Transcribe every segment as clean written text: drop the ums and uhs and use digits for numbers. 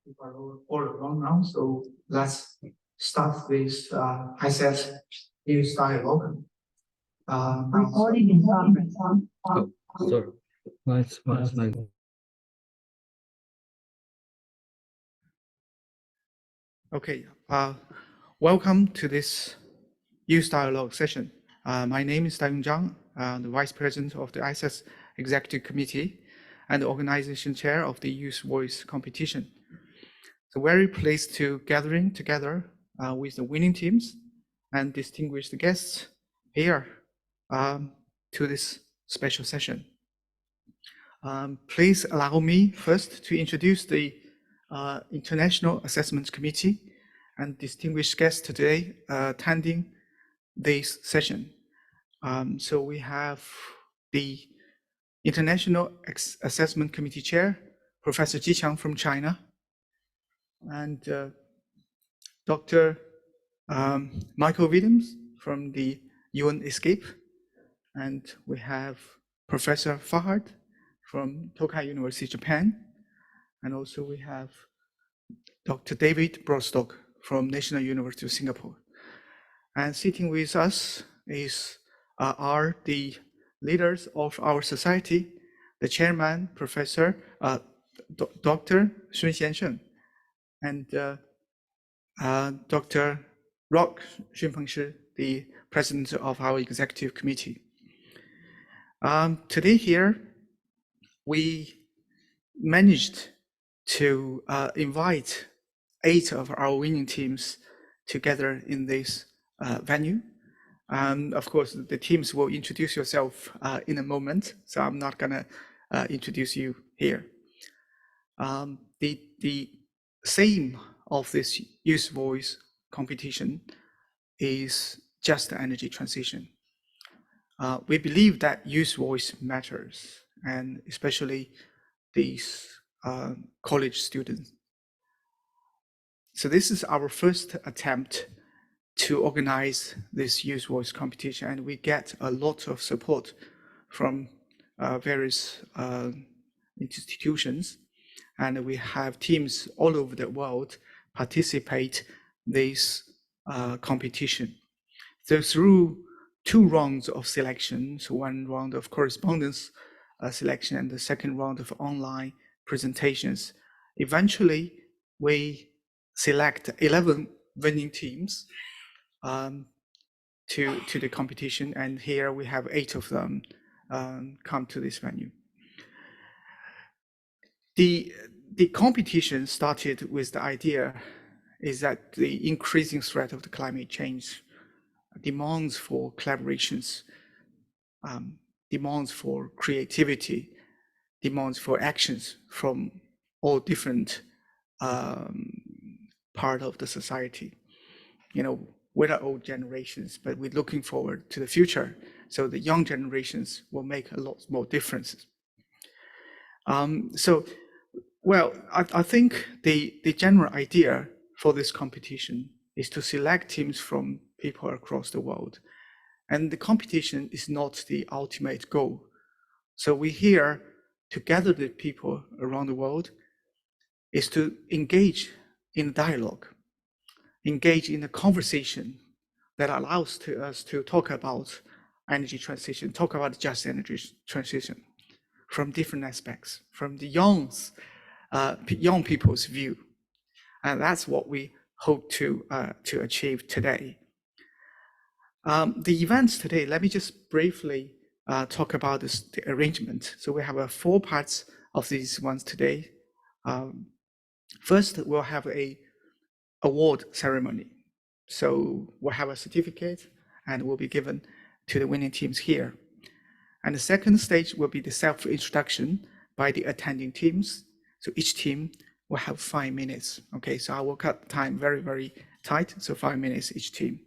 people are all around now. So let's start with ISETS Youth Dialogue. Recording in progress. Sorry. Nice. Okay, welcome to this Youth Dialogue session. My name is Daiyong Zhang, the Vice President of the ISETS Executive Committee and the Organization Chair of the Youth Voice Competition. So very pleased to gathering together with the winning teams and distinguished guests here to this special session. Please allow me first to introduce the International Assessment Committee and distinguished guests today attending this session. So we have the International Assessment Committee Chair, Professor Ji Qiang from China, and Dr. Michael Williams from the UN ESCAP, and we have Professor Fahad from Tokai University, Japan, and also we have Dr. David Brostock from National University of Singapore. And sitting with us are the leaders of our society, the chairman, Professor Dr. Sun Xiansheng, and Dr. Rock Xunpeng Shi, the president of our executive committee. Today here, we managed to invite 8 of our winning teams together in this venue. Of course, the teams will introduce yourself in a moment, so I'm not gonna introduce you here. The theme of this Youth Voice competition is just energy transition. We believe that youth voice matters, and especially these college students. So this is our first attempt to organize this youth voice competition, and we get a lot of support from various institutions, and we have teams all over the world participate this competition. So through 2 rounds of selections, 1 round of correspondence selection and the second round of online presentations, eventually we select 11 winning teams to the competition, and here we have 8 of them come to this venue. The competition started with the idea is that the increasing threat of the climate change demands for collaborations, demands for creativity, demands for actions from all different part of the society. You know, we're the old generations, but we're looking forward to the future. So the young generations will make a lot more differences. I think the general idea for this competition is to select teams from people across the world. And the competition is not the ultimate goal. So we're here to gather the people around the world is to engage in dialogue, engage in a conversation that allows us to talk about energy transition, talk about just energy transition from different aspects, from the young people's view. And that's what we hope to achieve today. The events today, let me just briefly talk about the arrangement. So we have 4 parts of these ones today. First, we'll have a award ceremony. So we'll have a certificate and will be given to the winning teams here. And the second stage will be the self-introduction by the attending teams. So each team will have 5 minutes. Okay, so I will cut time very, very tight. So 5 minutes each team.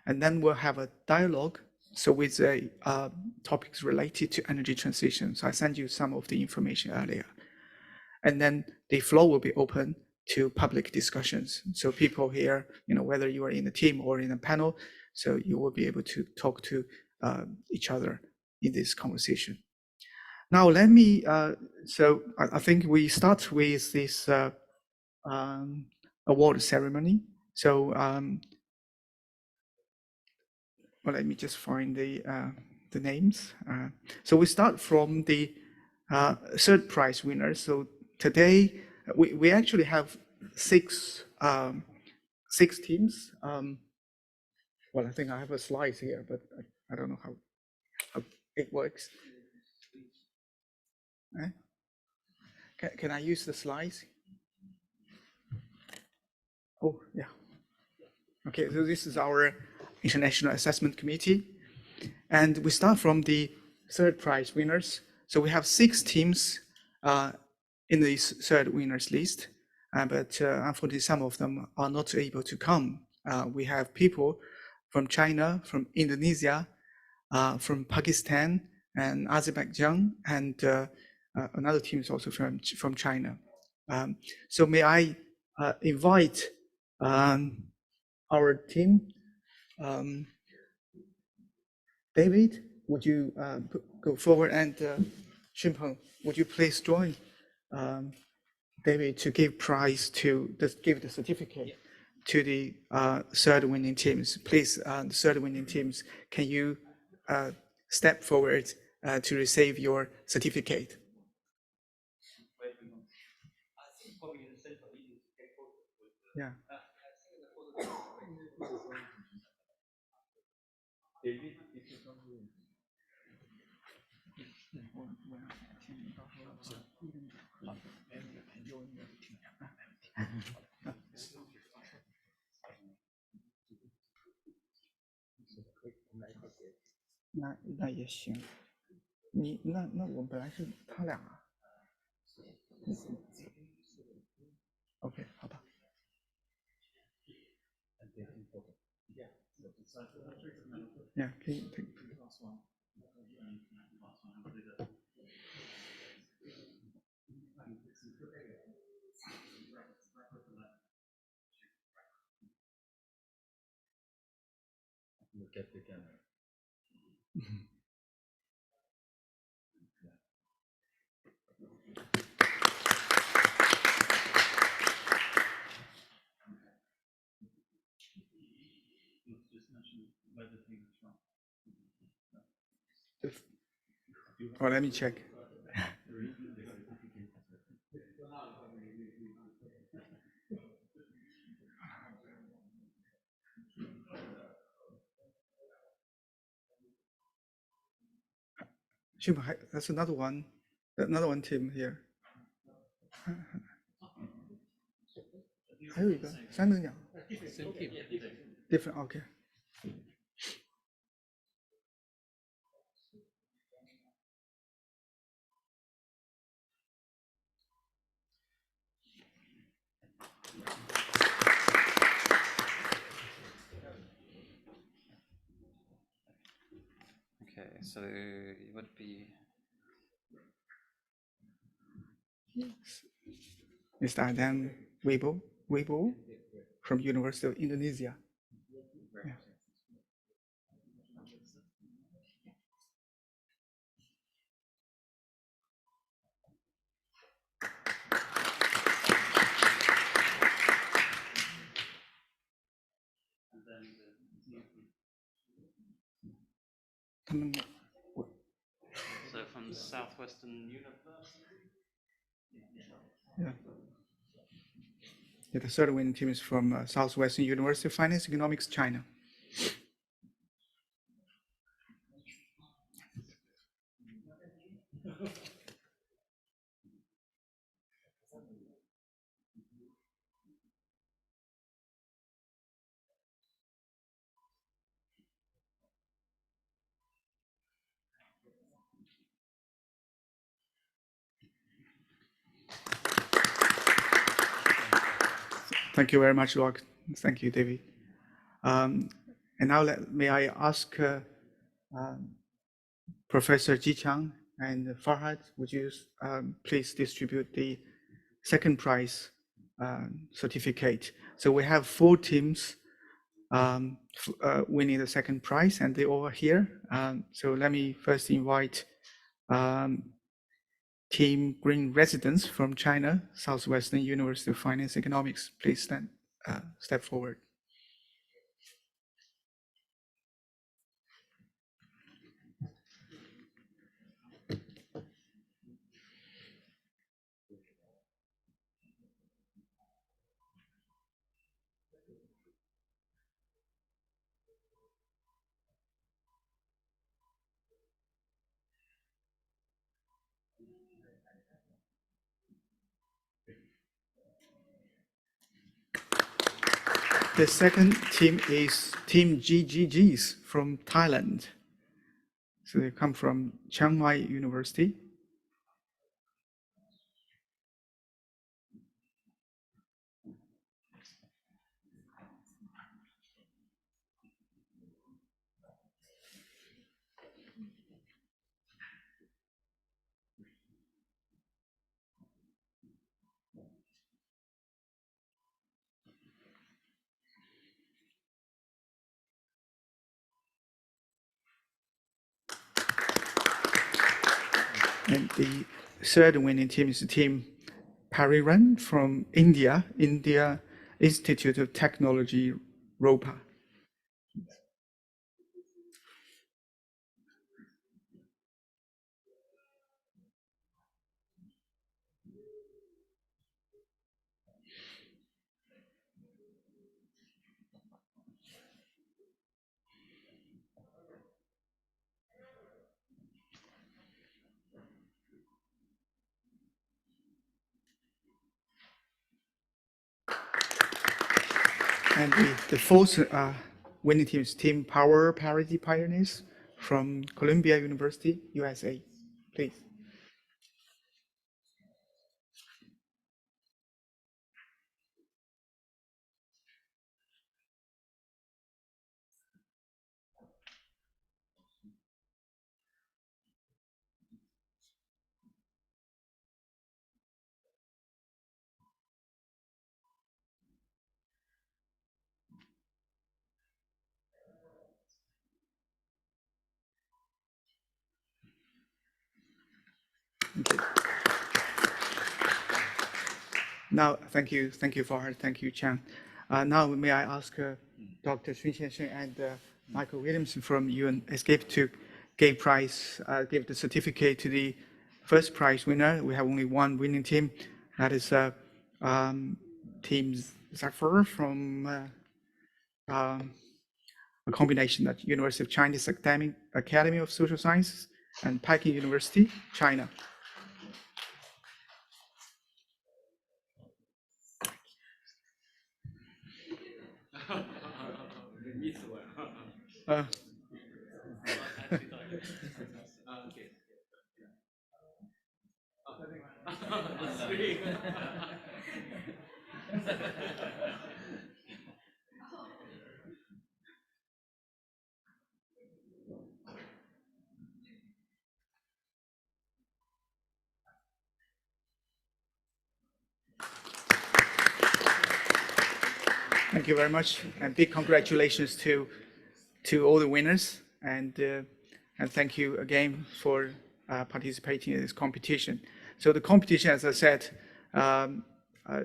And then we'll have a dialogue. So with the topics related to energy transition. So I sent you some of the information earlier. And then the floor will be open to public discussions. So people here, you know, whether you are in a team or in a panel, so you will be able to talk to each other in this conversation. Now let me, I think we start with this award ceremony. So, well, let me just find the names. So we start from the third prize winners. So today we actually have six teams. Well, I think I have a slide here, but I don't know how it works. Can I use the slides? Oh, yeah. Okay, so this is our International Assessment Committee. And we start from the third prize winners. So we have 6 teams in this third winners list, but unfortunately some of them are not able to come. We have people from China, from Indonesia, from Pakistan and Azerbaijan, and another team is also from China. So may I invite our team. David, would you go forward, and Xunpeng, would you please join David to give give the certificate to the third winning teams? Please, the third winning teams, can you step forward to receive your certificate? Yeah.那也行，那我们本来是他俩啊。OK， 好吧。Yeah, can you take the last one? Look at the camera. Oh, let me check. That's another one team here. 还有一个3等奖 different OK。 Okay, so it would be Mr. Adam Weibo from University of Indonesia. Yeah. so from Southwestern University. Yeah. Yeah, the third winning team is from Southwestern University of Finance Economics, China. Thank you very much, Locke. Thank you, David. And now may I ask Professor Ji Chang and Farhad, would you please distribute the second prize certificate? So we have 4 teams winning the second prize, and they all are here. So let me first invite Team Green Residents from China, Southwestern University of Finance Economics. Please step forward. The second team is Team GGGs from Thailand. So they come from Chiang Mai University. And the third winning team is Team Pariran from India, India Institute of Technology, ROPA. And the fourth winning team is Team Power Parity Pioneers from Columbia University, USA. Please. Okay. Now, thank you, Fahad, thank you, Chang. Now, may I ask Dr. Xun Xiansheng and Michael Williamson from ESCAP to give the certificate to the first prize winner. We have only one winning team, that is Team Zafar from a combination at University of Chinese Academy of Social Sciences and Peking University, China. Thank you very much, and big congratulations to all the winners, and thank you again for participating in this competition. So the competition, as I said,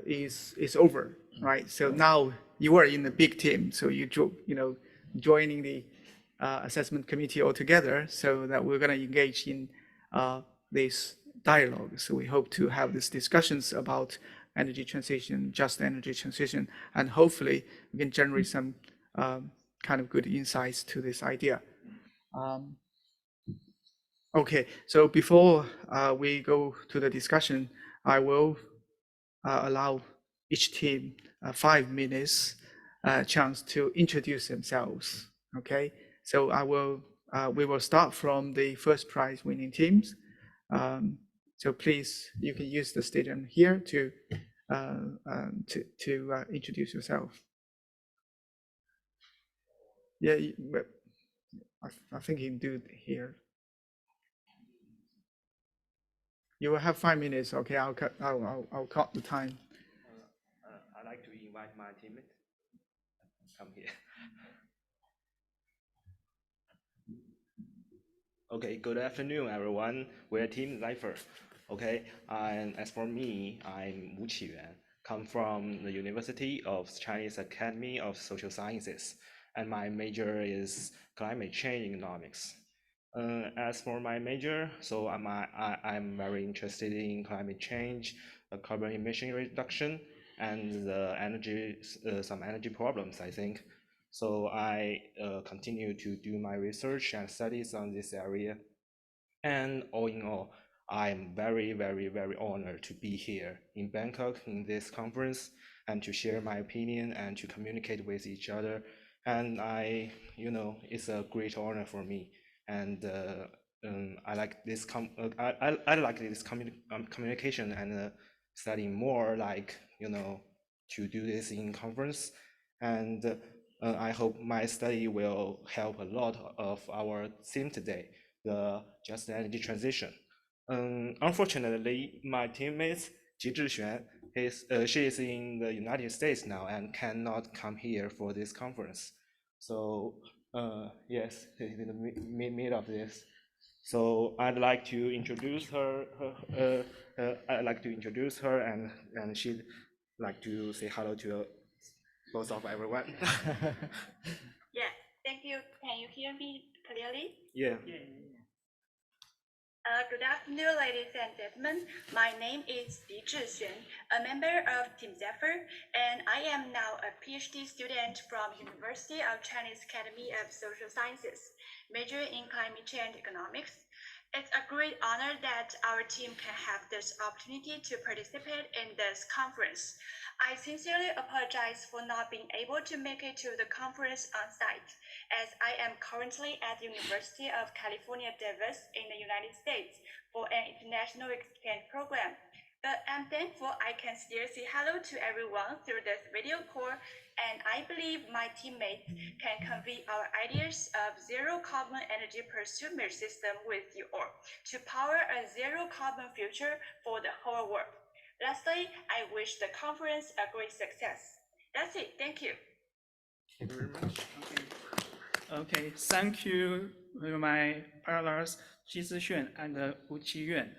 is over, right? So now you are in the big team, so joining the assessment committee altogether, so that we're going to engage in this dialogue. So we hope to have these discussions about energy transition, just energy transition, and hopefully we can generate some kind of good insights to this idea. Okay, so before we go to the discussion, I will allow each team 5 minutes chance to introduce themselves. Okay, so we will start from the first prize winning teams. So please, you can use the stadium here to introduce yourself. Yeah, I think you can do it here. You will have 5 minutes. Okay, I'll cut the time. I'd like to invite my teammate. Come here. Okay, good afternoon, everyone. We're Team Zephyr. Okay, and as for me, I'm Wu Qiyuan, come from the University of Chinese Academy of Social Sciences, and my major is climate change economics. As for my major, so I'm very interested in climate change, carbon emission reduction, and the energy, some energy problems, I think. So I continue to do my research and studies on this area. And all in all, I'm very, very, very honored to be here in Bangkok in this conference and to share my opinion and to communicate with each other. And it's a great honor for me. And I like this I like this communication and studying more, like to do this in conference. And I hope my study will help a lot of our theme today, the just energy transition. Unfortunately, my teammate Ji Zhixuan she is in the United States now and cannot come here for this conference. So yes, in the mid of this. So I'd like to introduce her. I'd like to introduce her, and she'd like to say hello to both of everyone. Yeah, thank you. Can you hear me clearly? Yeah. Good afternoon, ladies and gentlemen. My name is Li Zhixuan, a member of Team Zephyr, and I am now a PhD student from University of Chinese Academy of Social Sciences, major in climate change economics. It's a great honor that our team can have this opportunity to participate in this conference. I sincerely apologize for not being able to make it to the conference on site, as I am currently at the University of California, Davis in the United States for an international exchange program. But I'm thankful I can still say hello to everyone through this video call, and I believe my teammates can convey our ideas of zero carbon energy consumer system with you all to power a zero carbon future for the whole world. Lastly, I wish the conference a great success. That's it. Thank you. Thank you very much. Okay, thank you, my parallels, Ji Zixuan and Wu Qiyuan.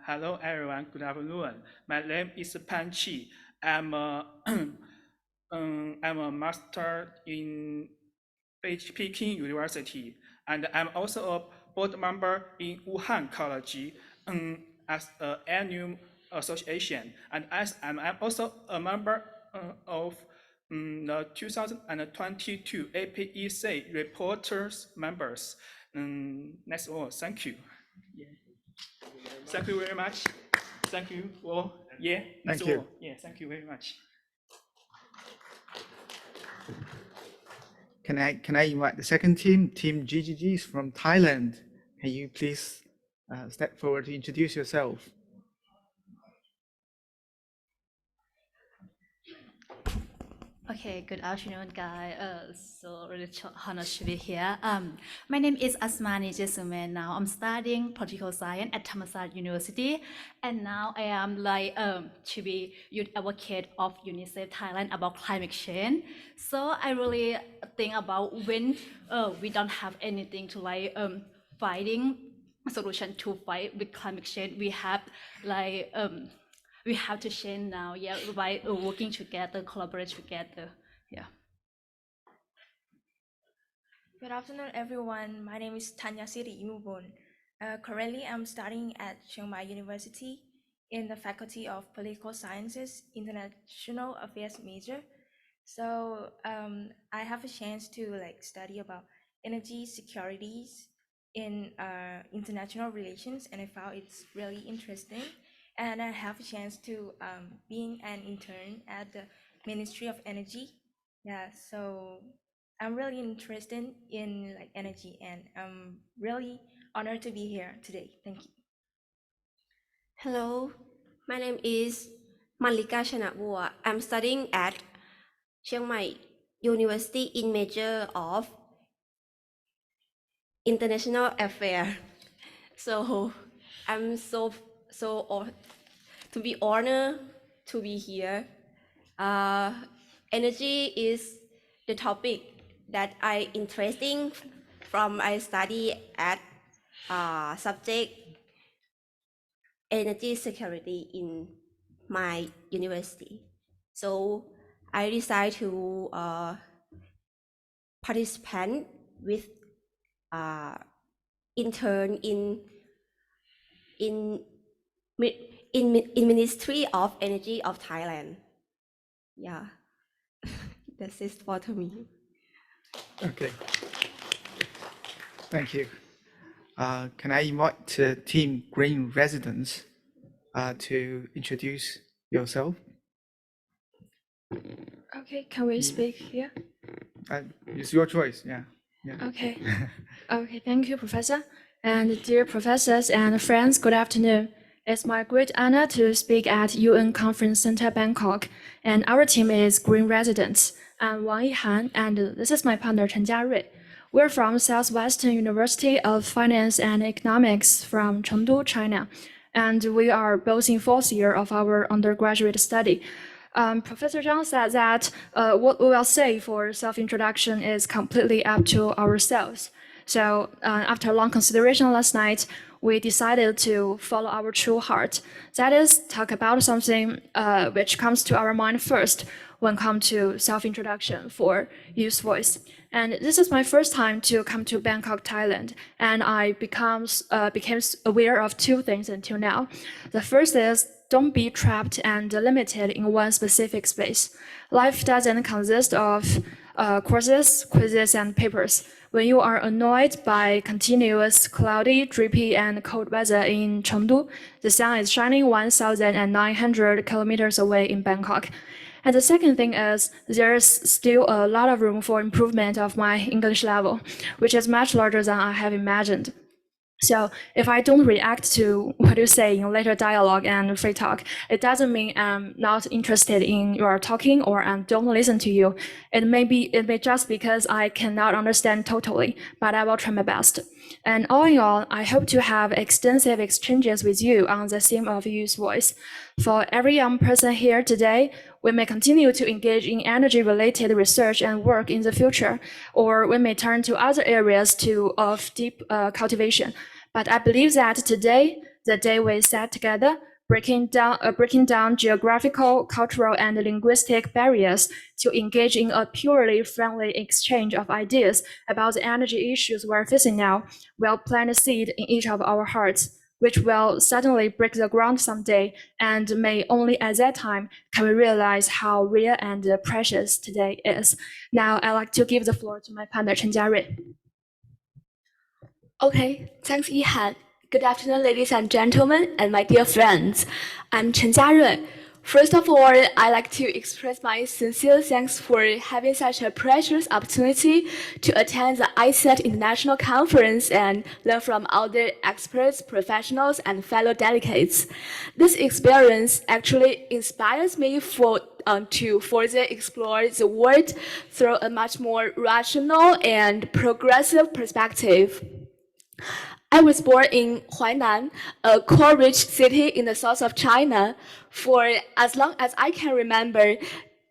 Hello, everyone. Good afternoon. My name is Pan Qi. I'm a, I'm a master in Peking University, and I'm also a board member in Wuhan College as an annual association, and as I'm also a member of the 2022 APEC reporters members. That's all. Thank you. Yeah. Thank you very much. Thank you all. Yeah. That's Thank you. all. Yeah. Thank you very much. Can I invite the second team, Team GGGs from Thailand? Can you please step forward to introduce yourself? Okay, good afternoon, guys. So really honored to be here. My name is Asmani Jesume. Now I'm studying political science at Thammasat University, and now I am to be youth advocate of UNICEF Thailand about climate change. So I really think about when we don't have anything to fighting solution to fight with climate change. We have to change now, yeah, by working together, collaborate together, yeah. Good afternoon, everyone. My name is Tanya Siri Imubon. Currently, I'm studying at Chiang Mai University in the Faculty of Political Sciences, International Affairs major. So I have a chance to study about energy securities in international relations, and I found it's really interesting. And I have a chance to being an intern at the Ministry of Energy. Yeah, so I'm really interested in energy, and I'm really honored to be here today. Thank you. Hello, my name is Malika Chanabua. I'm studying at Chiang Mai University in major of international affairs. So I'm so to be honored to be here. Energy is the topic that I interesting from I study at subject energy security in my university. So I decided to participate with intern in Ministry of Energy of Thailand. Yeah, that's it for to me. Okay. Thank you. Can I invite Team Green Residents to introduce yourself? Okay, can we speak here? It's your choice. Yeah. Okay. Okay, thank you, Professor. And dear professors and friends, good afternoon. It's my great honor to speak at UN Conference Center Bangkok. And our team is Green Residents. I'm Wang Yihan, and this is my partner Chen Jiarui. We're from Southwestern University of Finance and Economics from Chengdu, China. And we are both in fourth year of our undergraduate study. Professor Zhang said that what we will say for self-introduction is completely up to ourselves. So after long consideration last night, we decided to follow our true heart. That is, talk about something which comes to our mind first when come to self-introduction for Youth Voice. And this is my first time to come to Bangkok, Thailand, and I became aware of two things until now. The first is don't be trapped and limited in one specific space. Life doesn't consist of courses, quizzes, and papers. When you are annoyed by continuous cloudy, drippy, and cold weather in Chengdu, the sun is shining 1,900 kilometers away in Bangkok. And the second thing is there's still a lot of room for improvement of my English level, which is much larger than I have imagined. So if I don't react to what you say in later dialogue and free talk, it doesn't mean I'm not interested in your talking or I don't listen to you. It may just because I cannot understand totally, but I will try my best. And all in all, I hope to have extensive exchanges with you on the theme of youth voice. For every young person here today, we may continue to engage in energy-related research and work in the future, or we may turn to other areas of deep cultivation. But I believe that today, the day we sat together, breaking down geographical, cultural, and linguistic barriers to engage in a purely friendly exchange of ideas about the energy issues we're facing now, will plant a seed in each of our hearts, which will suddenly break the ground someday, and may only at that time can we realize how rare and precious today is. Now, I'd like to give the floor to my partner, Chen Jiarui. Okay, thanks, Yihan. Good afternoon, ladies and gentlemen, and my dear friends. I'm Chen Jiarui. First of all, I'd like to express my sincere thanks for having such a precious opportunity to attend the ISET International Conference and learn from other experts, professionals, and fellow delegates. This experience actually inspires me to further explore the world through a much more rational and progressive perspective. I was born in Huainan, a coal-rich city in the south of China. For as long as I can remember,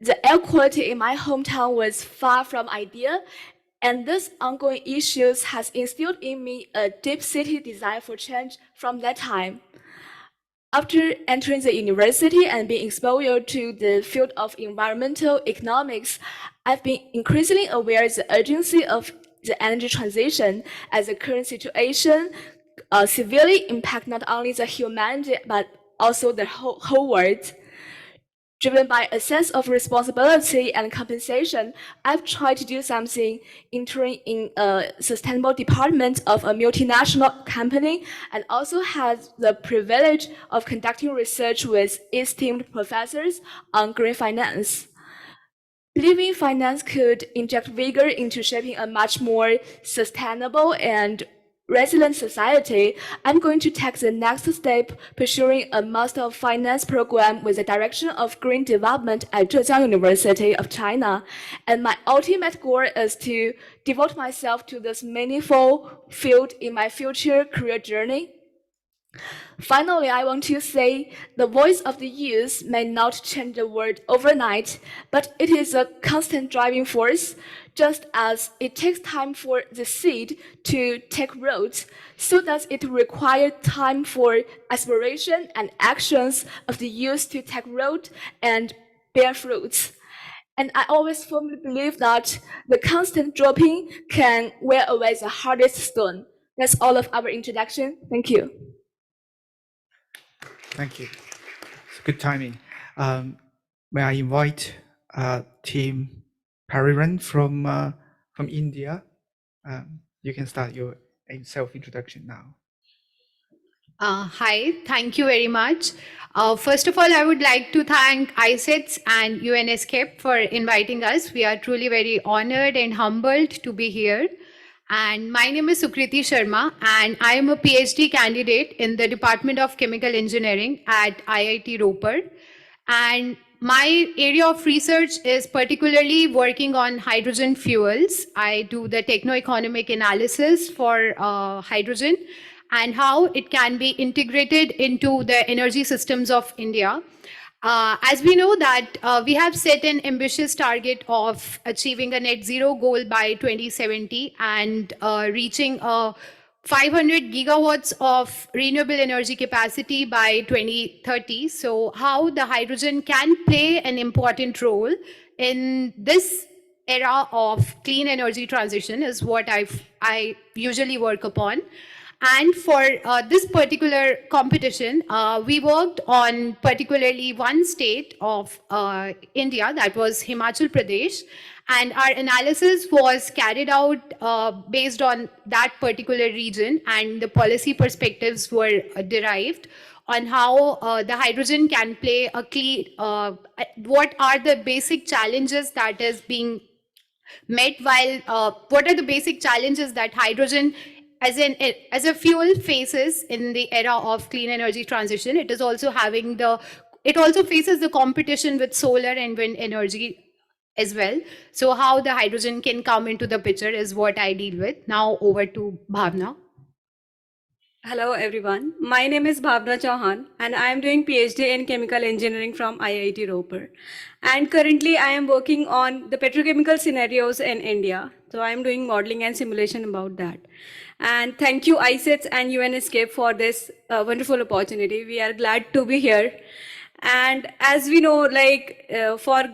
the air quality in my hometown was far from ideal, and this ongoing issues has instilled in me a deep city desire for change from that time. After entering the university and being exposed to the field of environmental economics, I've been increasingly aware of the urgency of the energy transition as the current situation severely impact not only the humanity but also the whole world. Driven by a sense of responsibility and compensation, I've tried to do something, entering in a sustainable department of a multinational company, and also had the privilege of conducting research with esteemed professors on green finance. Believing finance could inject vigor into shaping a much more sustainable and resilient society, I'm going to take the next step pursuing a Master of Finance program with the direction of green development at Zhejiang University of China. And my ultimate goal is to devote myself to this meaningful field in my future career journey. Finally, I want to say the voice of the youth may not change the world overnight, but it is a constant driving force. Just as it takes time for the seed to take root, so does it require time for aspiration and actions of the youth to take root and bear fruits. And I always firmly believe that the constant dropping can wear away the hardest stone. That's all of our introduction. Thank you. Thank you. It's good timing. May I invite Team Pariran from India? You can start your self-introduction now. Hi, thank you very much. First of all, I would like to thank ISETS and ESCAP for inviting us. We are truly very honored and humbled to be here. And my name is Sukriti Sharma, and I am a PhD candidate in the Department of Chemical Engineering at IIT Ropar. And my area of research is particularly working on hydrogen fuels. I do the techno-economic analysis for hydrogen and how it can be integrated into the energy systems of India. As we know that we have set an ambitious target of achieving a net zero goal by 2070 and reaching 500 gigawatts of renewable energy capacity by 2030. So how the hydrogen can play an important role in this era of clean energy transition is what I usually work upon. And for this particular competition, we worked on particularly one state of India, that was Himachal Pradesh. And our analysis was carried out based on that particular region, and the policy perspectives were derived on how the hydrogen can play a key, what are the basic challenges that is being met while what are the basic challenges that hydrogen as a fuel faces in the era of clean energy transition. It is also having it also faces the competition with solar and wind energy as well. So how the hydrogen can come into the picture is what I deal with. Now over to Bhavna. Hello everyone, my name is Bhavna Chauhan and I am doing PhD in Chemical Engineering from IIT Ropar. And currently I am working on the petrochemical scenarios in India. So I am doing modeling and simulation about that. And thank you ISETS and UNESCAPE for this wonderful opportunity. We are glad to be here. And as we know, like for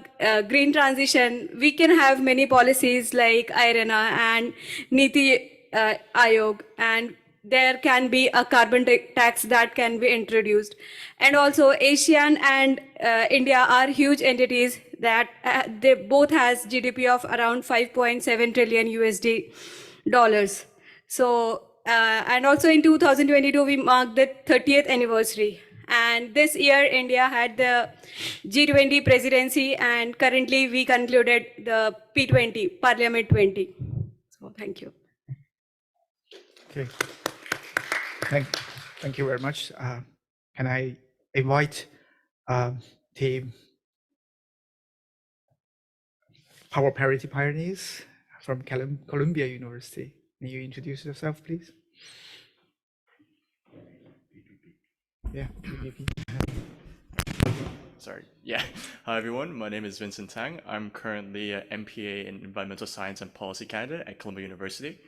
green transition, we can have many policies like IRENA and Niti Ayog, and there can be a carbon tax that can be introduced. And also ASEAN and India are huge entities that they both has GDP of around 5.7 trillion USD dollars. So, and also in 2022, we marked the 30th anniversary. And this year, India had the G20 presidency, and currently we concluded the P20, Parliament 20. So thank you. Okay. Thank you very much. Can I invite Team Power Parity Pioneers from Columbia University? Can you introduce yourself, please? Yeah. Sorry. Yeah. Hi, everyone. My name is Vincent Tang. I'm currently an MPA in Environmental Science and Policy candidate at Columbia University.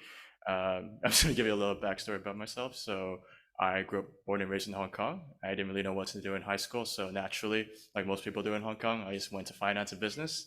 I'm just going to give you a little backstory about myself. So I grew up born and raised in Hong Kong. I didn't really know what to do in high school. So naturally, like most people do in Hong Kong, I just went to finance and business.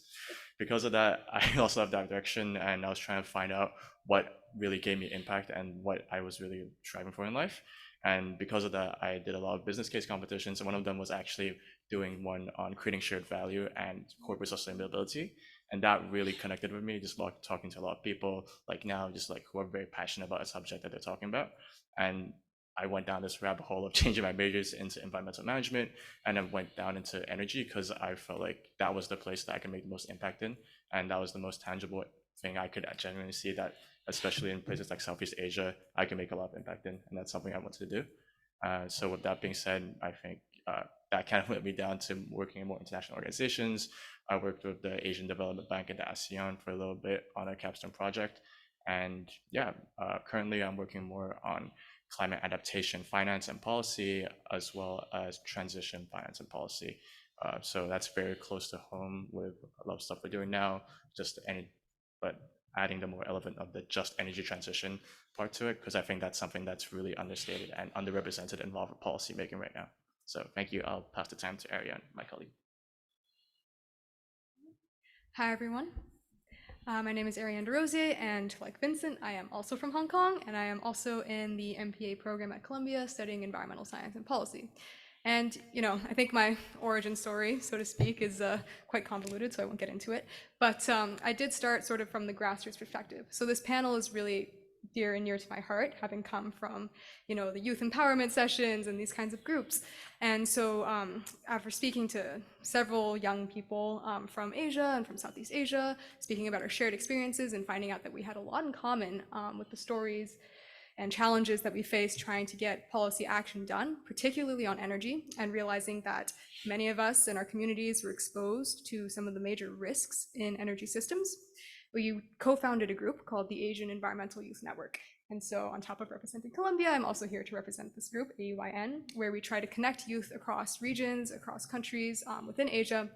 Because of that, I also have that direction, and I was trying to find out what really gave me impact and what I was really striving for in life. And because of that, I did a lot of business case competitions, and one of them was actually doing one on creating shared value and corporate sustainability. And that really connected with me, just like talking to a lot of people like now, just like who are very passionate about a subject that they're talking about. And I went down this rabbit hole of changing my majors into environmental management, and then went down into energy because I felt like that was the place that I could make the most impact in. And that was the most tangible thing I could genuinely see that, especially in places like Southeast Asia, I can make a lot of impact in. And that's something I wanted to do. So with that being said, I think that kind of led me down to working in more international organizations. I worked with the Asian Development Bank and the ASEAN for a little bit on a capstone project. And yeah, currently I'm working more on climate adaptation finance and policy, as well as transition finance and policy. So that's very close to home with a lot of stuff we're doing now, but adding the more element of the just energy transition part to it, because I think that's something that's really understated and underrepresented in a lot of policy making right now. So thank you. I'll pass the time to Ariane, my colleague. Hi, everyone. My name is Ariane DeRosier, and like Vincent, I am also from Hong Kong, and I am also in the MPA program at Columbia studying environmental science and policy. And, I think my origin story, so to speak, is quite convoluted, so I won't get into it. But I did start sort of from the grassroots perspective. So this panel is really dear and near to my heart, having come from, the youth empowerment sessions and these kinds of groups. And so after speaking to several young people from Asia and from Southeast Asia, speaking about our shared experiences and finding out that we had a lot in common with the stories and challenges that we face trying to get policy action done, particularly on energy, and realizing that many of us in our communities were exposed to some of the major risks in energy systems, we co-founded a group called the Asian Environmental Youth Network. And so on top of representing Colombia, I'm also here to represent this group, AUYN, where we try to connect youth across regions, across countries within Asia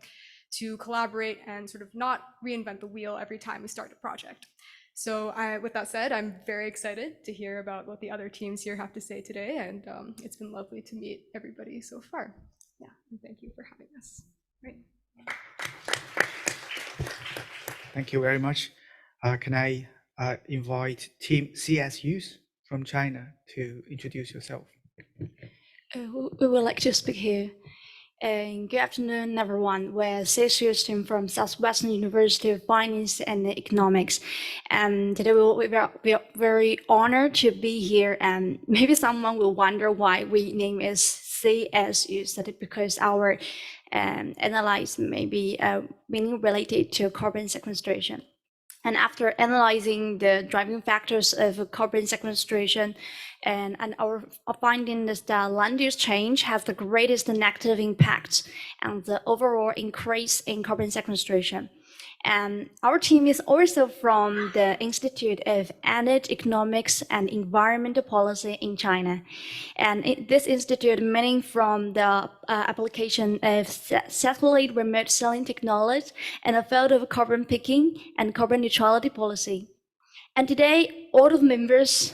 to collaborate and sort of not reinvent the wheel every time we start a project. So with that said, I'm very excited to hear about what the other teams here have to say today, and it's been lovely to meet everybody so far. Yeah, and thank you for having us. Great. Thank you very much. Can I invite Team CSUs from China to introduce yourself? We would like to speak here. Good afternoon, everyone. We're CSU's team from Southwestern University of Finance and Economics. And today we are very honored to be here. And maybe someone will wonder why we name is CSU. That is because our analyze may be meaning related to carbon sequestration. And after analyzing the driving factors of carbon sequestration, and our finding is that land use change has the greatest negative impact on the overall increase in carbon sequestration. And our team is also from the Institute of Energy Economics and Environmental Policy in China. And this institute meaning from the application of satellite remote sensing technology in the field of carbon picking and carbon neutrality policy. And today, all of the members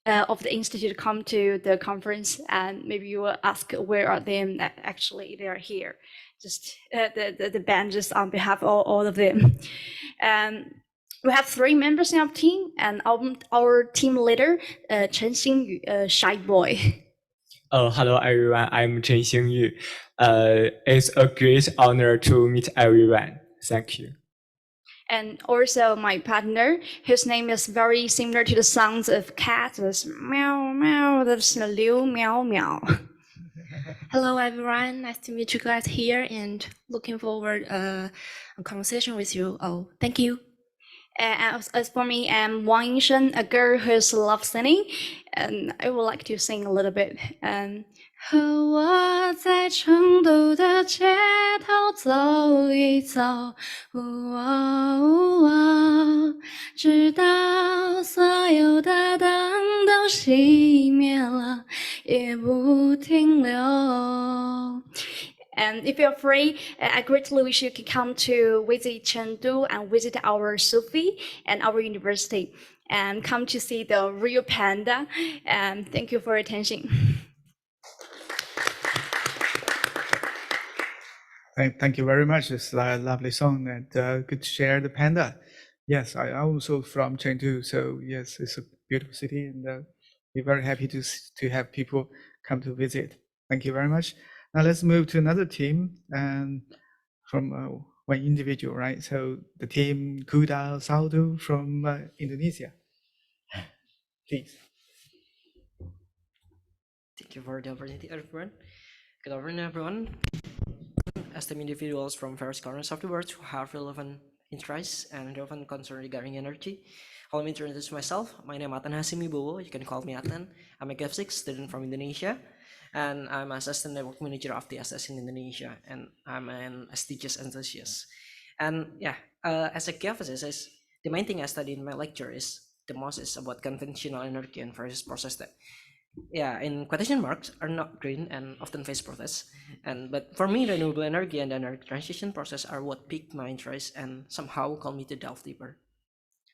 of the institute come to the conference, and maybe you will ask where are they? Actually, they are here. Just the band just on behalf of all of them. We have 3 members in our team, and our team leader, Chen Xingyu, shy boy. Hello everyone, I'm Chen Xingyu. It's a great honor to meet everyone. Thank you. And also my partner, his name is very similar to the sounds of cats. It's meow meow, that's Liu meow meow. Hello everyone, nice to meet you guys here and looking forward a conversation with you all. Thank you. As for me, I'm Wang Yingshen, a girl who loves singing, and I would like to sing a little bit. 和我在成都的街头走一走，直到所有的灯都熄灭了，也不停留。And if you're free, I greatly wish you can come to visit Chengdu and visit our Sufi and our university and come to see the real panda. And thank you for your attention. Thank you very much. It's a lovely song and good to share the panda. Yes, I also from Chengdu, so yes, it's a beautiful city, and we're very happy to have people come to visit. Thank you very much. Now let's move to another team and from one individual, right? So the team Kuda Saldo from Indonesia. Please. Thank you for the opportunity, everyone. Good afternoon, everyone. Esteemed individuals from various corners of the world who have relevant interests and relevant concerns regarding energy. Allow me to introduce myself. My name is Atan Hasimi Bowo. You can call me Atan. I'm a GAF6 student from Indonesia, and I'm Assistant Network Manager of the SS in Indonesia, and I'm an SDGs enthusiast. And yeah, as a GAF6, the main thing I study in my lecture is the most is about conventional energy and versus process that. Yeah, in quotation marks, are not green and often face protests. But for me, renewable energy and the energy transition process are what piqued my interest and somehow called me to delve deeper.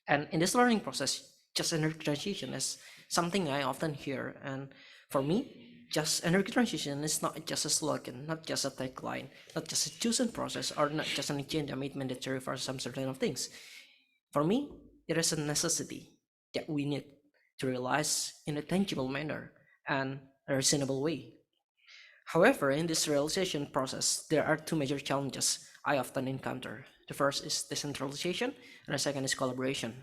And in this learning process, just energy transition is something I often hear. And for me, just energy transition is not just a slogan, not just a tagline, not just a chosen process, or not just an agenda made mandatory for some certain of things. For me, it is a necessity that we need to realize in a tangible manner and a reasonable way. However, in this realization process, there are two major challenges I often encounter. The first is decentralization, and the second is collaboration.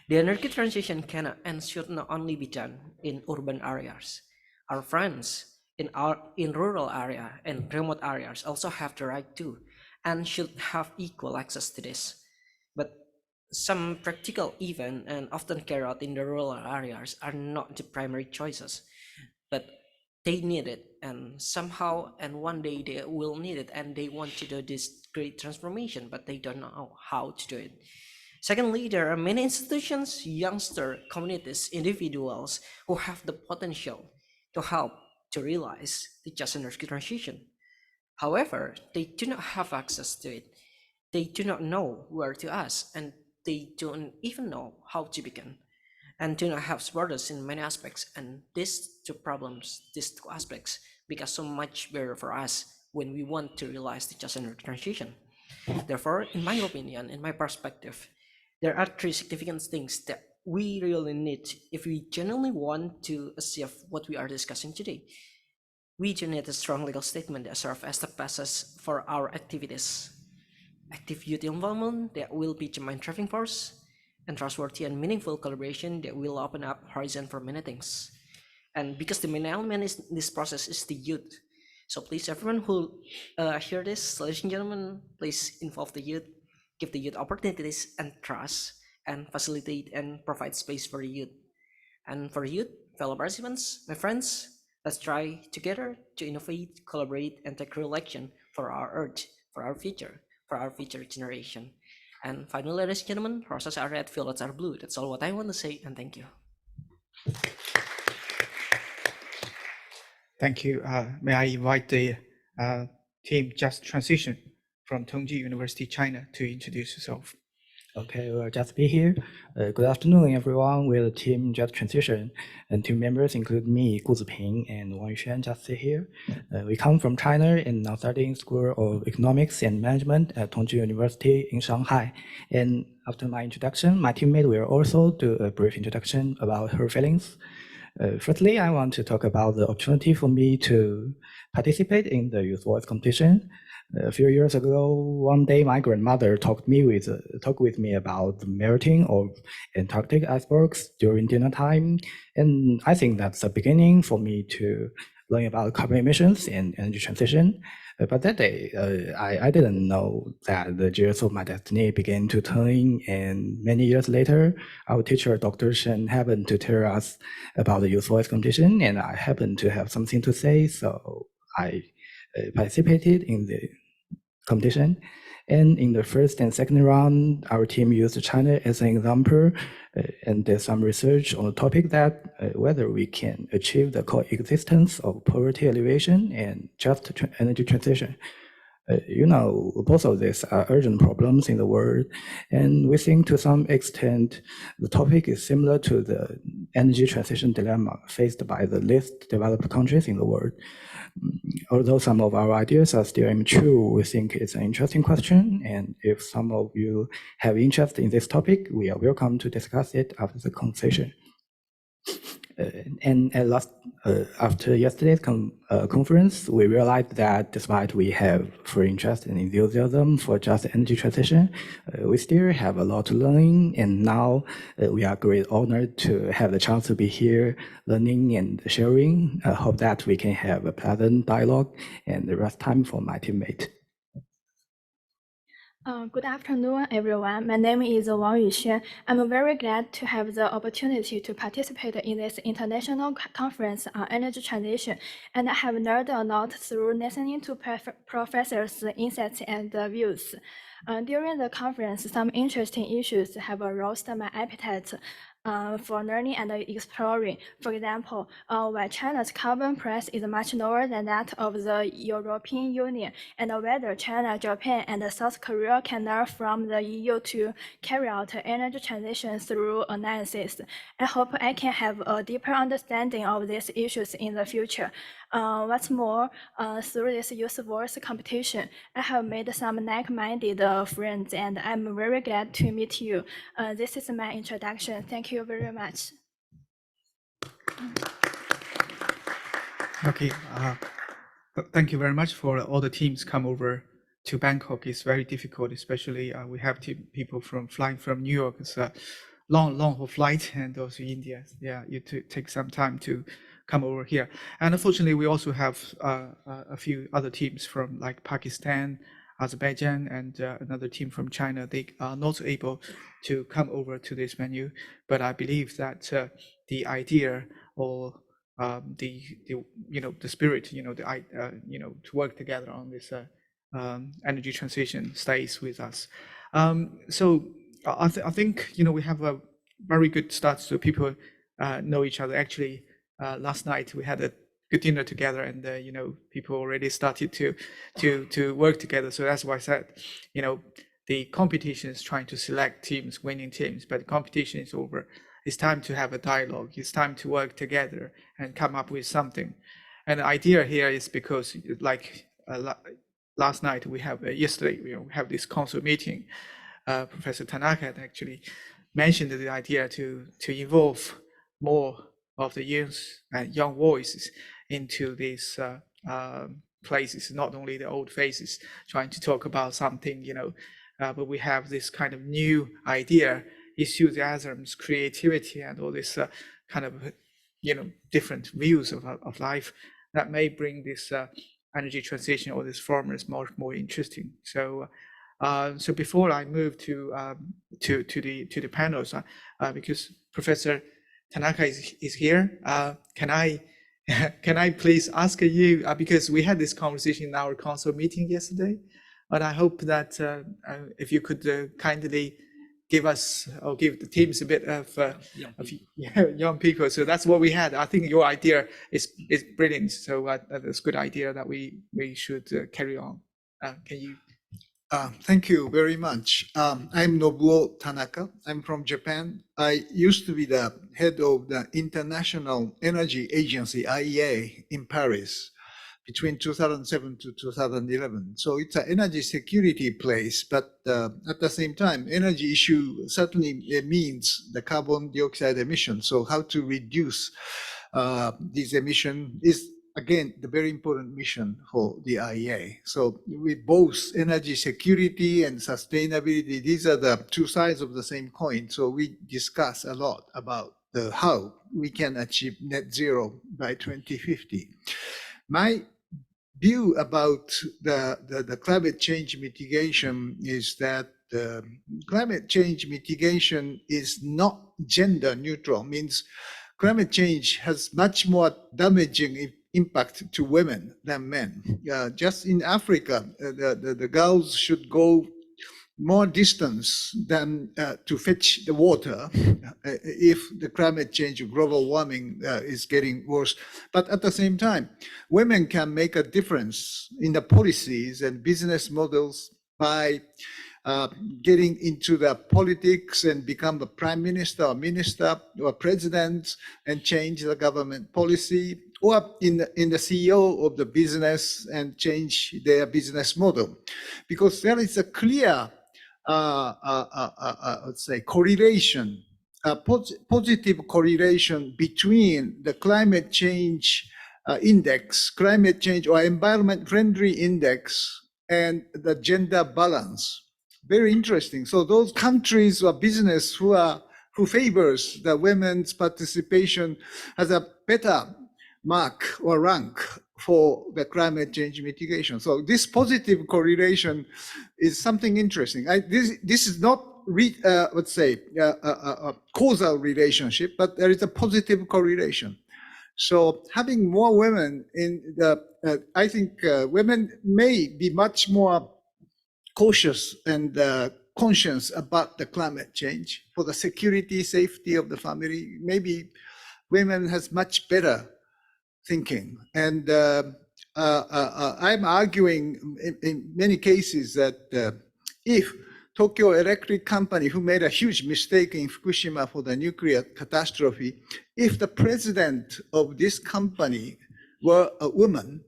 The energy transition can and should not only be done in urban areas. Our friends in rural area and remote areas also have the right to and should have equal access to this. But some practical event and often carried out in the rural areas are not the primary choices, but they need it and somehow and one day they will need it and they want to do this great transformation, but they don't know how to do it. Secondly, there are many institutions, youngster communities, individuals who have the potential to help to realize the just energy transition. However, they do not have access to it. They do not know where to ask, and they don't even know how to begin, and do not have supporters in many aspects. And these two aspects, become so much better for us when we want to realize the just energy transition. Therefore, in my opinion, in my perspective, there are three significant things that we really need if we genuinely want to achieve what we are discussing today. We do need a strong legal statement that serves as the basis for our activities. Active youth involvement that will be the main driving force, and trustworthy and meaningful collaboration that will open up horizon for many things. And because the main element in this process is the youth, so please, everyone who hear this, ladies and gentlemen, please involve the youth, give the youth opportunities and trust, and facilitate and provide space for the youth. And for youth, fellow participants, my friends, let's try together to innovate, collaborate, and take real action for our Earth, for our future generation. And finally, ladies and gentlemen, roses are red, violets are blue. That's all what I want to say, and thank you. Thank you. May I invite the team Just Transition from Tongji University, China, to introduce yourself. Okay, we'll just be here. Good afternoon, everyone. We're the team Just Transition, and team members include me, Gu Ziping, and Wang Yuxuan, just sit here. We come from China and now studying School of Economics and Management at Tongji University in Shanghai. And after my introduction, my teammate will also do a brief introduction about her feelings. Firstly, I want to talk about the opportunity for me to participate in the Youth Voice competition. A few years ago, one day my grandmother talked with me about the melting of Antarctic icebergs during dinner time, and I think that's the beginning for me to learn about carbon emissions and energy transition. But that day, I didn't know that the gears of my destiny began to turn, and many years later, our teacher, Dr. Shen, happened to tell us about the Youth Voice competition, and I happened to have something to say, so I participated in the competition. And in the first and second round, our team used China as an example and did some research on the topic that whether we can achieve the coexistence of poverty alleviation and just energy transition. Both of these are urgent problems in the world, and we think to some extent the topic is similar to the energy transition dilemma faced by the least developed countries in the world. Although some of our ideas are still immature, we think it's an interesting question, and if some of you have interest in this topic, we are welcome to discuss it after the conversation. And at last, after yesterday's conference, we realized that despite we have full interest and enthusiasm for just energy transition, we still have a lot to learn. And now we are great honored to have the chance to be here learning and sharing. I hope that we can have a pleasant dialogue and the rest time for my teammate. Good afternoon, everyone. My name is Wang Yuxuan. I'm very glad to have the opportunity to participate in this international conference on energy transition, and I have learned a lot through listening to professors' insights and views. During the conference, some interesting issues have aroused my appetite. for learning and exploring. For example, while China's carbon price is much lower than that of the European Union, and whether China, Japan, and South Korea can learn from the EU to carry out energy transition through analysis. I hope I can have a deeper understanding of these issues in the future. What's more, through this youth voice competition, I have made some like-minded friends, and I'm very glad to meet you. This is my introduction. Thank you very much. Okay, thank you very much for all the teams come over to Bangkok. It's very difficult, especially we have people flying from New York. It's a long haul flight, and also India. Yeah, you take some time to come over here. And unfortunately, we also have a few other teams from like Pakistan, Azerbaijan, and another team from China. They are not able to come over to this venue, but I believe that the idea or the spirit, to work together on this energy transition stays with us. So I think we have a very good start, so people know each other. Actually, last night we had a good dinner together, and people already started to work together. So that's why I said, the competition is trying to select teams, winning teams, but the competition is over. It's time to have a dialogue. It's time to work together and come up with something. And the idea here is because, like last night, yesterday, we have this council meeting. Professor Tanaka had actually mentioned the idea to involve more of the youth and young voices into these places, not only the old faces trying to talk about something, but we have this kind of new idea, enthusiasms, creativity, and all this kind of, different views of life that may bring this energy transition or this farmers more interesting. So, so before I move to the panels, because Professor Tanaka is here, can I please ask you, because we had this conversation in our council meeting yesterday, and I hope that if you could kindly give us or give the teams a bit of young people. So that's what we had. I think your idea is brilliant. So that's a good idea that we should carry on. Can you? Thank you very much. I'm Nobuo Tanaka. I'm from Japan. I used to be the head of the International Energy Agency, IEA, in Paris between 2007 to 2011. So it's an energy security place, but at the same time, energy issue certainly means the carbon dioxide emission. So how to reduce this emission is, again, the very important mission for the IEA. So with both energy security and sustainability, these are the two sides of the same coin. So we discuss a lot about how we can achieve net zero by 2050. My view about the climate change mitigation is that climate change mitigation is not gender neutral, means climate change has much more damaging impact to women than men. Just in Africa, the girls should go more distance than to fetch the water if the climate change, global warming is getting worse. But at the same time, women can make a difference in the policies and business models by getting into the politics and become the prime minister or minister or president and change the government policy, or in the CEO of the business and change their business model. Because there is a clear let's say correlation, positive correlation between the climate change index, climate change or environment friendly index, and the gender balance. Very interesting. So those countries or business who favors the women's participation has a better mark or rank for the climate change mitigation. So this positive correlation is something interesting. This is not, let's say, a causal relationship, but there is a positive correlation. So having more women in the, I think women may be much more cautious and conscious about the climate change, for the security, safety of the family. Maybe women has much better thinking. And I'm arguing in many cases that if Tokyo Electric Company, who made a huge mistake in Fukushima for the nuclear catastrophe, if the president of this company were a woman,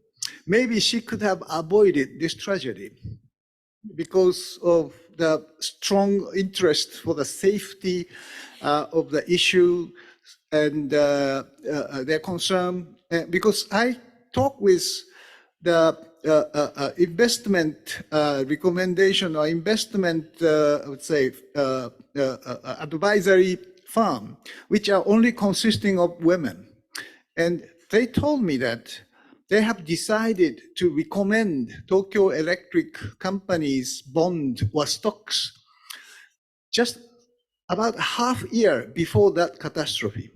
maybe she could have avoided this tragedy because of the strong interest for the safety of the issue and their concern. Because I talk with the investment recommendation or investment, I would say, advisory firm, which are only consisting of women. And they told me that they have decided to recommend Tokyo Electric Company's bond or stocks just about half year before that catastrophe.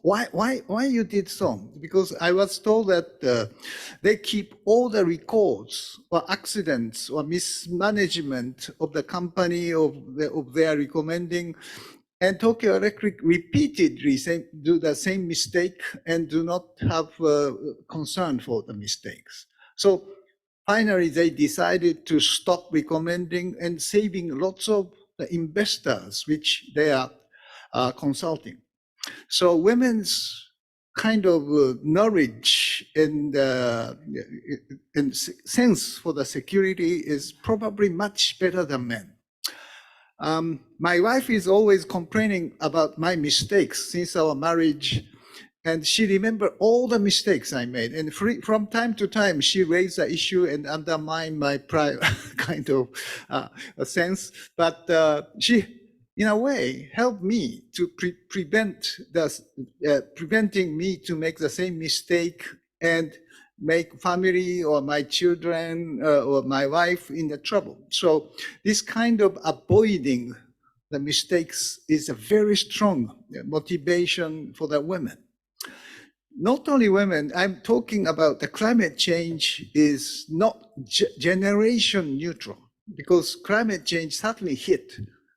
Why you did so? Because I was told that they keep all the records or accidents or mismanagement of the company of their recommending, and Tokyo Electric repeatedly do the same mistake and do not have concern for the mistakes. So finally, they decided to stop recommending and saving lots of the investors, which they are consulting. So women's kind of knowledge and sense for the security is probably much better than men. My wife is always complaining about my mistakes since our marriage, and she remembers all the mistakes I made. And from time to time, she raised the issue and undermined my kind of sense. But she, in a way, helped me to preventing me to make the same mistake and make family or my children or my wife in the trouble. So this kind of avoiding the mistakes is a very strong motivation for the women. Not only women, I'm talking about the climate change is not generation neutral, because climate change certainly hit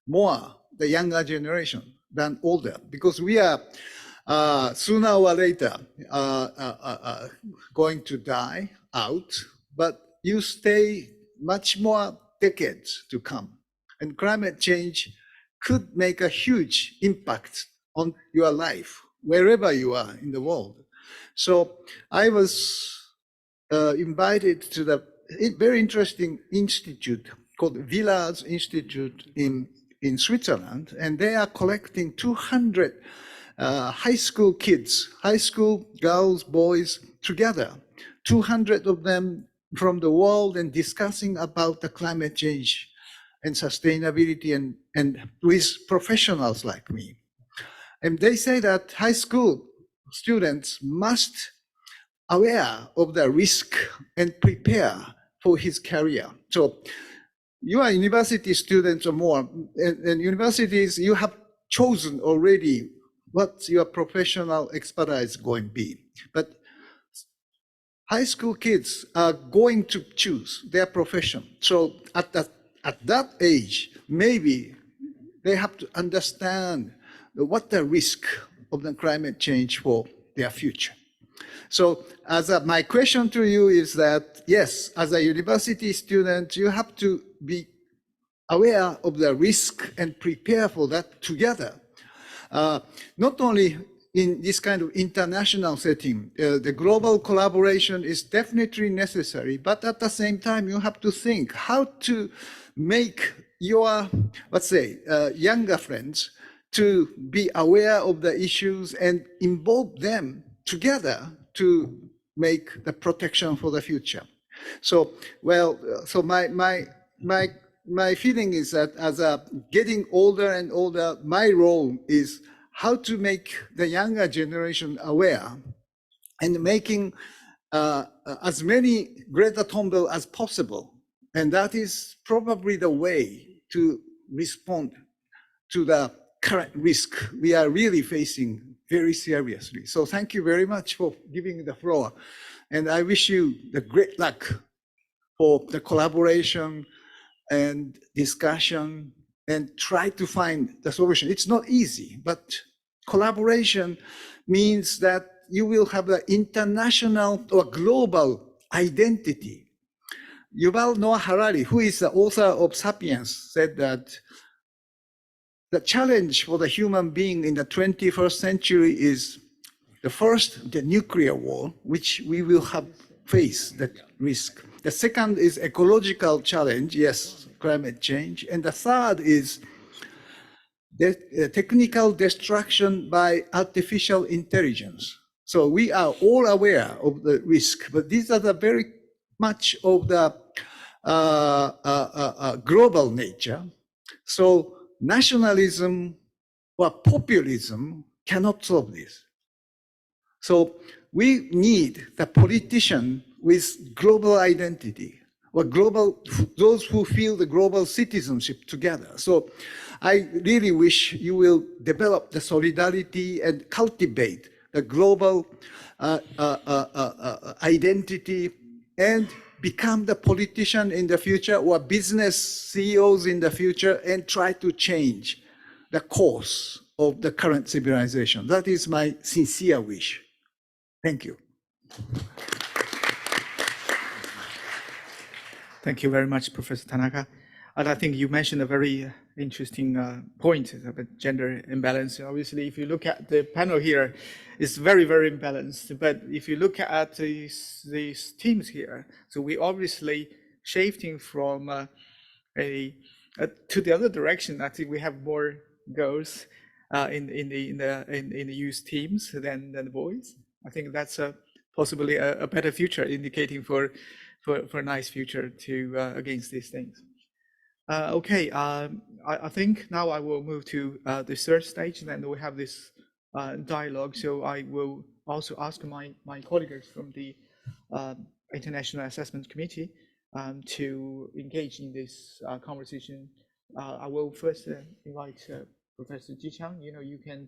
more the younger generation than older, because we are sooner or later going to die out, but you stay much more decades to come. And climate change could make a huge impact on your life, wherever you are in the world. So I was invited to the very interesting institute called Villars Institute in Switzerland, and they are collecting 200 high school kids, high school girls, boys together, 200 of them from the world, and discussing about the climate change and sustainability and with professionals like me. And they say that high school students must aware of the risk and prepare for his career. So you are university students or more, and universities, you have chosen already what your professional expertise is going to be. But high school kids are going to choose their profession. So at that age, maybe they have to understand what the risk of the climate change for their future. So my question to you is that, yes, as a university student, you have to be aware of the risk and prepare for that together. Not only in this kind of international setting, the global collaboration is definitely necessary, but at the same time, you have to think how to make your, let's say, younger friends to be aware of the issues and involve them together to make the protection for the future. So, well, so my feeling is that as getting older and older, my role is how to make the younger generation aware and making as many Greta Thunberg as possible. And that is probably the way to respond to the current risk we are really facing very seriously. So thank you very much for giving the floor. And I wish you the great luck for the collaboration and discussion and try to find the solution. It's not easy, but collaboration means that you will have an international or global identity. Yuval Noah Harari, who is the author of *Sapiens*, said that the challenge for the human being in the 21st century is the first, the nuclear war, which we will have face that risk. The second is ecological challenge, yes, climate change. And the third is the technical destruction by artificial intelligence. So we are all aware of the risk, but these are the very much of the global nature. So nationalism or populism cannot solve this. So we need the politician with global identity, or global, those who feel the global citizenship together. So I really wish you will develop the solidarity and cultivate the global identity and become the politician in the future or business CEOs in the future and try to change the course of the current civilization. That is my sincere wish. Thank you. Thank you very much, Professor Tanaka. And I think you mentioned a very interesting point about gender imbalance. Obviously, if you look at the panel here, it's very, very imbalanced. But if you look at these teams here, so we obviously shifting from to the other direction. I think we have more girls in the youth teams than the boys. I think that's possibly a better future, indicating for a nice future to against these things. Okay, I think now I will move to the third stage, and then we have this dialogue. So I will also ask my colleagues from the International Assessment Committee to engage in this conversation. I will first invite Professor Ji Chang. You can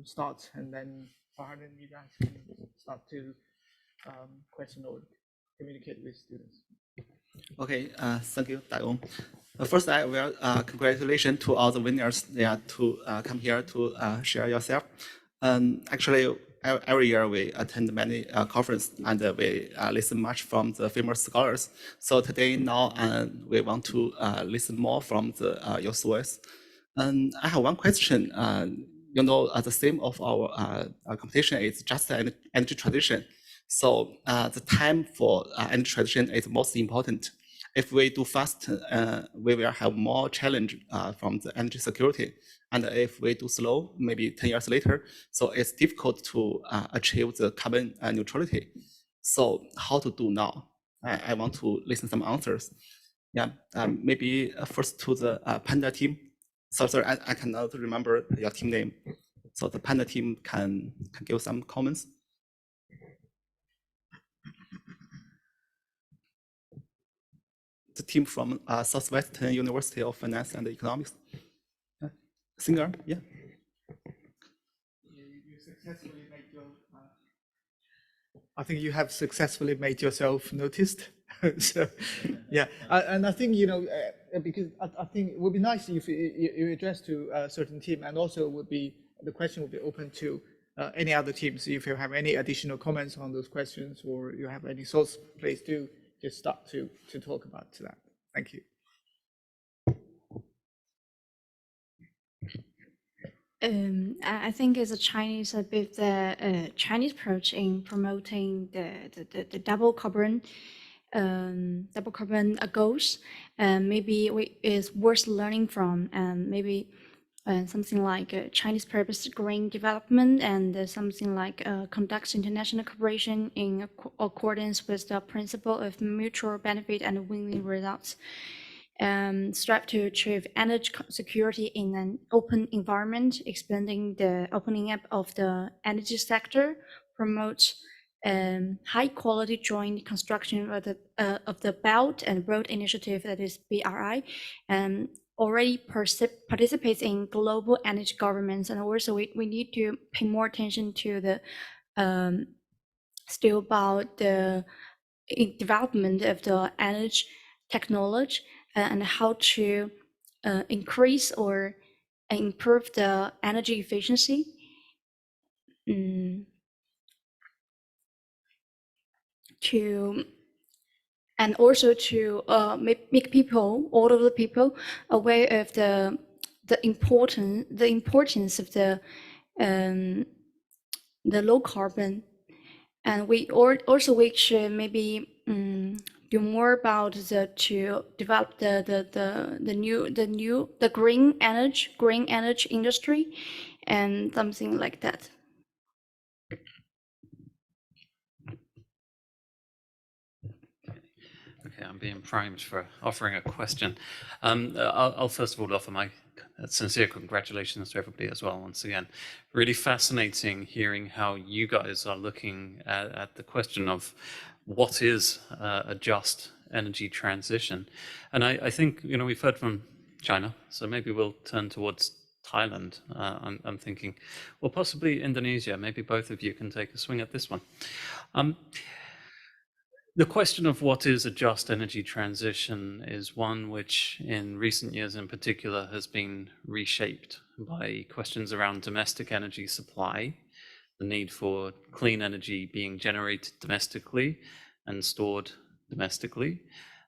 start, and then Farhan and you guys can start to question or communicate with students. Okay, thank you, Daiong. First, I will congratulations to all the winners to come here to share yourself. Actually, every year we attend many conferences and we listen much from the famous scholars. So today, now, we want to listen more from your voice. I have one question. The theme of our competition is just energy transition. So the time for energy transition is most important. If we do fast, we will have more challenge from the energy security. And if we do slow, maybe 10 years later, so it's difficult to achieve the carbon neutrality. So how to do now? I want to listen some answers. Yeah, maybe first to the Panda team. So sorry, I cannot remember your team name. So the Panda team can give some comments. The team from Southwestern University of Finance and Economics. Singer, yeah. I think you have successfully made yourself noticed. So, yeah, and I think because I think it would be nice if you address to a certain team, and also the question would be open to any other teams. If you have any additional comments on those questions, or you have any thoughts, please do just start to talk about that. Thank you. I think it's a bit the Chinese approach in promoting the double carbon goals. Maybe is worth learning from. Maybe something like Chinese purpose green development, and something like conducts international cooperation in accordance with the principle of mutual benefit and win-win results. Strive to achieve energy security in an open environment, expanding the opening up of the energy sector, promote high quality joint construction of the Belt and Road Initiative, that is BRI, and already participates in global energy governments. And also we need to pay more attention to the still about the development of the energy technology and how to increase or improve the energy efficiency. And also to make people, all of the people, aware of the importance of the low carbon, and we should maybe do more about to develop the green energy industry and something like that. Okay, I'm being primed for offering a question. I'll first of all offer my sincere congratulations to everybody as well, once again. Really fascinating hearing how you guys are looking at the question of what is a just energy transition. And I think, we've heard from China, so maybe we'll turn towards Thailand. I'm thinking, well, possibly Indonesia. Maybe both of you can take a swing at this one. The question of what is a just energy transition is one which in recent years in particular has been reshaped by questions around domestic energy supply, the need for clean energy being generated domestically and stored domestically.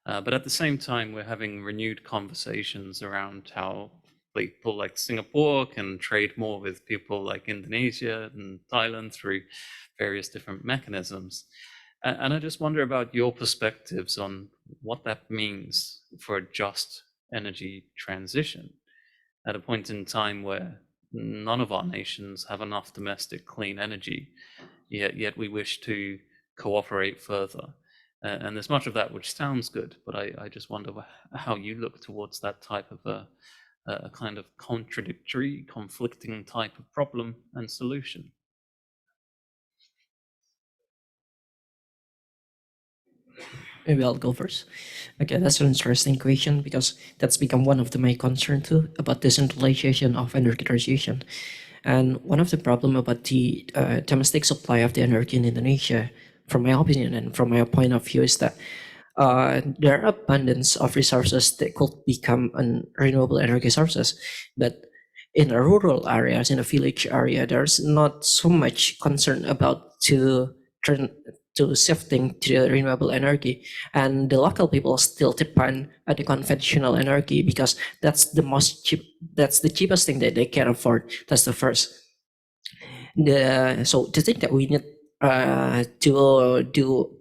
But at the same time, we're having renewed conversations around how people like Singapore can trade more with people like Indonesia and Thailand through various different mechanisms. And I just wonder about your perspectives on what that means for a just energy transition at a point in time where none of our nations have enough domestic clean energy, yet we wish to cooperate further. And there's much of that which sounds good, but I just wonder how you look towards that type of a kind of contradictory, conflicting type of problem and solution. Maybe I'll go first. Okay, that's an interesting question because that's become one of the main concerns too about decentralization of energy transition. And one of the problem about the domestic supply of the energy in Indonesia, from my opinion and from my point of view, is that there are abundance of resources that could become renewable energy sources, but in the rural areas, in a village area, there's not so much concern about to shifting to the renewable energy, and the local people still depend on the conventional energy because that's the cheapest thing that they can afford. That's the first. So the thing that we need to do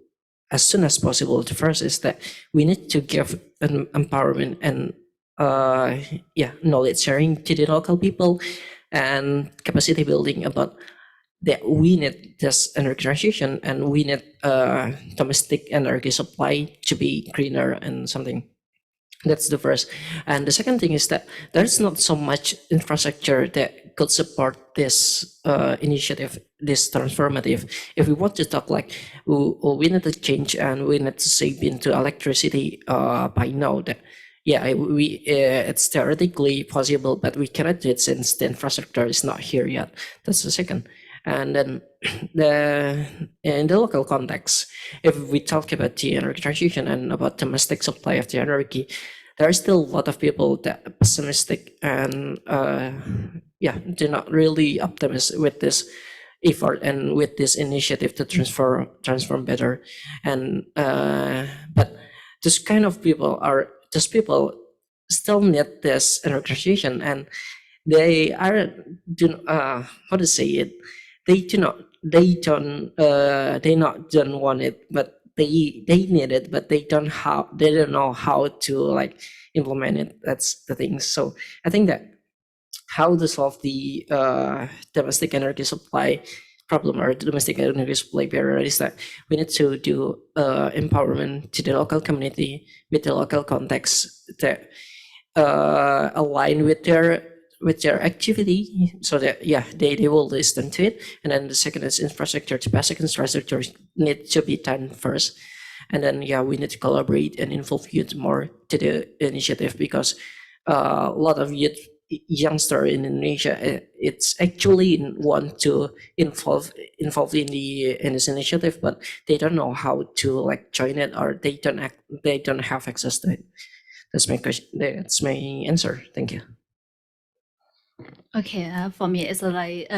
as soon as possible, the first is that we need to give an empowerment and knowledge sharing to the local people and capacity building about that we need this energy transition and we need domestic energy supply to be greener and something. That's the first. And the second thing is that there's not so much infrastructure that could support this initiative, this transformative. If we want to talk like, we need to change and we need to save into electricity by now, that it's theoretically possible, but we cannot do it since the infrastructure is not here yet. That's the second. And then in the local context, if we talk about the energy transition and about domestic supply of the energy, there are still a lot of people that are pessimistic and they're not really optimistic with this effort and with this initiative to transform better. And but those kind of people still need this energy transition, and they are how to say it. They don't want it, but they need it, but they don't know how to like implement it. That's the thing. So I think that how to solve the domestic energy supply problem or the domestic energy supply barrier is that we need to do empowerment to the local community with the local context that align with their activity, so that they will listen to it. And then the second is infrastructure. The basic infrastructure need to be done first, and then we need to collaborate and involve youth more to the initiative, because a lot of youth youngster in Indonesia, it's actually want to involve in this initiative, but they don't know how to like join it, or they don't have access to it. That's my question. That's my answer. Thank you. Okay, for me, it's like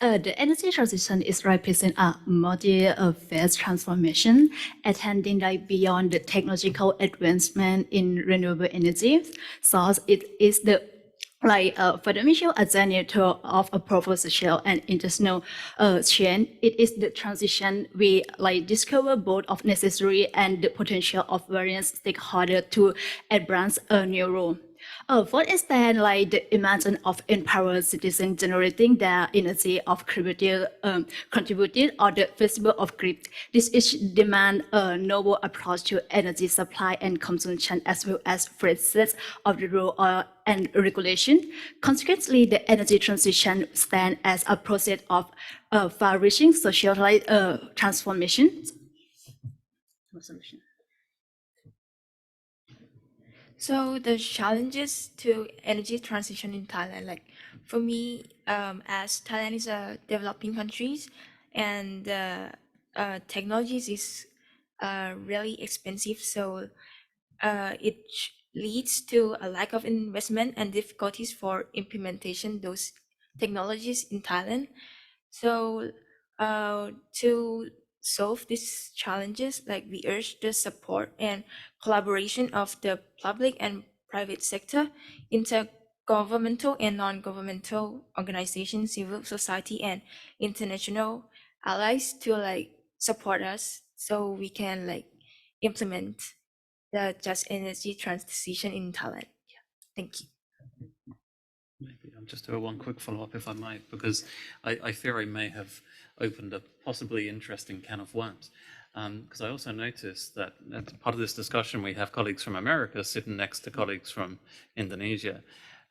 the energy transition is represent a multi-phase transformation, attending like beyond the technological advancement in renewable energy. So it is the fundamental agenda of a proposal and international change. It is the transition we like discover both of necessary and the potential of various stakeholders to advance a new role. For instance, like the imagine of empowered citizens generating their energy of contributed or the festival of grid. This is demand a novel approach to energy supply and consumption as well as phrases of the rule and regulation. Consequently, the energy transition stands as a process of far-reaching social transformation. So the challenges to energy transition in Thailand, like for me, as Thailand is a developing country, and technologies is really expensive, so it leads to a lack of investment and difficulties for implementation those technologies in Thailand. So to solve these challenges, like we urge the support and collaboration of the public and private sector, intergovernmental and non-governmental organizations, civil society, and international allies to like support us so we can like implement the just energy transition in Thailand. Yeah. Thank you. Maybe I'll just do one quick follow-up if I might, because I fear I may have opened a possibly interesting can of worms. Because I also noticed that as part of this discussion, we have colleagues from America sitting next to colleagues from Indonesia.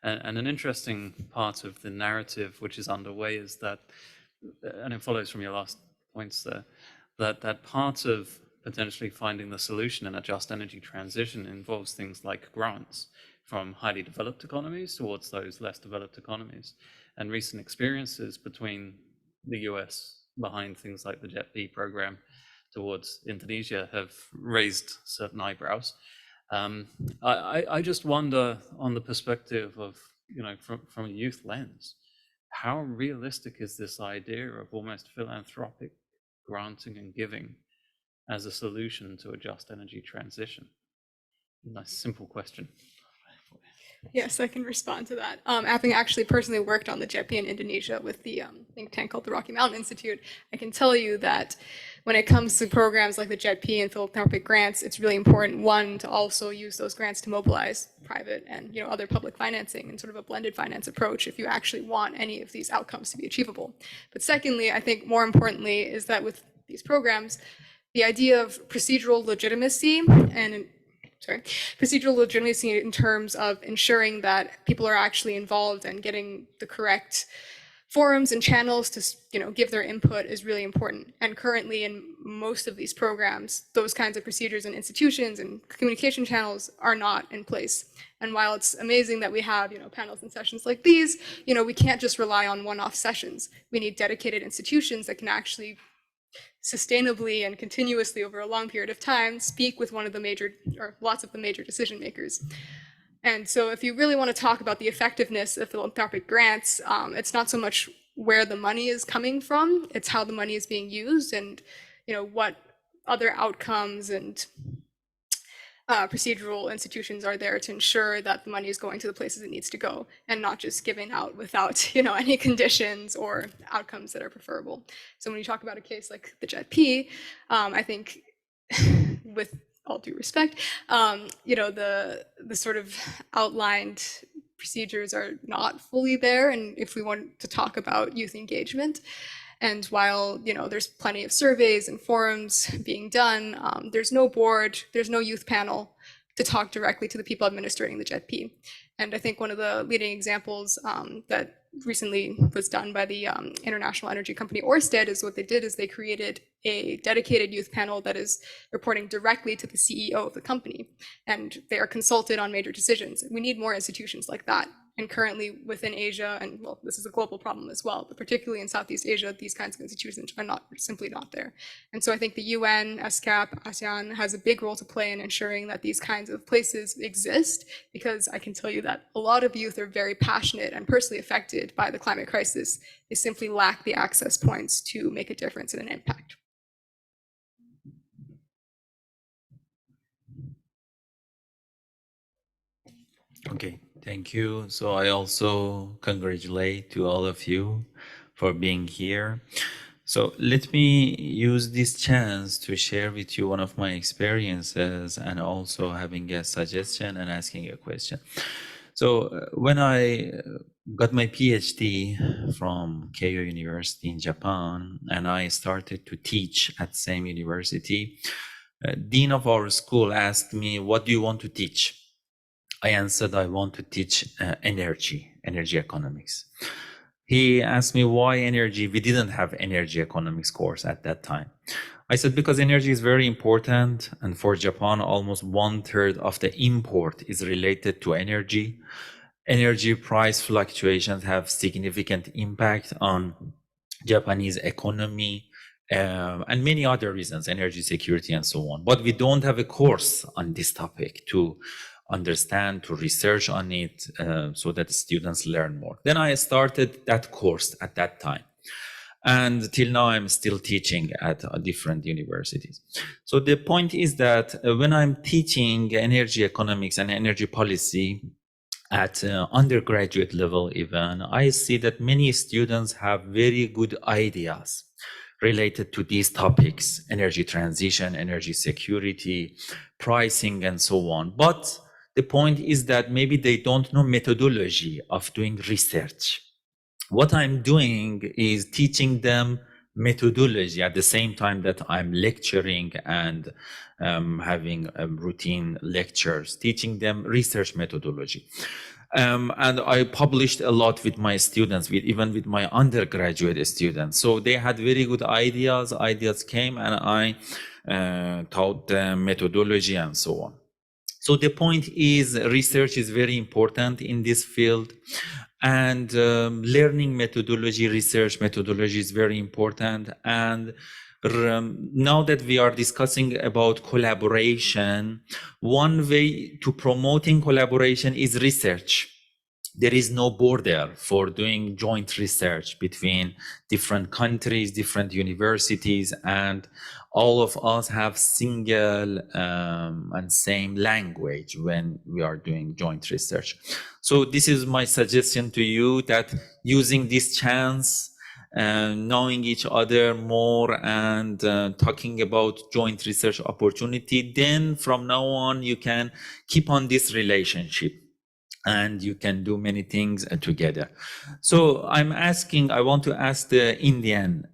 And an interesting part of the narrative which is underway is that, and it follows from your last points there, that part of potentially finding the solution in a just energy transition involves things like grants from highly developed economies towards those less developed economies. And recent experiences between the US behind things like the JET-B program towards Indonesia have raised certain eyebrows. I just wonder, on the perspective of, from a youth lens, how realistic is this idea of almost philanthropic granting and giving as a solution to a just energy transition? Nice, simple question. Yes, I can respond to that. Having actually personally worked on the JET-B in Indonesia with the think tank called the Rocky Mountain Institute, I can tell you that when it comes to programs like the JET-B and philanthropic grants, it's really important, one, to also use those grants to mobilize private and other public financing and sort of a blended finance approach if you actually want any of these outcomes to be achievable. But secondly, I think more importantly is that with these programs, the idea of procedural legitimacy in terms of ensuring that people are actually involved and getting the correct forums and channels to give their input is really important. And currently in most of these programs, those kinds of procedures and institutions and communication channels are not in place. And while it's amazing that we have panels and sessions like these, we can't just rely on one-off sessions. We need dedicated institutions that can actually sustainably and continuously over a long period of time speak with one of the major or lots of the major decision makers. And so if you really want to talk about the effectiveness of philanthropic grants, it's not so much where the money is coming from, it's how the money is being used and what other outcomes and procedural institutions are there to ensure that the money is going to the places it needs to go and not just giving out without any conditions or outcomes that are preferable. So when you talk about a case like the JET-B, I think with all due respect, the sort of outlined procedures are not fully there. And if we want to talk about youth engagement, and while there's plenty of surveys and forums being done, there's no board, there's no youth panel to talk directly to the people administering the JET-B. And I think one of the leading examples that recently was done by the international energy company Ørsted is what they did is they created a dedicated youth panel that is reporting directly to the CEO of the company, and they are consulted on major decisions. We need more institutions like that. And currently within Asia, and well, this is a global problem as well, but particularly in Southeast Asia, these kinds of institutions are simply not there. And so I think the UN, ESCAP, ASEAN has a big role to play in ensuring that these kinds of places exist, because I can tell you that a lot of youth are very passionate and personally affected by the climate crisis. They simply lack the access points to make a difference and an impact. Okay, thank you. So I also congratulate to all of you for being here. So let me use this chance to share with you one of my experiences and also having a suggestion and asking a question. So when I got my PhD from Keio University in Japan, and I started to teach at same university, dean of our school asked me, "What do you want to teach?" I answered, I want to teach energy economics. He asked me why energy. We didn't have energy economics course at that time. I said, because energy is very important. And for Japan, almost 1/3 of the import is related to energy. Energy price fluctuations have significant impact on Japanese economy, and many other reasons, energy security and so on. But we don't have a course on this topic to understand, to research on it, so that students learn more. Then I started that course at that time. And till now, I'm still teaching at different universities. So the point is that when I'm teaching energy economics and energy policy at undergraduate level even, I see that many students have very good ideas related to these topics: energy transition, energy security, pricing, and so on. But the point is that maybe they don't know methodology of doing research. What I'm doing is teaching them methodology at the same time that I'm lecturing and having routine lectures, teaching them research methodology. And I published a lot with my students, even with my undergraduate students. So they had very good ideas. Ideas came, and I taught them methodology and so on. So the point is, research is very important in this field, and learning methodology, research methodology is very important. And now that we are discussing about collaboration, one way to promoting collaboration is research. There is no border for doing joint research between different countries, different universities, and all of us have single and same language when we are doing joint research. So this is my suggestion to you, that using this chance, knowing each other more and talking about joint research opportunity, then from now on you can keep on this relationship and you can do many things together. So I want to ask the Indian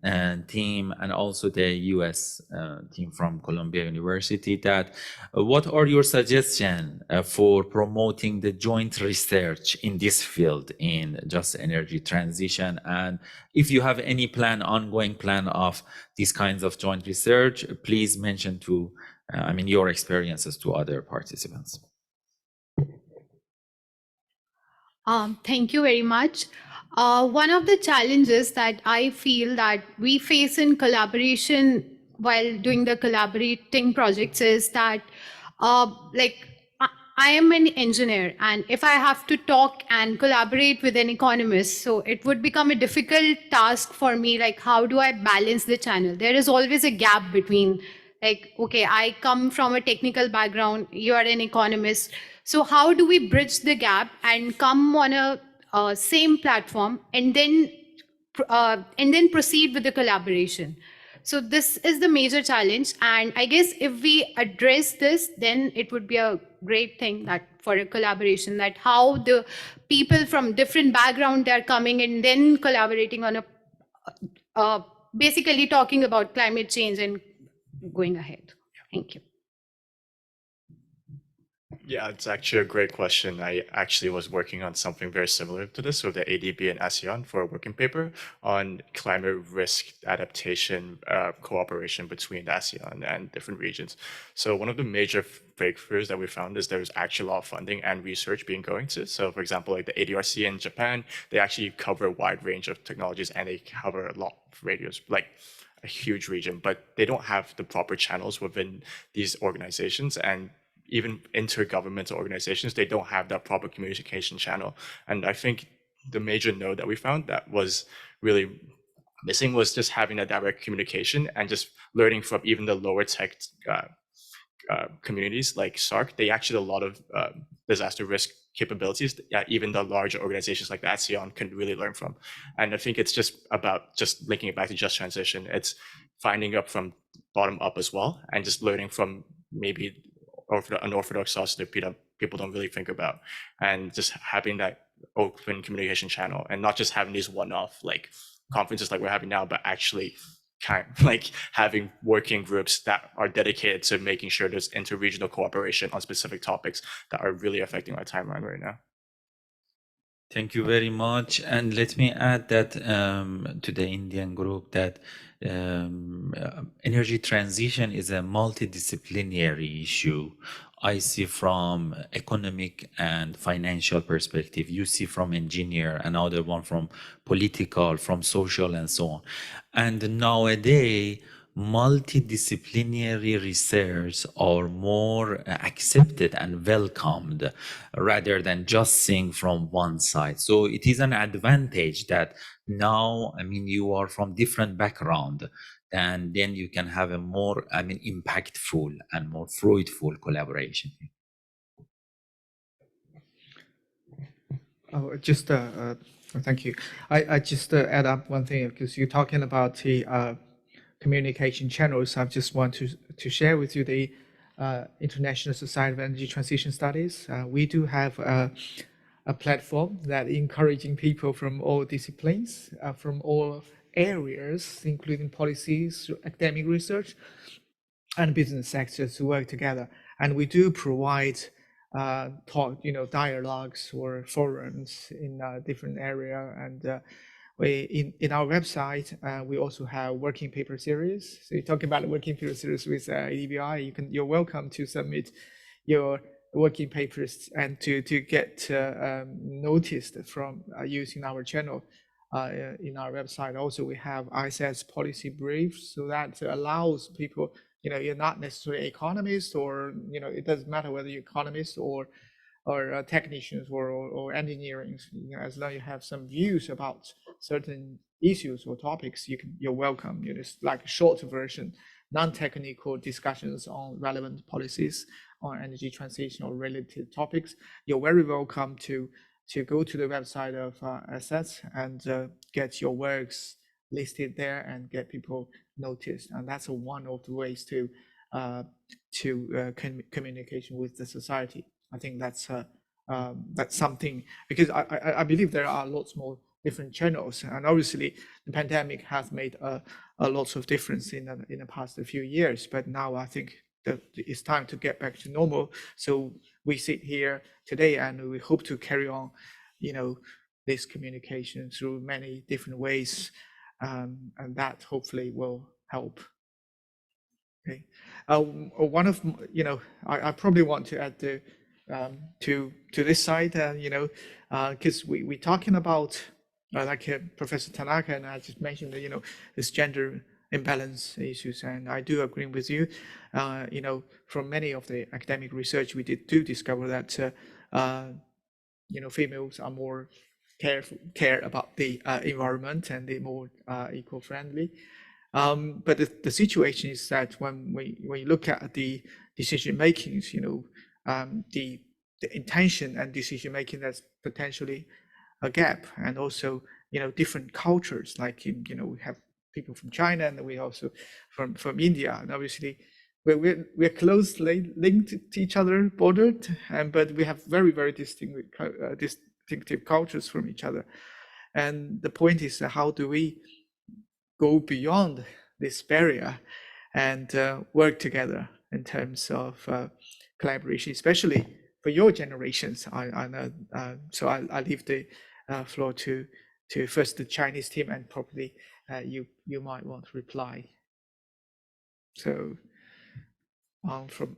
team and also the US team from Columbia University that what are your suggestions for promoting the joint research in this field in just energy transition? And if you have any ongoing plan of these kinds of joint research, please mention your experiences to other participants. Thank you very much. One of the challenges that I feel that we face in collaboration while doing the collaborating projects is that, I am an engineer, and if I have to talk and collaborate with an economist, so it would become a difficult task for me. Like, how do I balance the channel? There is always a gap between, okay, I come from a technical background, you are an economist. So how do we bridge the gap and come on a same platform and then proceed with the collaboration? So this is the major challenge. And I guess if we address this, then it would be a great thing that for a collaboration, that how the people from different backgrounds are coming and then collaborating on basically talking about climate change and going ahead. Thank you. Yeah, it's actually a great question. I actually was working on something very similar to this with the ADB and ASEAN for a working paper on climate risk adaptation cooperation between ASEAN and different regions. So one of the major breakthroughs that we found is there's actually a lot of funding and research being going to. So for example, like the ADRC in Japan, they actually cover a wide range of technologies and they cover a lot of radios, like a huge region, but they don't have the proper channels within these organizations. And even intergovernmental organizations, they don't have that proper communication channel. And I think the major node that we found that was really missing was just having a direct communication and just learning from even the lower tech communities like SARC. They actually have a lot of disaster risk capabilities that even the larger organizations like the ASEAN can really learn from. And I think it's just about just linking it back to just transition. It's finding up from bottom up as well and just learning from maybe unorthodox sources that people don't really think about, and just having that open communication channel and not just having these one-off like conferences like we're having now, but actually kind of like having working groups that are dedicated to making sure there's inter-regional cooperation on specific topics that are really affecting our timeline right now. Thank you very much. And let me add that to the Indian group that energy transition is a multidisciplinary issue. I see from economic and financial perspective. You see from engineer, another one from political, from social, and so on. And nowadays, multidisciplinary research are more accepted and welcomed rather than just seeing from one side. So it is an advantage that now, I mean, you are from different background, and then you can have a more, I mean, impactful and more fruitful collaboration. Oh, just thank you. I just add up one thing because you're talking about the communication channels. I just want to share with you the International Society of Energy Transition Studies. We do have a platform that encouraging people from all disciplines, from all areas, including policies, academic research, and business sectors to work together. And we do provide dialogues or forums in different area. And we in our website, we also have working paper series. So you're talking about the working paper series with ADBI, you're welcome to submit your working papers and to get noticed from using our channel in our website. Also, we have ISETS policy briefs, so that allows people, you're not necessarily economists, or it doesn't matter whether you're economists or technicians or engineering, as long as you have some views about certain issues or topics, you're welcome. It's like a short version, non-technical discussions on relevant policies on energy transition or related topics. You're very welcome to go to the website of ISETS and get your works listed there and get people noticed. And that's one of the ways to communication with the society. I think that's something, because I believe there are lots more different channels, and obviously the pandemic has made a lot of difference in the past few years. But now I think that it's time to get back to normal. So we sit here today, and we hope to carry on, this communication through many different ways, and that hopefully will help. Okay, one of I probably want to add to this side, because we're talking about like Professor Tanaka and I just mentioned that this gender imbalance issues, and I do agree with you. From many of the academic research, we do discover that females are more care about the environment, and they're more eco-friendly. But the situation is that when you look at the decision makings, the intention and decision making, that's potentially a gap. And also, different cultures, like we have people from China, and we also from India, and obviously we're closely linked to each other, bordered, but we have very, very distinctive cultures from each other. And the point is, how do we go beyond this barrier and work together in terms of collaboration, especially your generations. I know. So I leave the floor to first the Chinese team, and probably you might want to reply. So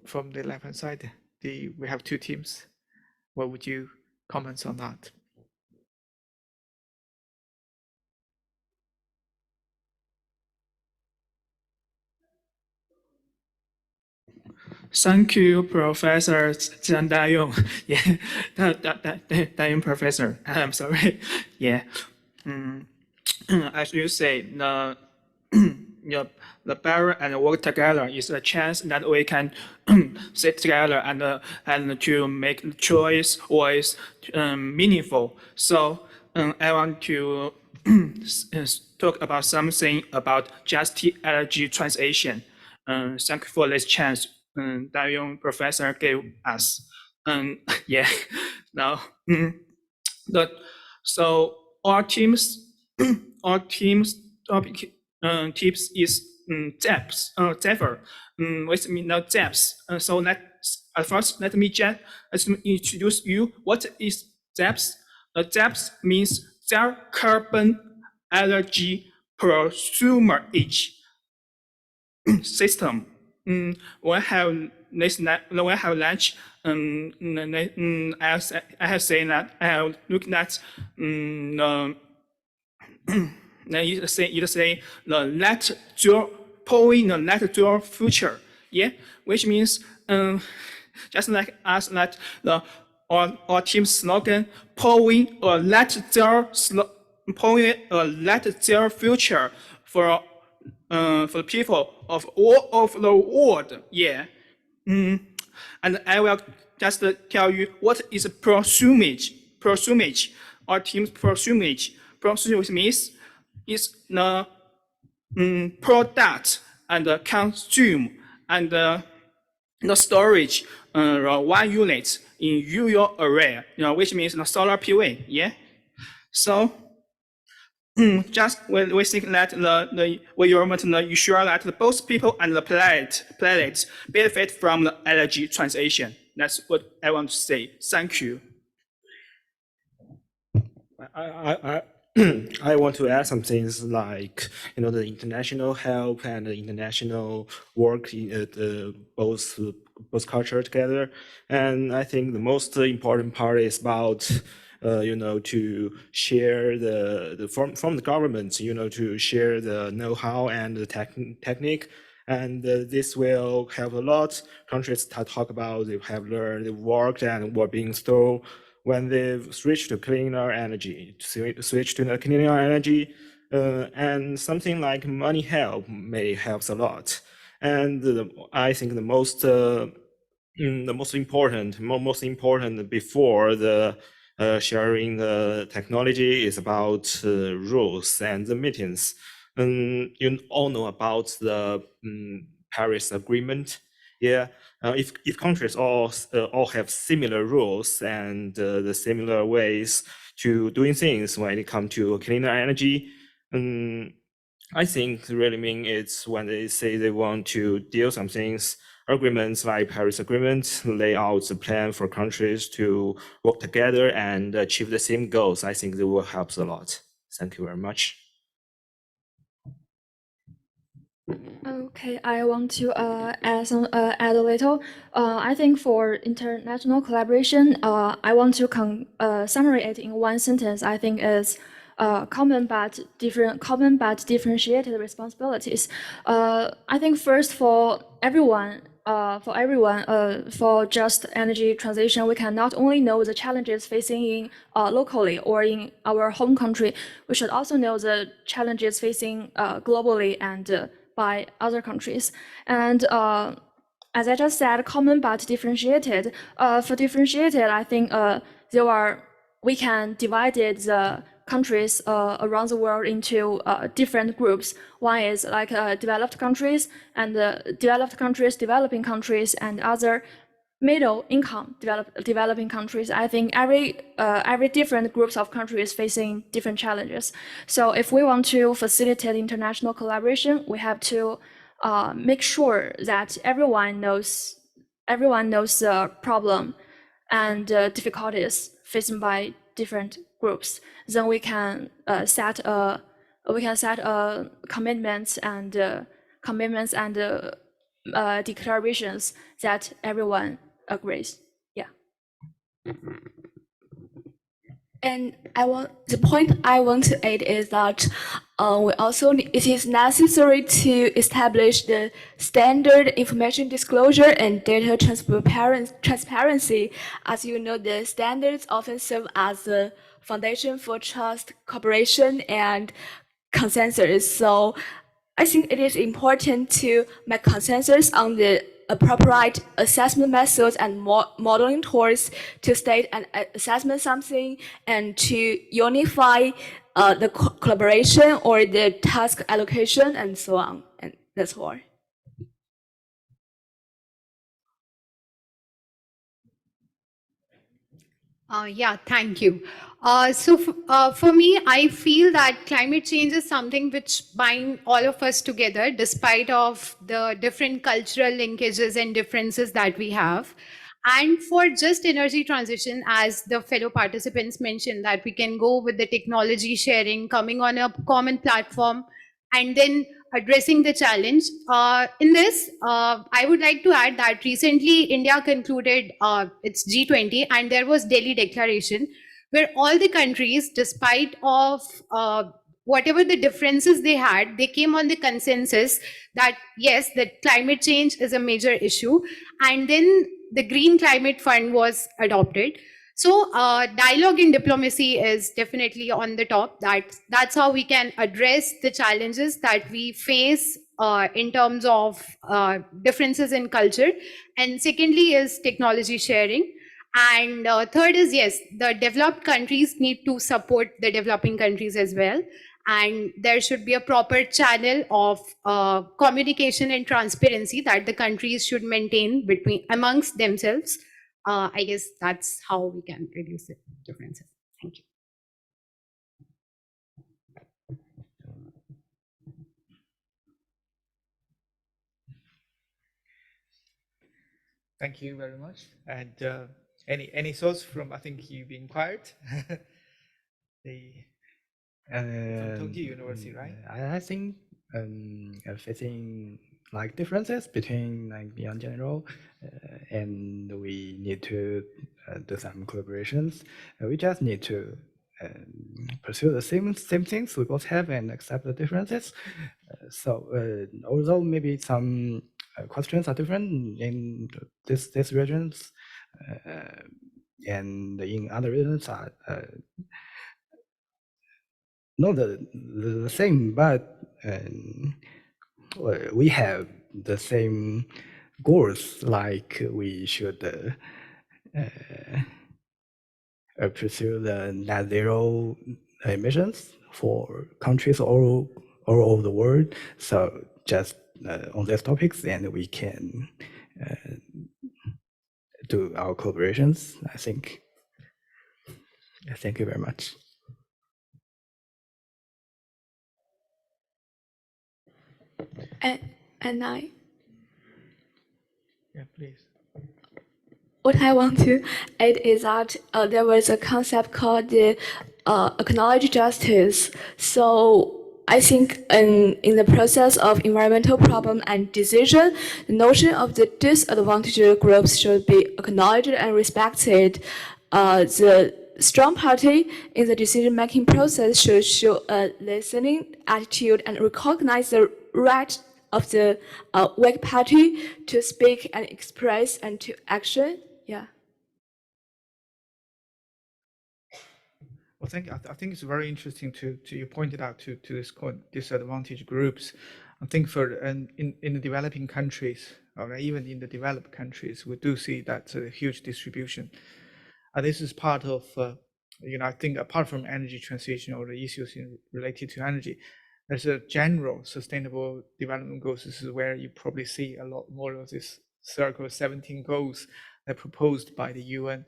from the left hand side, we have two teams. What would you comment on that? Thank you, Professor Zhang Dayong. Yeah, Dayong Professor. I'm sorry. Yeah. As you say, the barrier and work together is a chance that we can sit together and to make choice was meaningful. So I want to talk about something about just energy transition. Thank you for this chance Dayong Professor gave us. Yeah. Now, so our team's topic tips is depth, which means no depth. So first let me introduce you what is depth. Depth means their carbon energy percentage system. We have lunch. I have said that I have looked at you say the net zero point the net zero future. Yeah, which means just like us that our team slogan powering a net zero future for the people of all of the world. Yeah. And I will just tell you what is prosumage. Prosumage, our team's prosumage. Prosumage means is the product and consume and the storage 1 unit in your array, which means the solar PV. Yeah. So just we think that we want to ensure that both people and the planet benefit from the energy transition. That's what I want to say. Thank you. I want to add some things like the international help and the international work both culture together, and I think the most important part is about to share from the government to share the know-how and the technique, and this will help a lot. Countries talk about they have learned, they worked, and were being through. When they've switched to cleaner energy, and something like money help may helps a lot. And I think the most important before the sharing the technology is about rules and the meetings. You all know about the Paris Agreement. Yeah. If countries all have similar rules and the similar ways to doing things when it comes to cleaner energy, I think really mean it's when they say they want to deal some things. Agreements like Paris Agreement lay out the plan for countries to work together and achieve the same goals. I think they will help a lot. Thank you very much. Okay, I want to add a little. I think for international collaboration, I want to summarize it in one sentence. I think is common but differentiated responsibilities. I think first for everyone, for just energy transition, we can not only know the challenges facing in locally or in our home country, we should also know the challenges facing globally and by other countries. And as I just said, common but differentiated. For differentiated, I think we can divide the countries around the world into different groups. One is like developed countries, and developing countries, and other middle income developing countries. I think every different groups of countries facing different challenges. So if we want to facilitate international collaboration, we have to make sure that everyone knows the problem and difficulties faced by different groups. Then we can set commitments and declarations that everyone agrees. Yeah. And the point I want to add is that it is necessary to establish the standard information disclosure and data transparency. As you know, the standards often serve as the foundation for trust, cooperation, and consensus. So I think it is important to make consensus on the appropriate assessment methods and modeling tools to state and assessment something and to unify the collaboration or the task allocation and so on. And that's all. Yeah, thank you. For me, I feel that climate change is something which binds all of us together, despite of the different cultural linkages and differences that we have. And for just energy transition, as the fellow participants mentioned, that we can go with the technology sharing, coming on a common platform, and then addressing the challenge. In this, I would like to add that recently India concluded its G20, and there was Delhi Declaration, where all the countries, despite of whatever the differences they had, they came on the consensus that yes, that climate change is a major issue, and then the Green Climate Fund was adopted. So dialogue and diplomacy is definitely on the top. That's how we can address the challenges that we face in terms of differences in culture. And secondly is technology sharing. And third is, yes, the developed countries need to support the developing countries as well. And there should be a proper channel of communication and transparency that the countries should maintain amongst themselves. I guess that's how we can reduce the differences. Thank you. Thank you very much. And any thoughts from, I think you've been quiet. From Tokyo University, right? I think facing like differences between like beyond general, and we need to do some collaborations. We just need to pursue the same things we both have and accept the differences. Although maybe some questions are different in these regions, and in other regions are not the same, but we have the same goals, like we should pursue the net zero emissions for countries all over the world. So just on these topics, and we can do our collaborations, I think. Thank you very much. And I. Yeah, please. What I want to add is that there was a concept called the acknowledge justice. So I think in the process of environmental problem and decision, the notion of the disadvantaged groups should be acknowledged and respected. The strong party in the decision-making process should show a listening attitude and recognize the right of the weak party to speak and express and to action. Yeah. Well, I think it's very interesting to you pointed out to this disadvantaged groups. I think for in the developing countries, or even in the developed countries, we do see that huge distribution. This is part of I think apart from energy transition or the issues related to energy, there's a general sustainable development goals. This is where you probably see a lot more of this circle 17 goals that are proposed by the UN.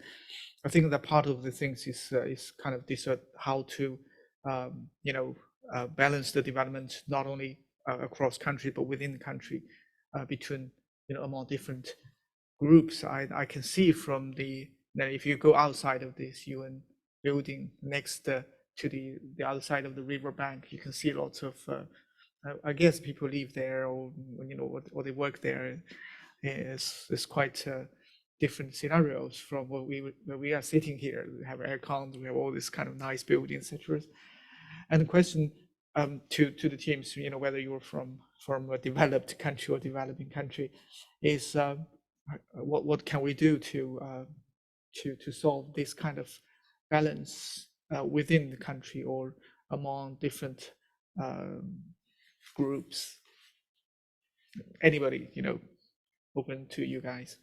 I think that part of the things is kind of this how to balance the development not only across country but within the country, between among different groups. I can see from the Then if you go outside of this UN building next to the other side of the river bank, you can see lots of I guess people live there, or or they work there. It's quite different scenarios from where we are sitting here. We have air cons, we have all this kind of nice buildings, etc. And the question to the teams, whether you're from a developed country or developing country, is what can we do to solve this kind of balance within the country or among different groups? Anybody, open to you guys.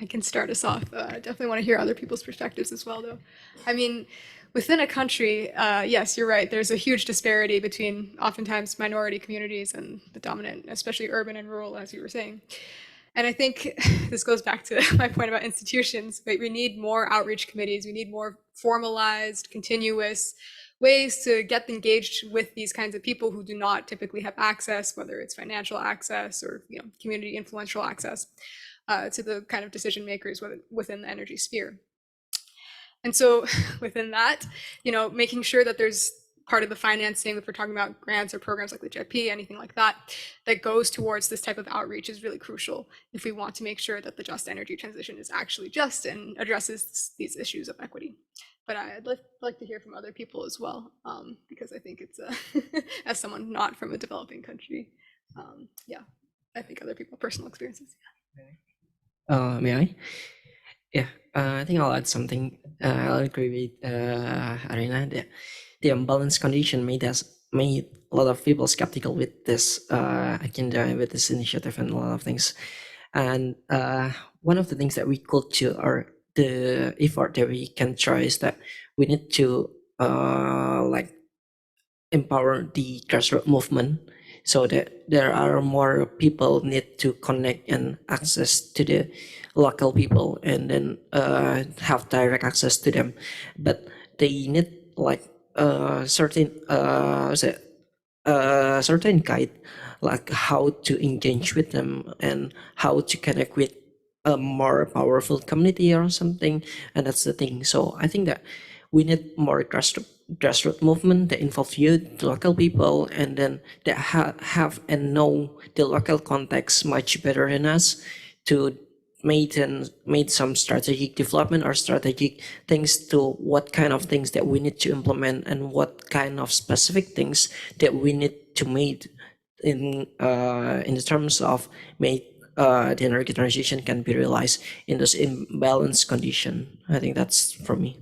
I can start us off. Definitely want to hear other people's perspectives as well, though. I mean, within a country, yes, you're right. There's a huge disparity between oftentimes minority communities and the dominant, especially urban and rural, as you were saying. And I think this goes back to my point about institutions, but we need more outreach committees. We need more formalized, continuous ways to get engaged with these kinds of people who do not typically have access, whether it's financial access or community influential access to the kind of decision makers within the energy sphere. And so within that, making sure that there's part of the financing, if we're talking about grants or programs like the JETP, anything like that, that goes towards this type of outreach is really crucial if we want to make sure that the just energy transition is actually just and addresses these issues of equity. But I'd like to hear from other people as well, because I think it's, as someone not from a developing country, yeah, I think other people, personal experiences. Yeah. May I? Yeah, I think I'll add something. I'll agree with Arena. The unbalanced condition made a lot of people skeptical with this agenda, with this initiative, and a lot of things. And one of the things that we could do, or the effort that we can try, is that we need to empower the grassroots movement, so that there are more people need to connect and access to the local people, and then have direct access to them. But they need certain certain guide, like how to engage with them and how to connect with a more powerful community or something. And that's the thing. So I think that we need more grassroots movement that involve youth, local people, and then that have and know the local context much better than us to made some strategic development or strategic things to what kind of things that we need to implement and what kind of specific things that we need to make in the terms of make the energy transition can be realized in this imbalanced condition. I think that's for me.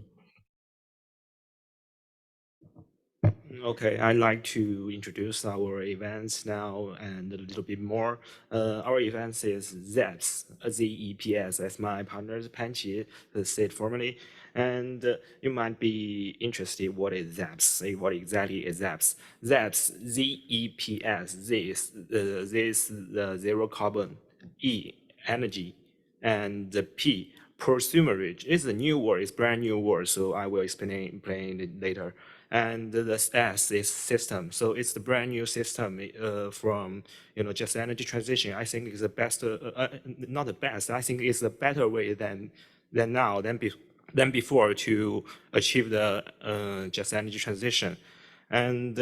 Okay, I'd like to introduce our events now and a little bit more. Our events is ZEPS, Z-E-P-S, as my partner Panqi said formerly. And you might be interested what is ZEPS, what exactly is ZEPS. ZEPS, Z-E-P-S, this is the zero carbon, E, energy, and the P, prosumerage. It's a new word, it's brand new word, so I will explain it later. And the S is system. So it's the brand new system from just energy transition. I think is the best, not the best. I think it's a better way than before to achieve the just energy transition. And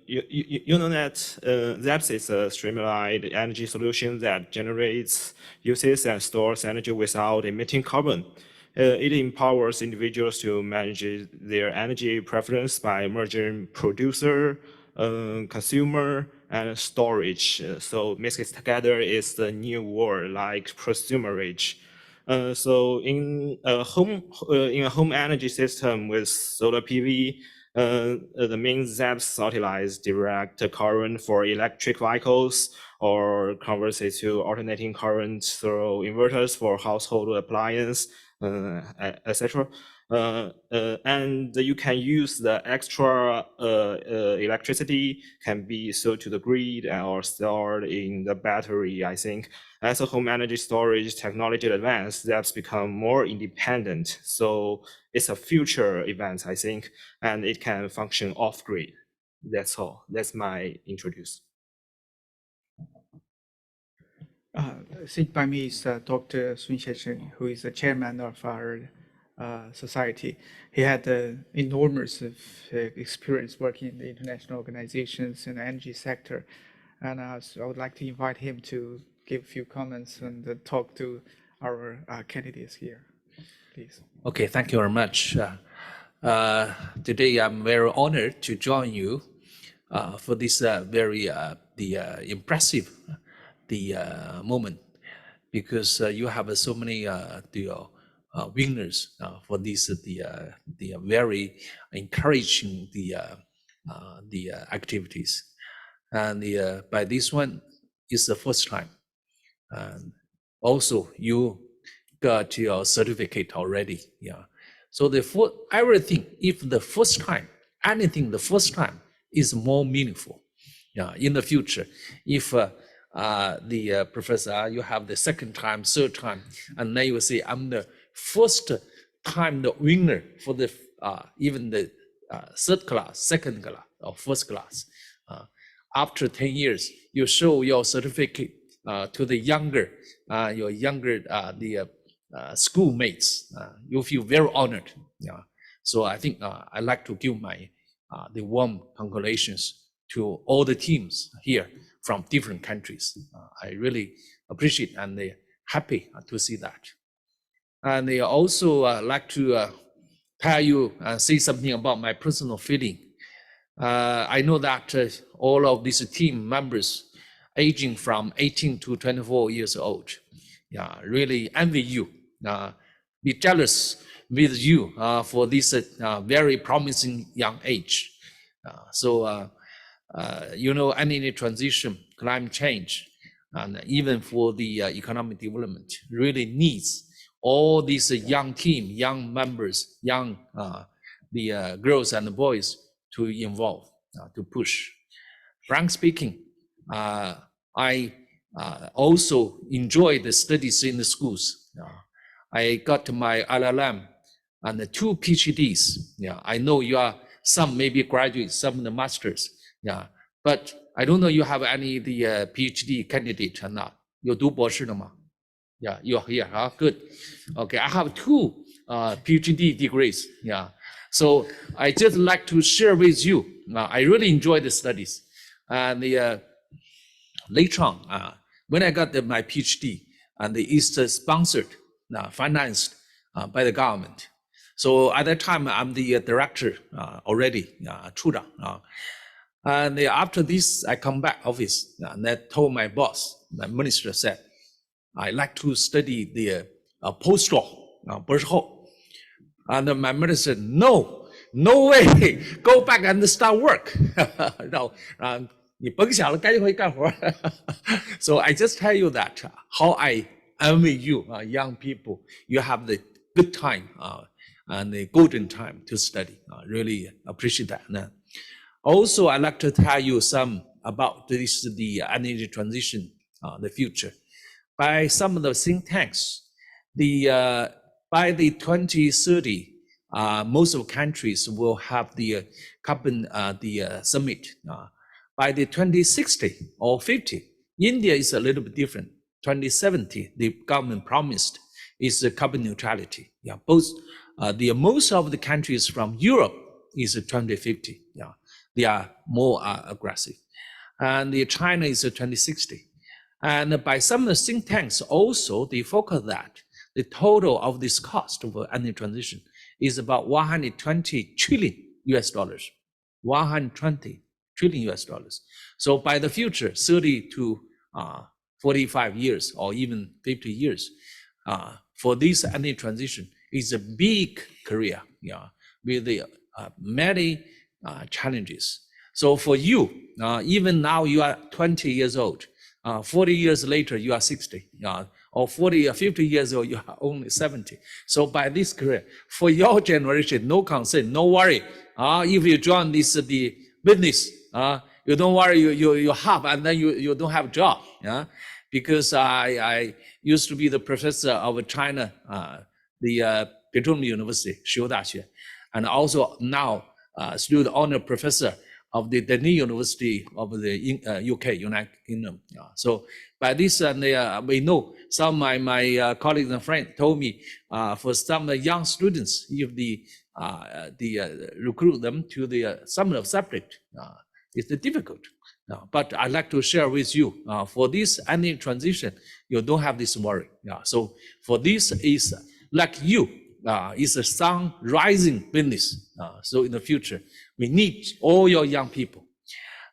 you know that ZEPS is a streamlined energy solution that generates, uses, and stores energy without emitting carbon. It empowers individuals to manage their energy preference by merging producer, consumer, and storage. So mixed together is the new word like prosumerage. So in a home energy system with solar PV, the main ZEPs utilize direct current for electric vehicles or converts it to alternating current through inverters for household appliance, etc. And you can use the extra electricity can be sold to the grid or stored in the battery, I think. As a home energy storage technology advances, that's become more independent. So it's a future event, I think, and it can function off-grid. That's all. That's my introduce. Sit by me is Dr. Sun Xiesheng, who is the chairman of our society. He had enormous experience working in the international organizations in the energy sector. And so I would like to invite him to give a few comments and talk to our candidates here, please. Okay, thank you very much. Today I'm very honored to join you for this very impressive moment, because you have so many winners for this the very encouraging the activities, and by this one is the first time, and also you got your certificate already. Yeah, so everything, if the first time, anything the first time is more meaningful. Yeah, in the future, if the professor, you have the second time, third time, and then you will say, I'm the first time the winner for the even the third class, second class, or first class. After 10 years, you show your certificate to the younger, your younger schoolmates. You feel very honored. Yeah. So I think I'd like to give my the warm congratulations to all the teams here from different countries. I really appreciate and happy to see that. And I also like to tell you, say something about my personal feeling. I know that all of these team members aging from 18 to 24 years old, yeah, really envy you, be jealous with you for this very promising young age. You know, energy transition, climate change, and even for the economic development really needs all these young team, young members, young the girls and the boys to involve, to push. Frank speaking, I also enjoy the studies in the schools. I got my LLM and the 2 PhDs. Yeah, I know you are some maybe graduates, some the masters. Yeah, but I don't know you have any the PhD candidate or not. 有读博士的吗? Yeah, you're here, huh? Good. Okay, I have 2 PhD degrees. Yeah, so I just like to share with you. I really enjoy the studies, and later on, when I got my PhD, and it's sponsored, financed by the government. So at that time, I'm the director already, 处长. And after this, I come back office, and I told my boss, the minister said, I like to study the postdoc, 博士后. And my minister said, no way, go back and start work. No, so I just tell you that how I envy you, young people. You have the good time and the golden time to study. Really appreciate that. Also, I'd like to tell you some about this, the energy transition, the future. By some of the think tanks, by the 2030, most of countries will have the carbon summit. By the 2060 or 50, India is a little bit different. 2070, the government promised is carbon neutrality. Yeah, both most of the countries from Europe is 2050. Yeah, they are more aggressive, and China is 2060. And by some of the think tanks also, they focus that the total of this cost of energy transition is about 120 trillion US dollars. 120 trillion US dollars. So by the future, 30 to 45 years or even 50 years, for this energy transition is a big career, yeah, with the many challenges. So for you, even now you are 20 years old, 40 years later you are 60, or 40 or 50 years old, you are only 70. So by this career, for your generation, no concern, no worry. If you join this the business, you don't worry, you have, and then you don't have a job. Yeah, because I used to be the professor of China, the Petroleum University, 石油大学, and also now student honor professor of the Delhi University of the UK, United Kingdom. So by this, we know some of my colleagues and friends told me for some young students, if recruit them to the some subject, it's difficult. But I'd like to share with you for this energy transition, you don't have this worry. So for this is like you, is a sun rising business. So in the future, we need all your young people.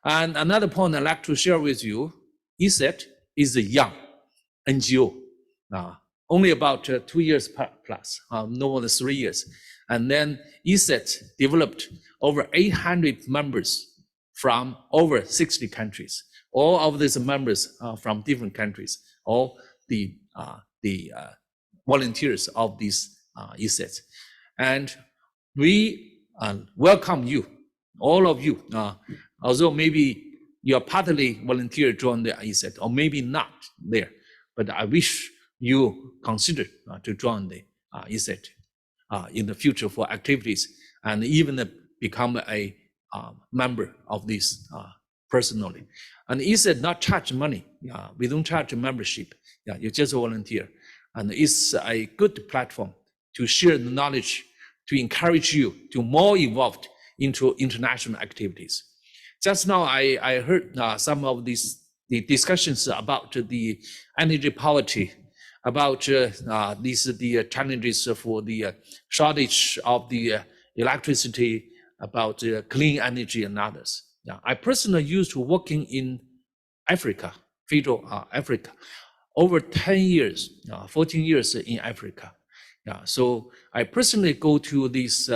And another point I'd like to share with you, ESET is a young NGO, only about 2 years plus, no more than 3 years. And then ESET developed over 800 members from over 60 countries. All of these members are from different countries, all the volunteers of these ESETs. And we welcome you, all of you, although maybe you're partly volunteer join the ESET, or maybe not there, but I wish you consider to join the ESET in the future for activities, and even become a member of this personally. And ESET not charge money. We don't charge membership. You just volunteer. And it's a good platform to share the knowledge, to encourage you to more involved into international activities. Just now, I heard some of the discussions about the energy poverty, about the challenges for the shortage of the electricity, about clean energy and others. I personally used to working in Africa, Africa, over 10 years, 14 years in Africa. So I personally go to these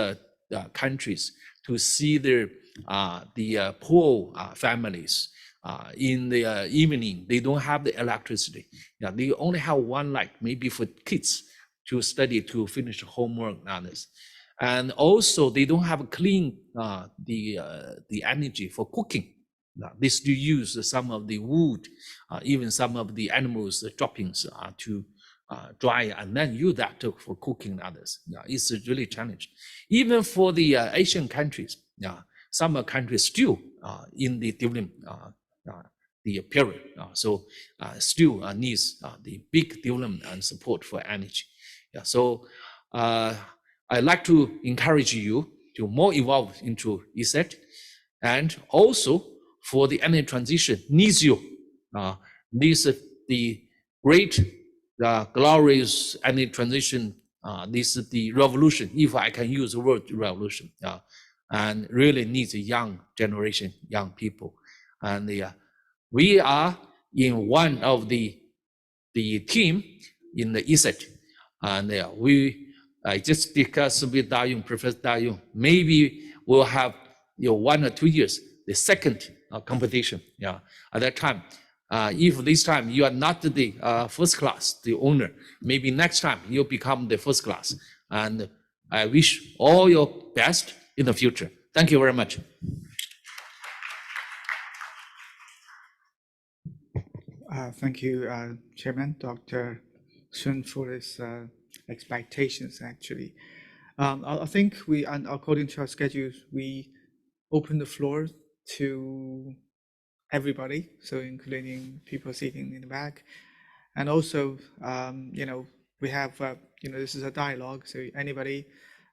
countries to see their the poor families. In the evening, they don't have the electricity. They only have one light, maybe for kids to study, to finish homework and others. And also, they don't have clean the energy for cooking. They still use some of the wood, even some of the animals' droppings to dry, and then use that for cooking and others. It's really challenging. Even for the Asian countries, some countries still in the development the period, so still needs the big development and support for energy. So I'd like to encourage you to more evolve into ESET, and also for the energy transition needs you. Needs the great, glorious energy transition. This is the revolution, if I can use the word revolution, and really needs a young generation, young people. And we are in one of the team in the ESET, and I just discussed with Dayung, Professor Dayung, maybe we'll have 1 or 2 years, the second competition. At that time, if this time you are not the first class, the owner, maybe next time you'll become the first class. And I wish all your best in the future. Thank you very much. Thank you, Chairman Dr. Sun, for his expectations, actually. I think and according to our schedules, we open the floor to everybody, so including people sitting in the back. And also, we have, this is a dialogue, so anybody,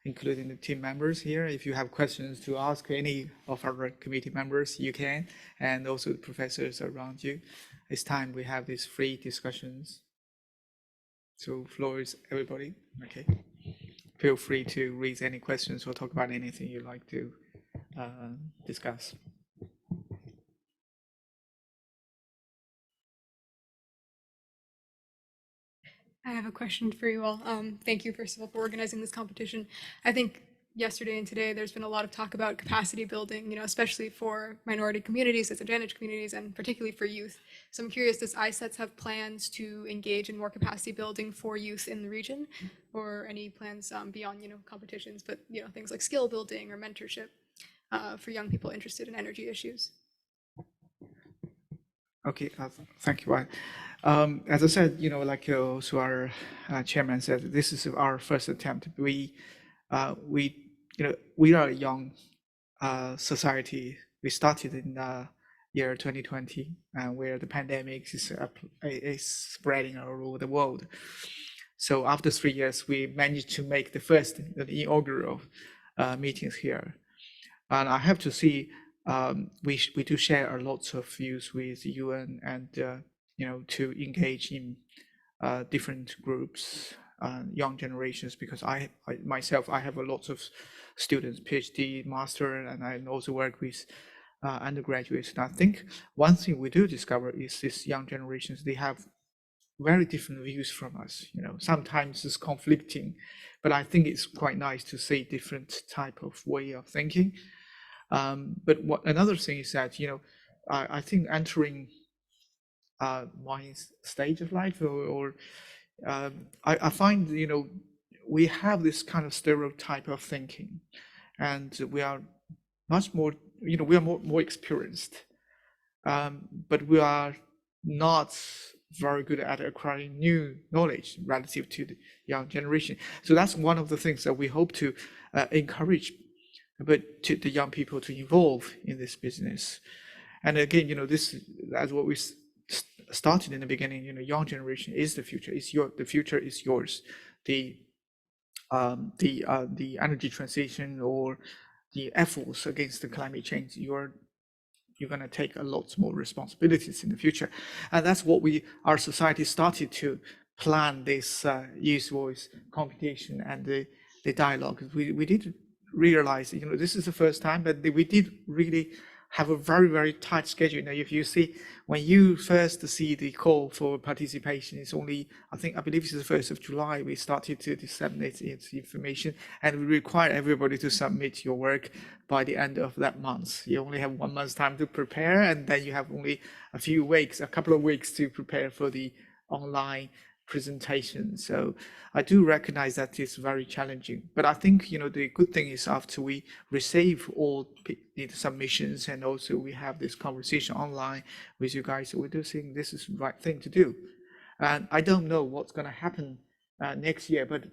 including the team members here, if you have questions to ask any of our committee members, you can, and also the professors around you. It's time we have these free discussions. So floor is everybody, okay? Feel free to raise any questions or talk about anything you'd like to discuss. I have a question for you all. Thank you, first of all, for organizing this competition. I think yesterday and today there's been a lot of talk about capacity building, especially for minority communities, disadvantaged communities, and particularly for youth. So I'm curious, does ISETS have plans to engage in more capacity building for youth in the region, or any plans beyond, competitions, but things like skill building or mentorship for young people interested in energy issues? Okay, thank you, Ryan. As I said, like also our chairman said, this is our first attempt. We are a young society we started in year 2020, where the pandemic is spreading all over the world. So after 3 years, we managed to make the first inaugural meetings here. And I have to see, we do share a lot of views with UN and, to engage in different groups, young generations, because I myself, I have a lot of students, PhD, master, and I also work with undergraduates. And I think one thing we do discover is these young generations, they have very different views from us. Sometimes it's conflicting, but I think it's quite nice to see different type of way of thinking. But another thing is that, I think entering my stage of life, or I find, we have this kind of stereotype of thinking, and we are much more, we are more experienced, but we are not very good at acquiring new knowledge relative to the young generation. So that's one of the things that we hope to encourage, but to the young people to involve in this business. And again, this, as what we started in the beginning, young generation is the future. The future is yours. The energy transition, or the efforts against the climate change, you're going to take a lot more responsibilities in the future. And that's what our society started to plan this youth voice competition and the dialogue. We did realize, this is the first time, but we did really have a very, very tight schedule. Now, if you see, when you first see the call for participation, it's only, I believe it's the 1st of July, we started to disseminate its information, and we require everybody to submit your work by the end of that month. You only have 1 month's time to prepare, and then you have only a couple of weeks to prepare for the online presentation. So I do recognize that it's very challenging, but I think, the good thing is, after we receive all the submissions, and also we have this conversation online with you guys, we do think this is the right thing to do. And I don't know what's going to happen next year, but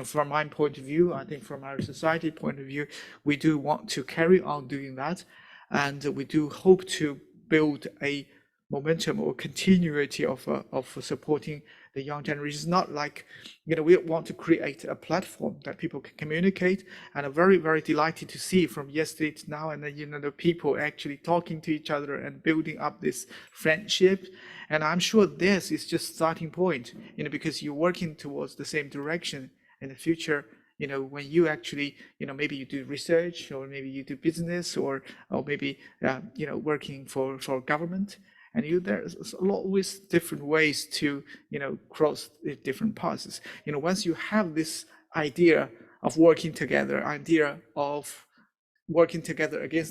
from my point of view, I think from our society point of view, we do want to carry on doing that, and we do hope to build a momentum or continuity of supporting the young generation. It's not like, we want to create a platform that people can communicate, and I'm very, very delighted to see from yesterday to now, and then, the people actually talking to each other and building up this friendship. And I'm sure this is just starting point, because you're working towards the same direction in the future. When you actually, maybe you do research, or maybe you do business, or maybe, working for government. And there's always different ways to, cross the different paths. Once you have this idea of working together, against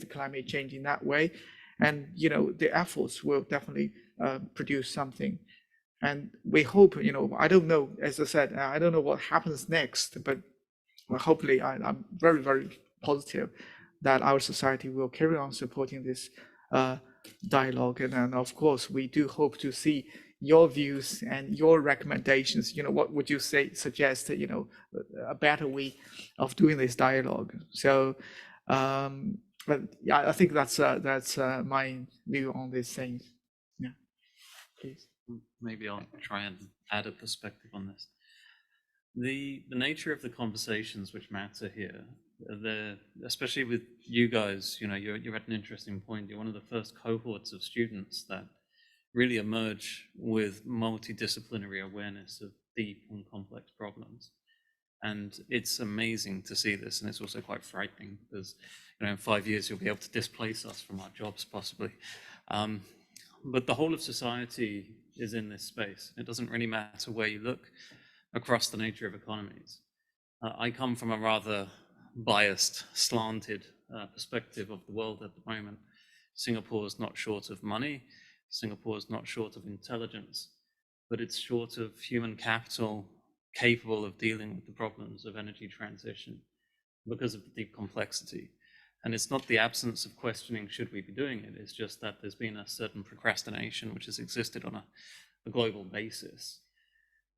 the climate change in that way, and, the efforts will definitely produce something. And we hope, I don't know, as I said, I don't know what happens next, but hopefully I'm very, very positive that our society will carry on supporting this dialogue. And then, of course, we do hope to see your views and your recommendations. What would you suggest, a better way of doing this dialogue? So, but yeah, I think that's my view on these things. Yeah, please. Maybe I'll try and add a perspective on this. The nature of the conversations which matter here, especially with you guys, you're at an interesting point. You're one of the first cohorts of students that really emerge with multidisciplinary awareness of deep and complex problems. And it's amazing to see this, and it's also quite frightening, because in 5 years you'll be able to displace us from our jobs possibly. But the whole of society is in this space. It doesn't really matter where you look across the nature of economies. I come from a rather biased, slanted perspective of the world at the moment. Singapore is not short of money. Singapore is not short of intelligence, but it's short of human capital capable of dealing with the problems of energy transition because of the deep complexity. And it's not the absence of questioning should we be doing it, it's just that there's been a certain procrastination which has existed on a global basis.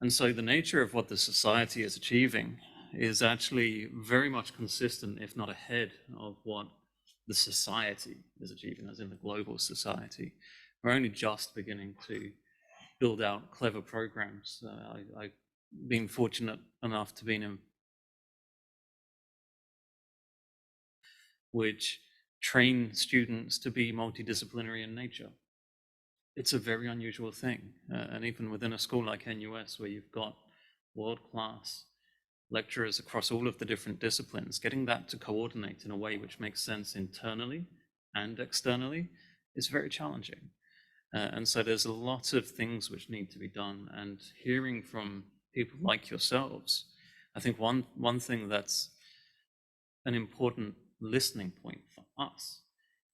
And so the nature of what the society is achieving is actually very much consistent, if not ahead of what the society is achieving, as in the global society. We're only just beginning to build out clever programs. I've been fortunate enough to be in which train students to be multidisciplinary in nature. It's a very unusual thing. And even within a school like NUS, where you've got world-class lecturers across all of the different disciplines, getting that to coordinate in a way which makes sense internally and externally is very challenging. And so there's a lot of things which need to be done. And hearing from people like yourselves, I think one thing that's an important listening point for us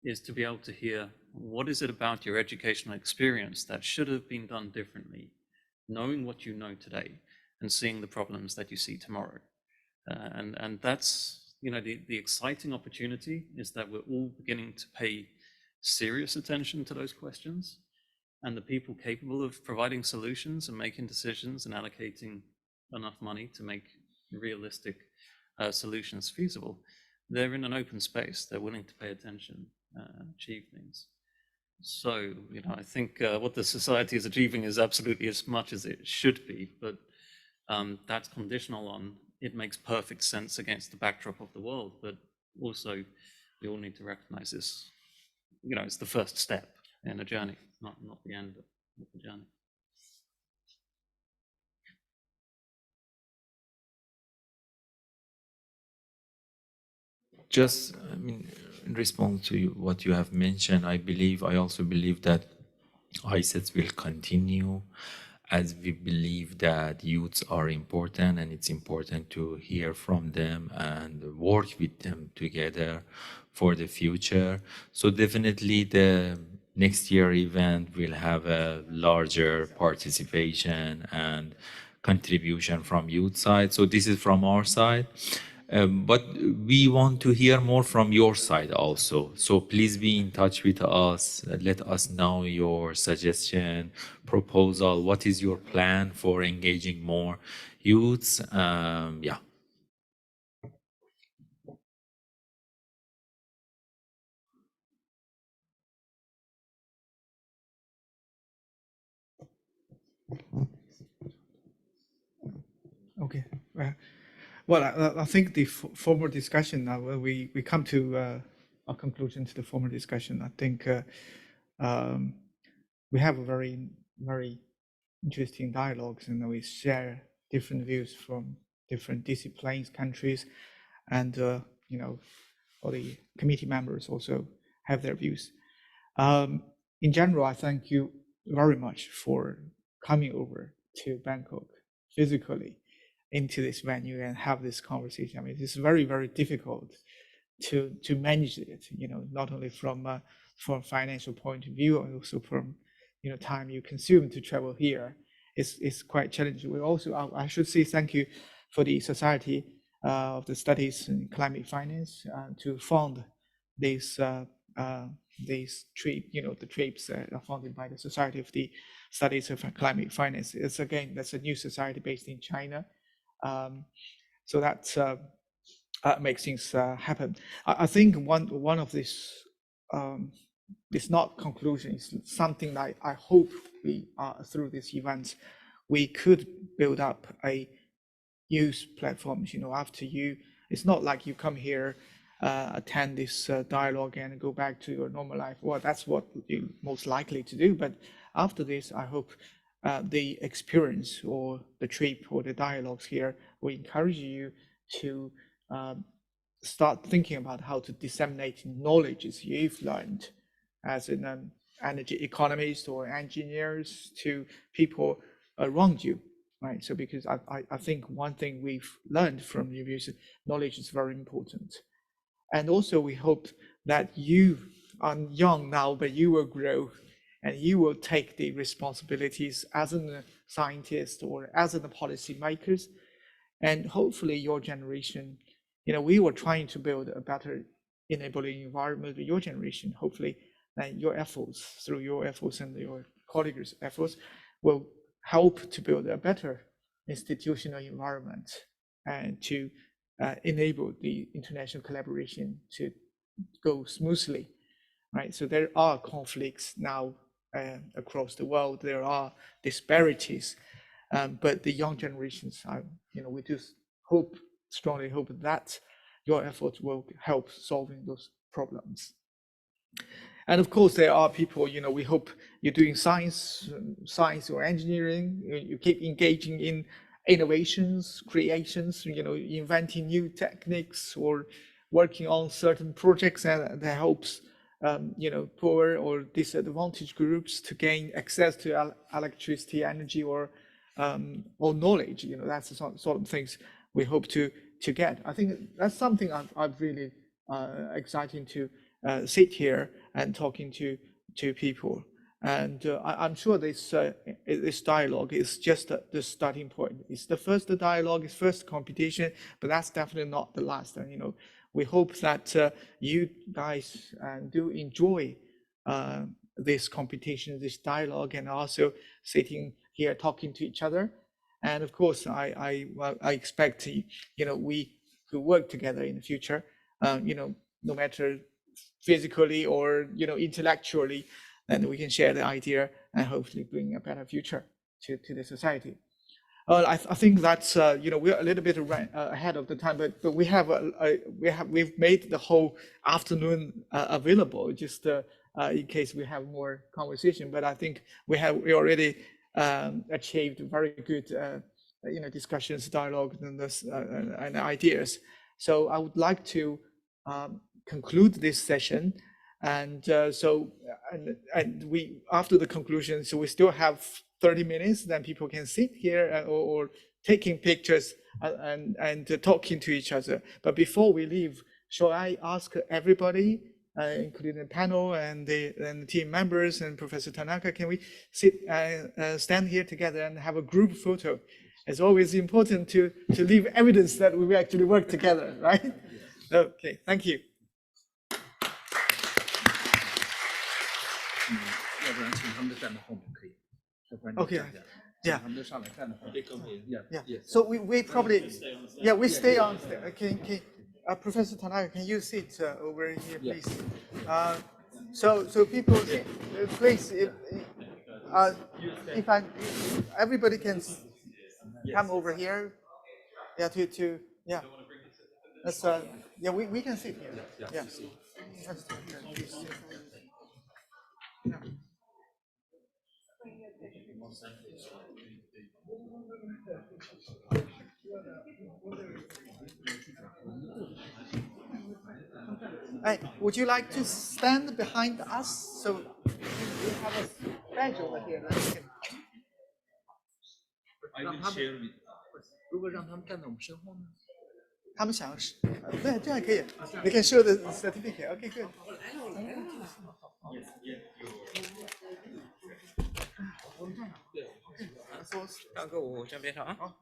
is to be able to hear, what is it about your educational experience that should have been done differently, knowing what you know today and seeing the problems that you see tomorrow. And that's, you know, the exciting opportunity is that we're all beginning to pay serious attention to those questions, and the people capable of providing solutions and making decisions and allocating enough money to make realistic solutions feasible, they're in an open space. They're willing to pay attention and achieve things. So, you know, I think what the society is achieving is absolutely as much as it should be, but that's conditional on it makes perfect sense against the backdrop of the world. But also, we all need to recognize this, you know, it's the first step in a journey, not the end of the journey. Just, I mean, in response to what you have mentioned, I also believe that ISETS will continue, as we believe that youths are important, and it's important to hear from them and work with them together for the future. So definitely the next year event will have a larger participation and contribution from youth side. So this is from our side. But we want to hear more from your side also. So please be in touch with us. Let us know your suggestion, proposal. What is your plan for engaging more youths? Yeah. Okay. Well, I think the formal discussion, we come to a conclusion to the formal discussion. I think we have a very, very interesting dialogues, and we share different views from different disciplines, countries, and you know, all the committee members also have their views. In general, I thank you very much for coming over to Bangkok physically into this venue and have this conversation. I mean, it's very, very difficult to manage it, you know, not only from a financial point of view, and also from, you know, time you consume to travel here. It's quite challenging. We also, I should say thank you for the Society of the Studies in Climate Finance to fund these trip, you know, the trips are funded by the Society of the Studies of Climate Finance. It's again, that's a new society based in China. So that makes things happen. I think one of this, it's not conclusion, it's something that I hope we through this event, we could build up a youth platforms, you know, after you, it's not like you come here, attend this dialogue and go back to your normal life. Well, that's what you're most likely to do. But after this, I hope the experience or the trip or the dialogues here will encourage you to start thinking about how to disseminate knowledges you've learned as an energy economist or engineers to people around you, right? So because I think one thing we've learned from you is knowledge is very important. And also we hope that you are young now, but you will grow and you will take the responsibilities as a scientist or as a policymakers. And hopefully your generation, you know, we were trying to build a better enabling environment with your generation. Hopefully your efforts, through your efforts and your colleagues' efforts, will help to build a better institutional environment and to enable the international collaboration to go smoothly, right? So there are conflicts now across the world. There are disparities, but the young generations, we just strongly hope that your efforts will help solving those problems. And of course, there are people, we hope you're doing science or engineering, you keep engaging in innovations, creations, inventing new techniques or working on certain projects that helps, poor or disadvantaged groups to gain access to electricity, energy, or knowledge. That's the sort of things we hope to get. I think that's something I've really exciting to sit here and talking to people. And I'm sure this dialogue is just the starting point. It's the first dialogue, it's first competition, but that's definitely not the last. And we hope that you guys do enjoy this competition, this dialogue, and also sitting here talking to each other. And of course, I expect we could work together in the future. No matter physically or intellectually, then we can share the idea and hopefully bring a better future to the society. I think that's we're a little bit ahead of the time, but we've made the whole afternoon available just in case we have more conversation. But I think we already achieved very good discussions, dialogue, and ideas. So I would like to conclude this session, and we after the conclusion, so we still have 30 minutes. Then people can sit here or taking pictures and talking to each other. But before we leave, shall I ask everybody, including the panel and the team members and Professor Tanaka, can we stand here together and have a group photo? It's always important to leave evidence that we actually work together, right? Okay, thank you. Okay. Yeah. Yeah. So we probably we stay on. Okay. Professor Tanaka, can you sit over here, please? So people, please, if everybody can come over here. Yeah. Yeah. That's we can sit here. Yeah. Hey, would you like to stand behind us so we have a badge over here that we can? 如果让他们站在我们身后呢？他们想要是，对，这样可以。You can show the certificate. Okay, good. 我们站哪？对，上课我先别上啊。好。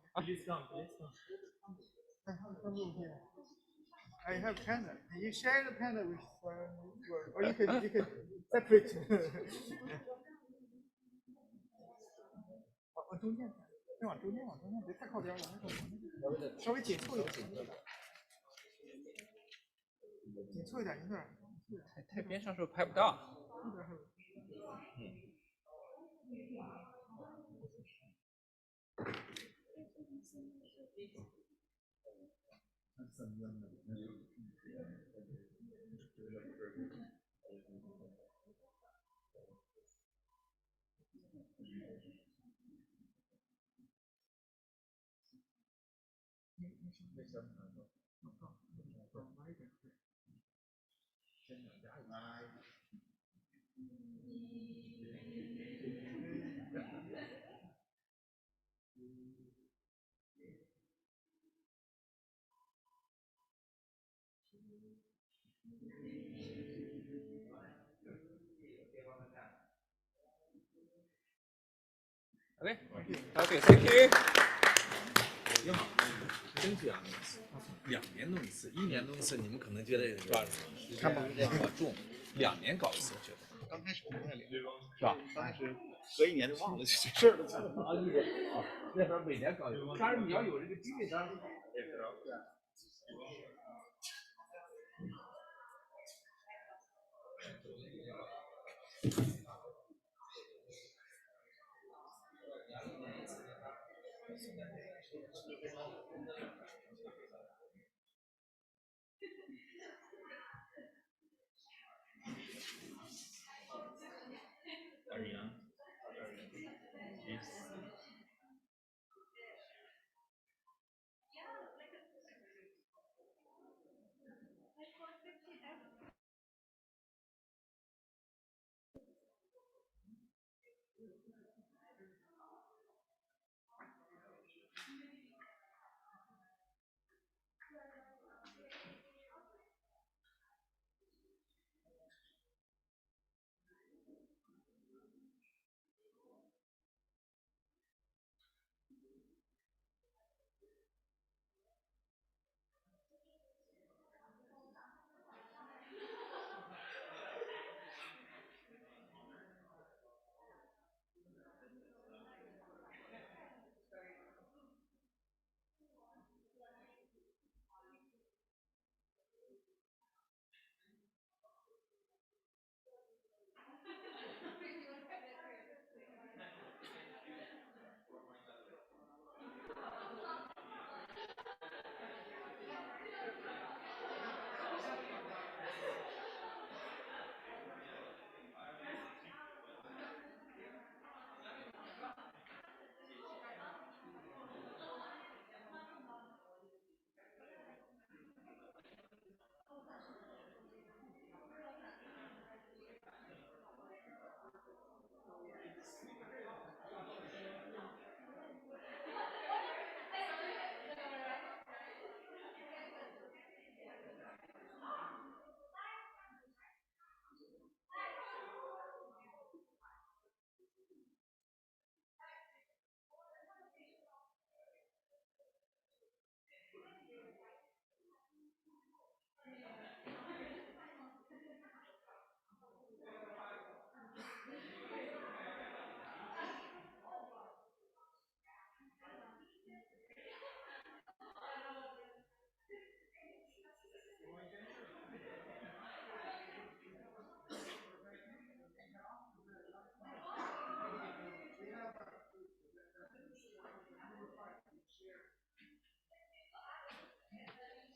I have panda. Can you share the panda with, or you can separate. 往中间，再往中间，别太靠边了，稍微紧凑一点，紧凑一点，有点太边上时候拍不到。Okay, thank you. 挺好，争取啊，2年弄一次，1年弄一次，你们可能觉得有点可重，2年搞一次，我觉得。刚开始不太灵，是吧？刚开始隔1年就忘了这事儿了。那边每年搞一次，当然你要有这个经历，当然。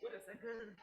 Wait a second.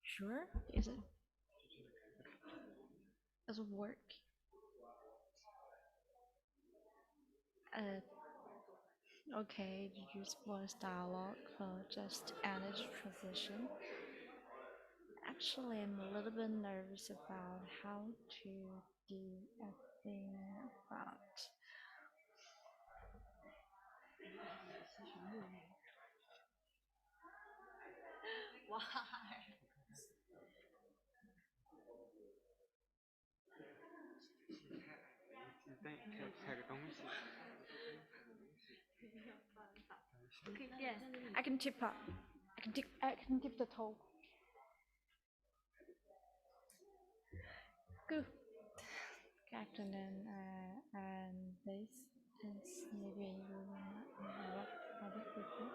Sure. Is it? Does it work? Okay, use voice dialogue for just energy transition. Actually, I'm a little bit nervous about how to do a thing about. Why? Okay, yes, I can tip up. I can tip the toe. Good. Captain and this is maybe you not other people.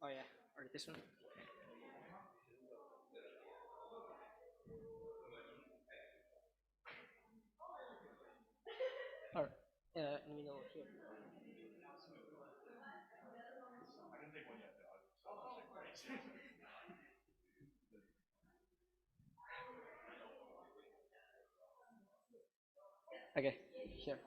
Oh yeah, or this one. Or in the middle here. I didn't take one yet, though. Okay, here.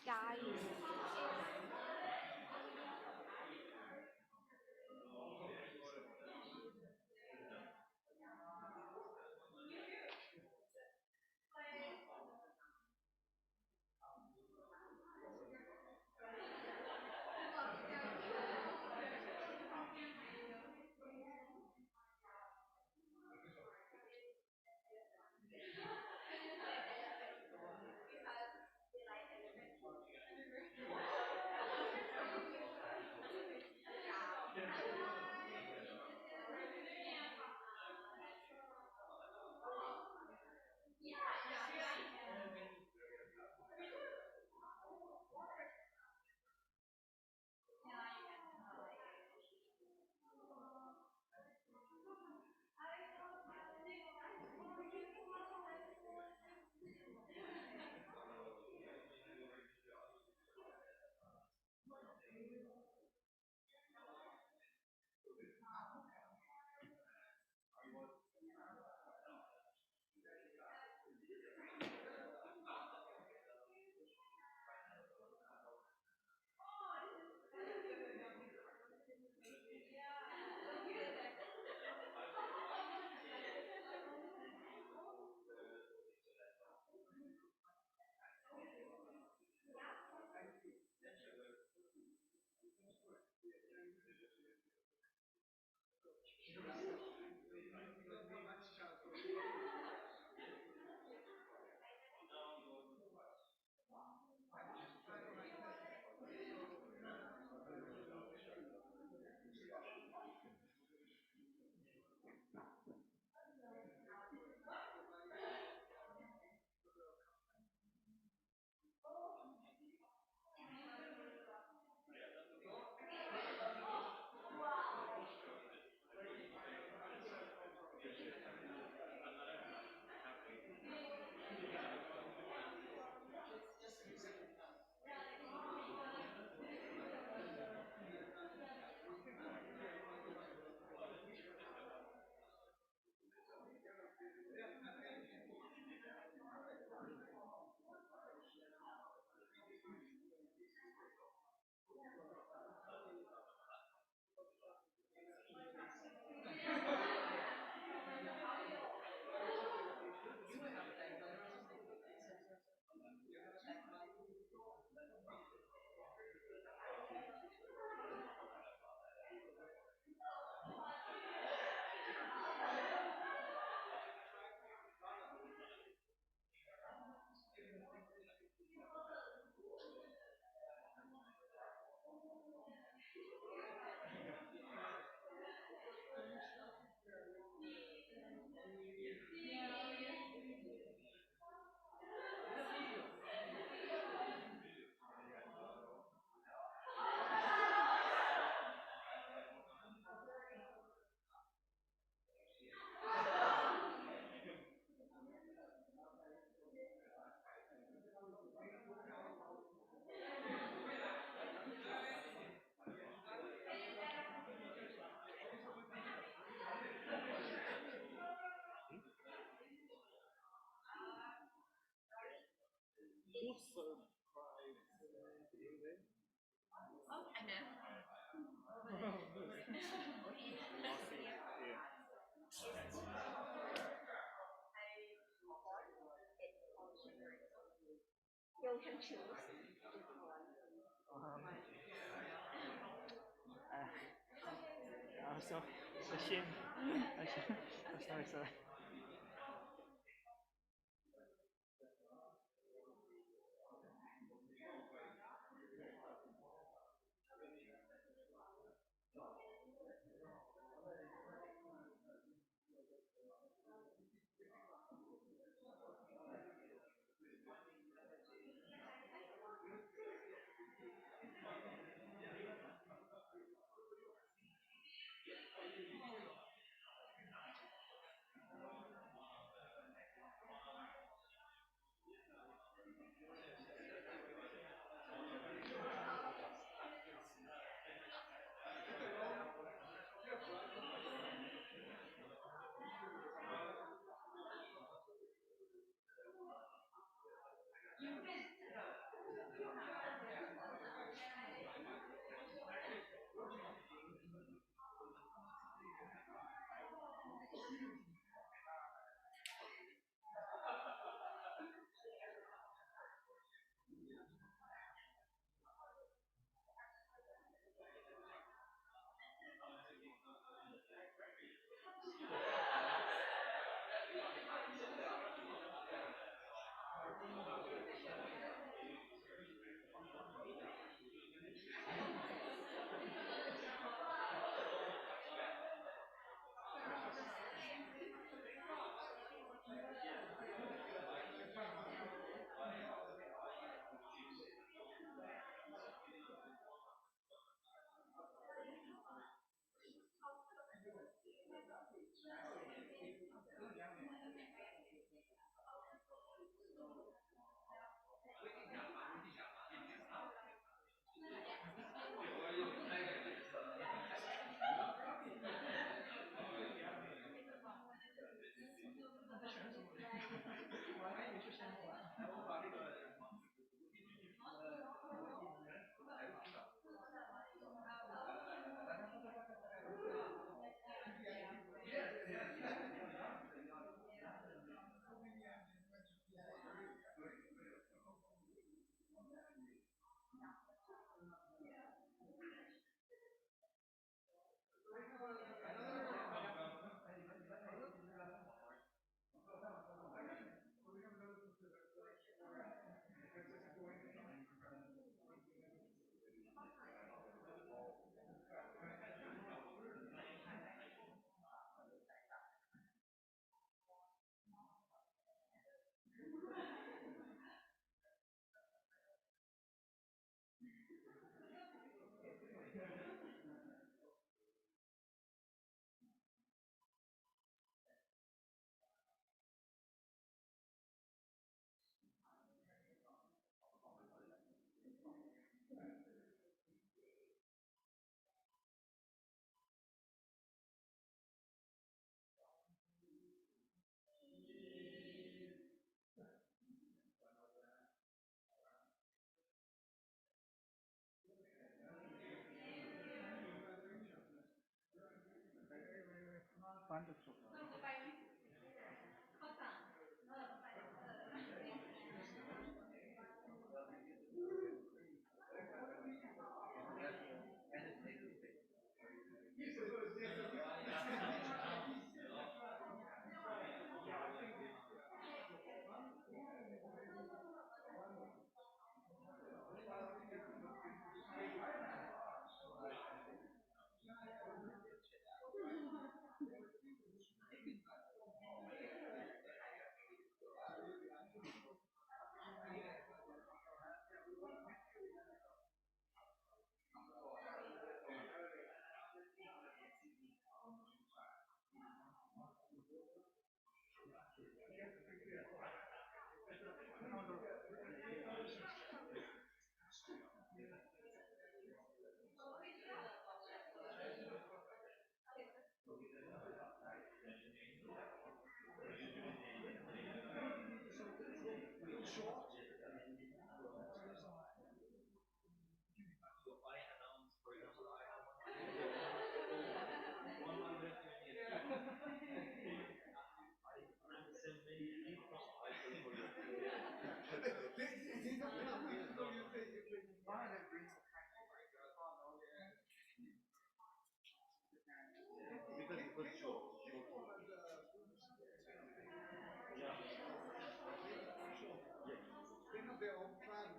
Guys, you can choose. Sorry.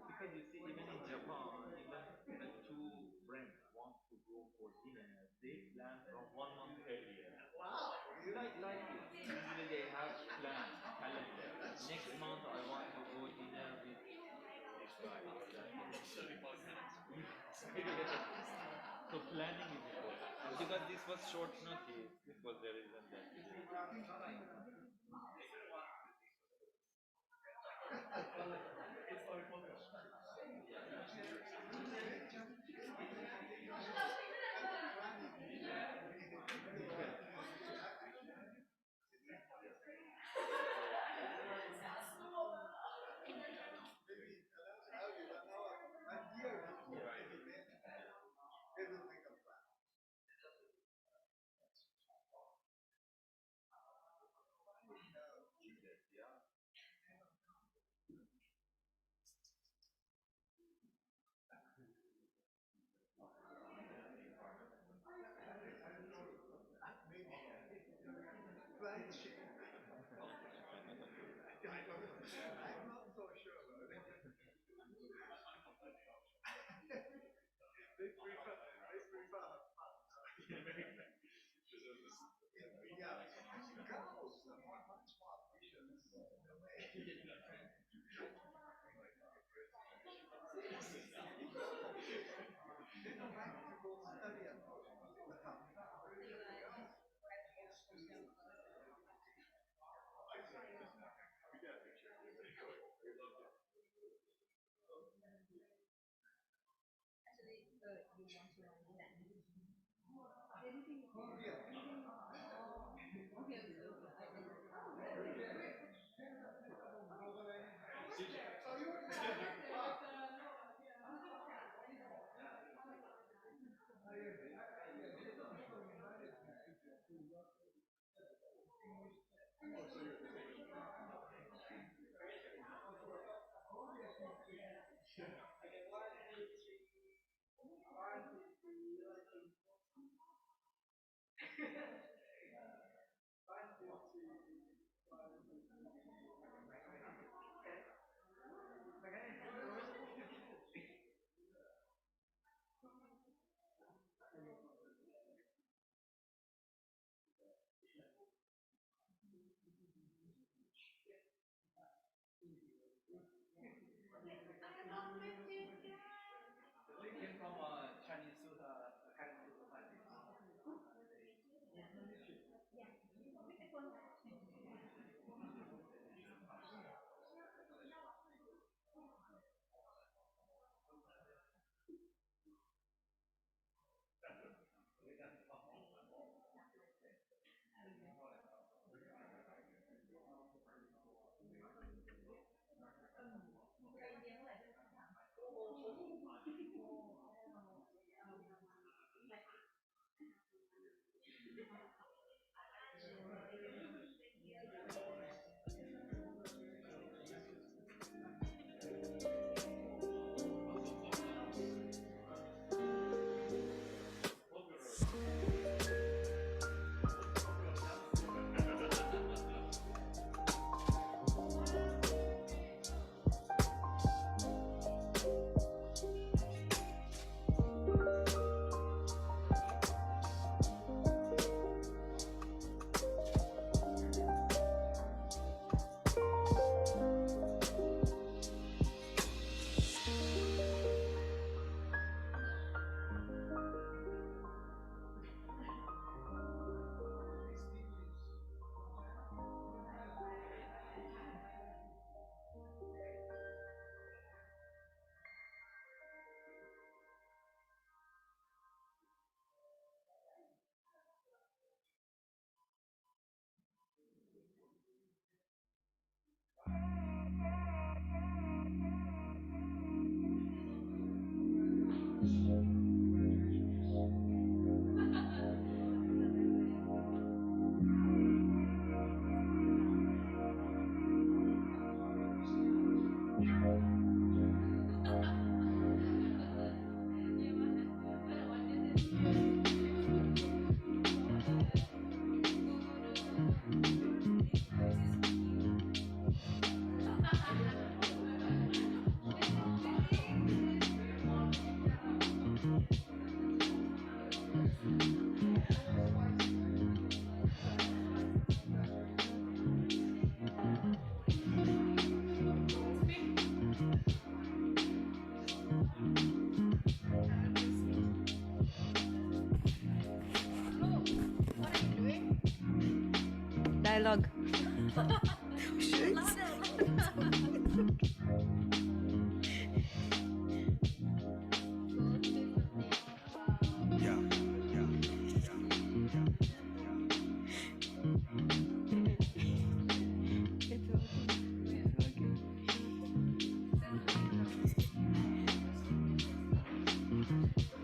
Because you see, even in Japan, even the two friends want to go for dinner, they plan from 1 month earlier. Wow! Like it. Usually they have plans, calendar. Next month I want to go dinner with this guy or that. So planning is important. Because this was short notice, this was the reason that. dialogue.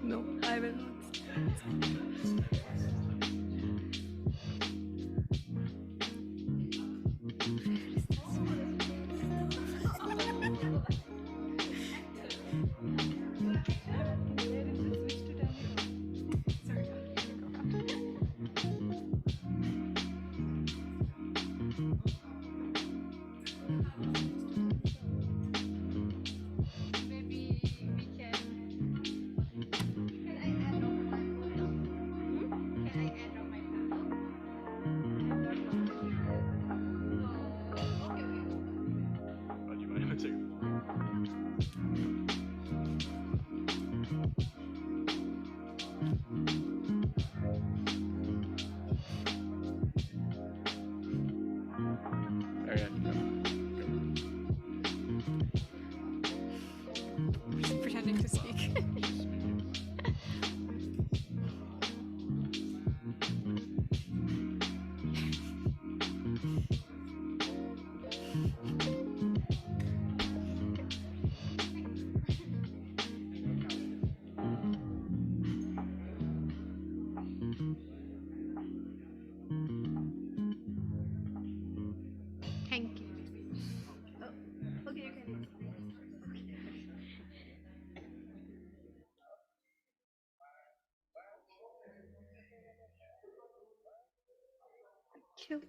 No, I will not. Pretending to speak. Thank you. Okay, you can. Thank you.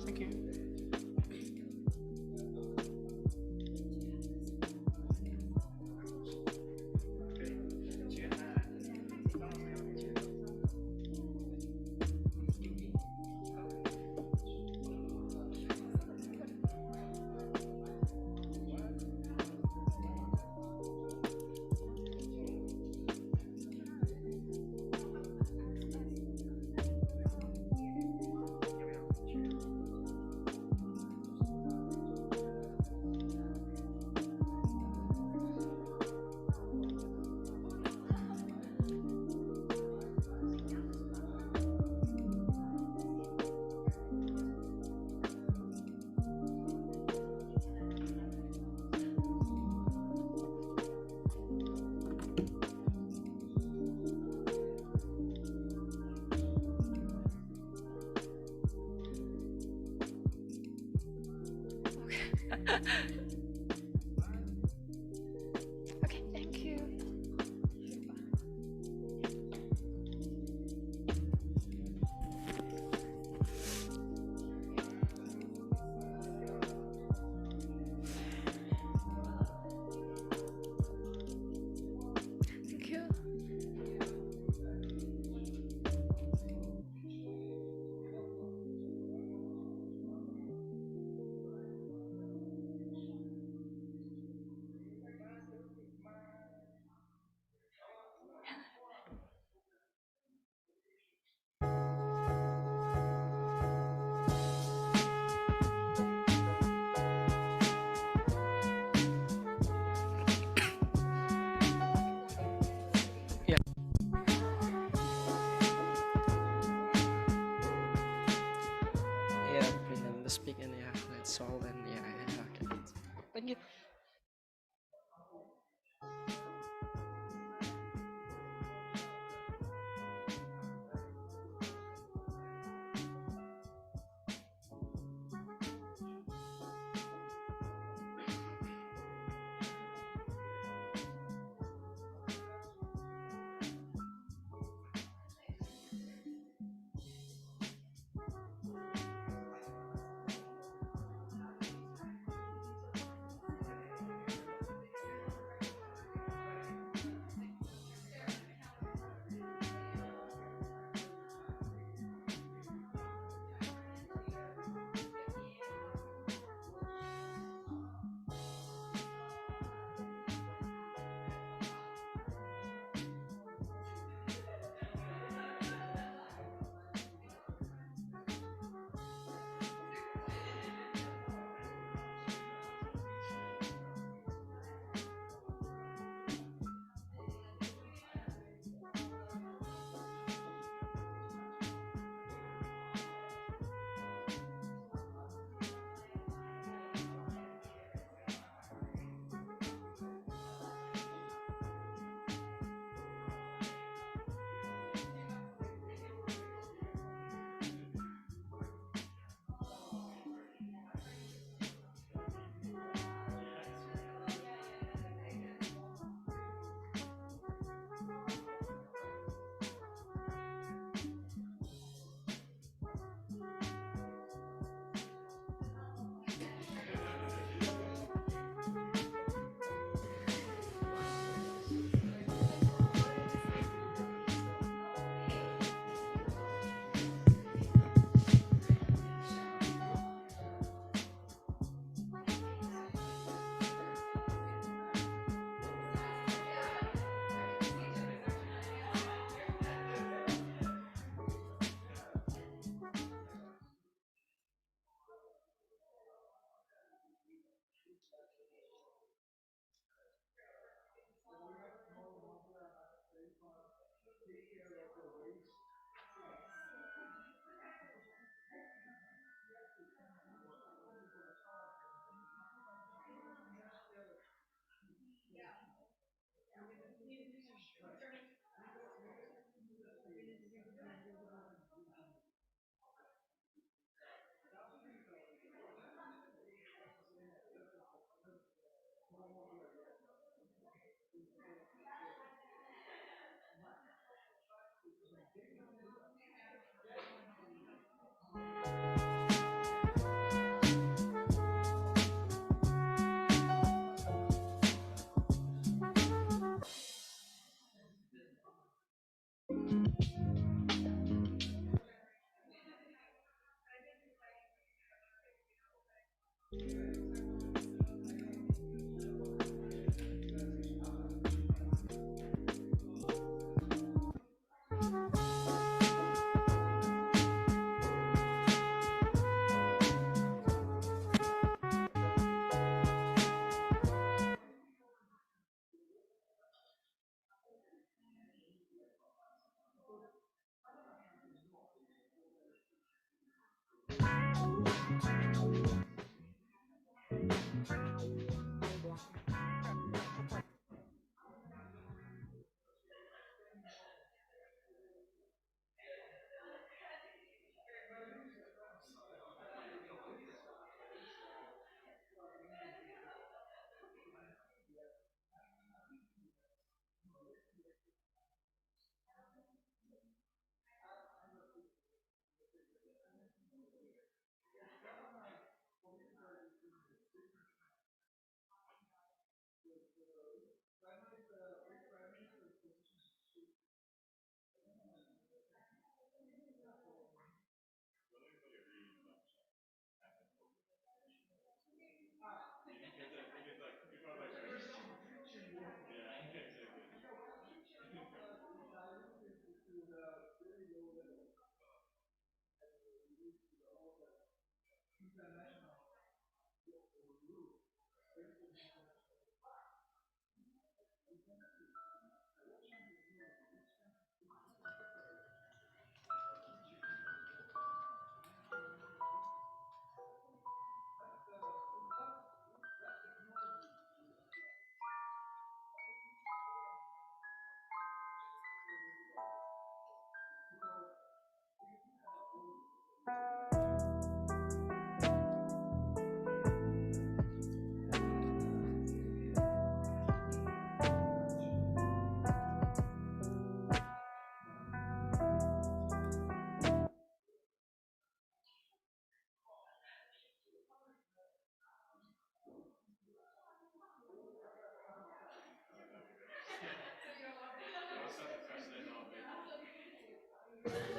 Thank you.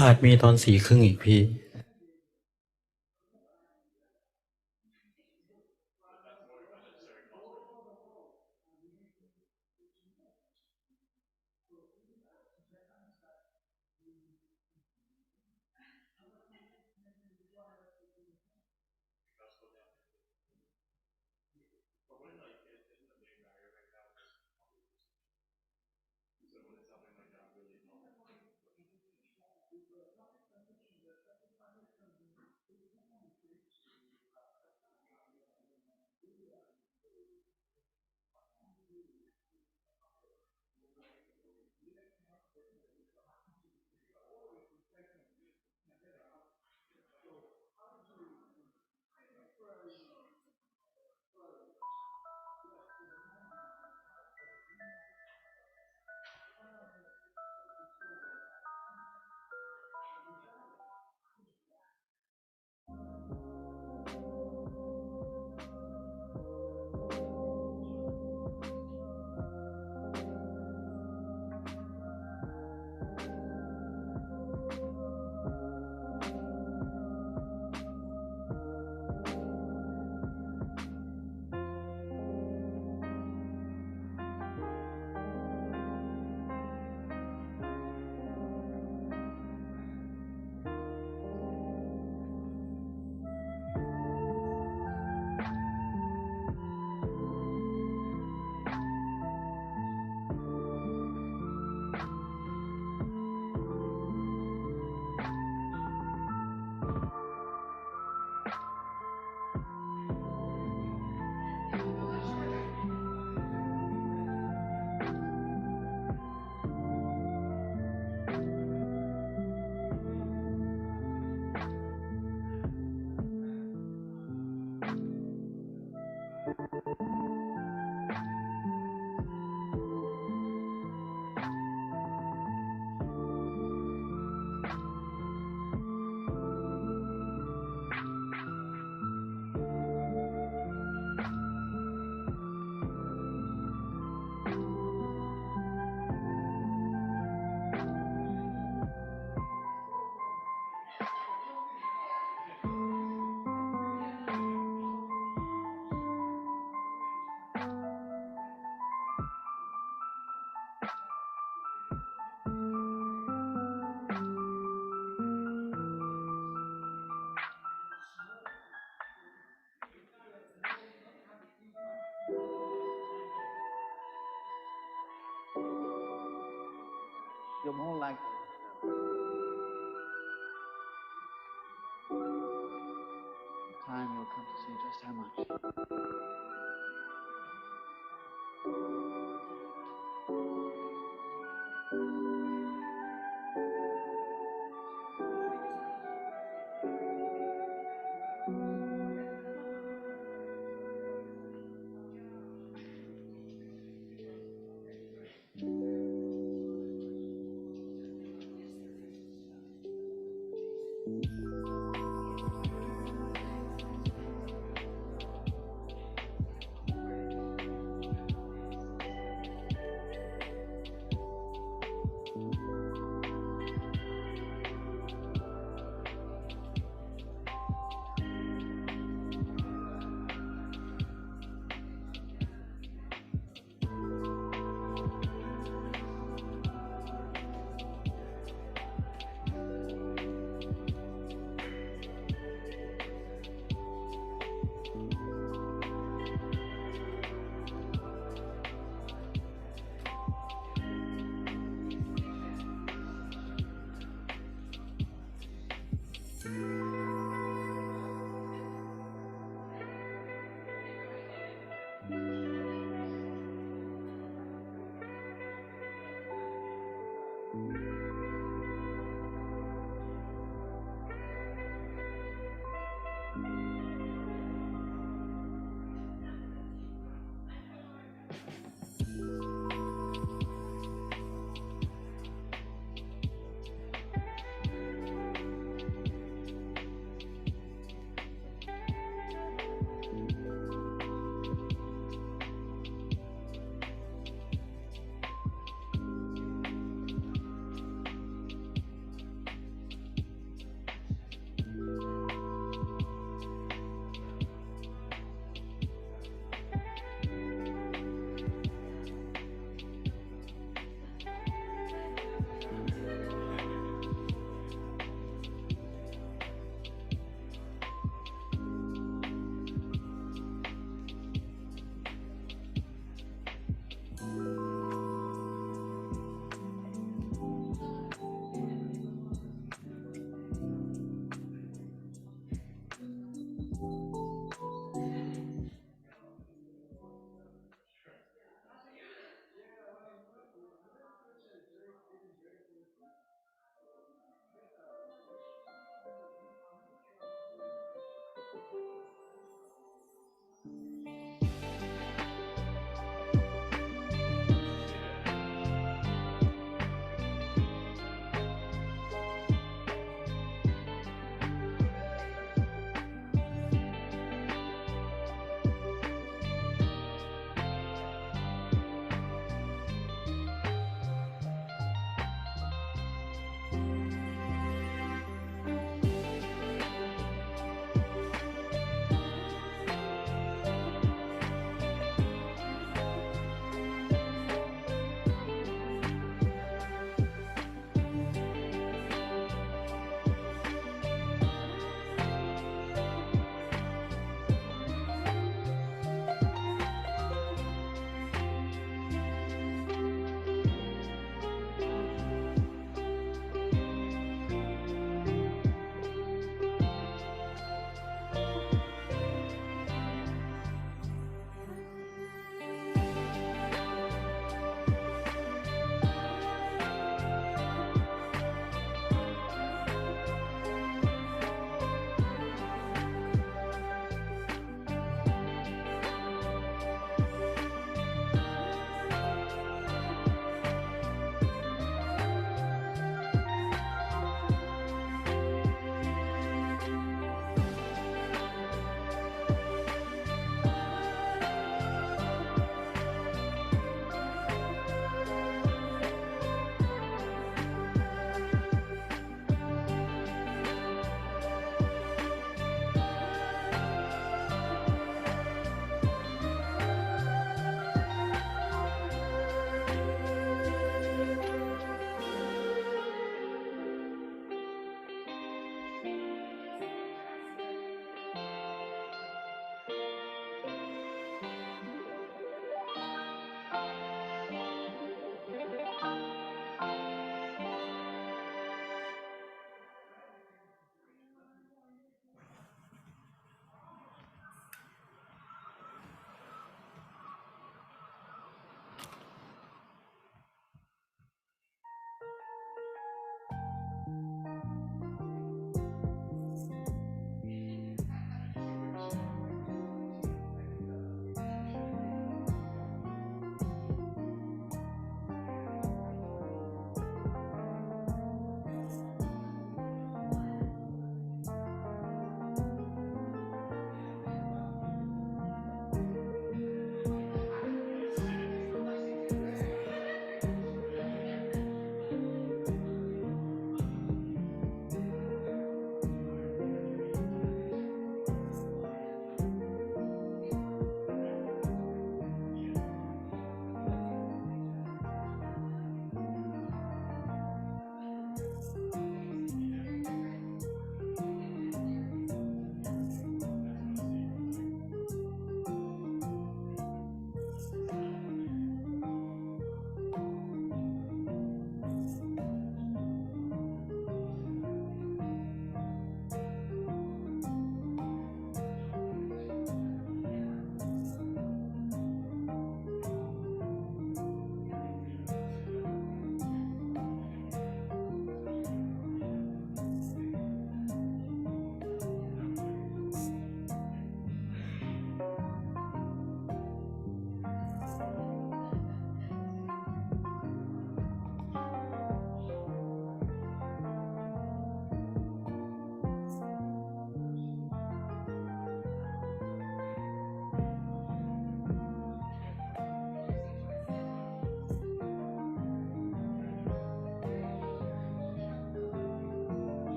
อาจมีตอน4 ครึ่งอีกพี่ you're more likely to know. In time, you'll come to see just how much.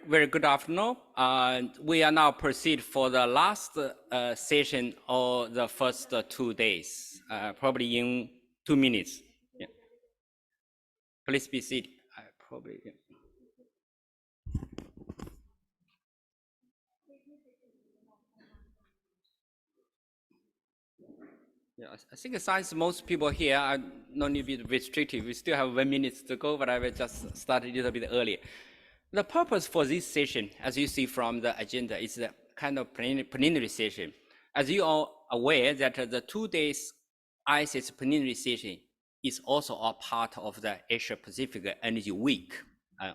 Very good afternoon. We are now proceed for the last session of the first 2 days, probably in 2 minutes. Yeah. Please be seated. Yeah. Yeah, I think since most people here are no need to be restrictive. We still have 1 minute to go, but I will just start a little bit earlier. The purpose for this session, as you see from the agenda, is the kind of plenary session. As you are aware that the 2 days ISETS plenary session is also a part of the Asia Pacific Energy Week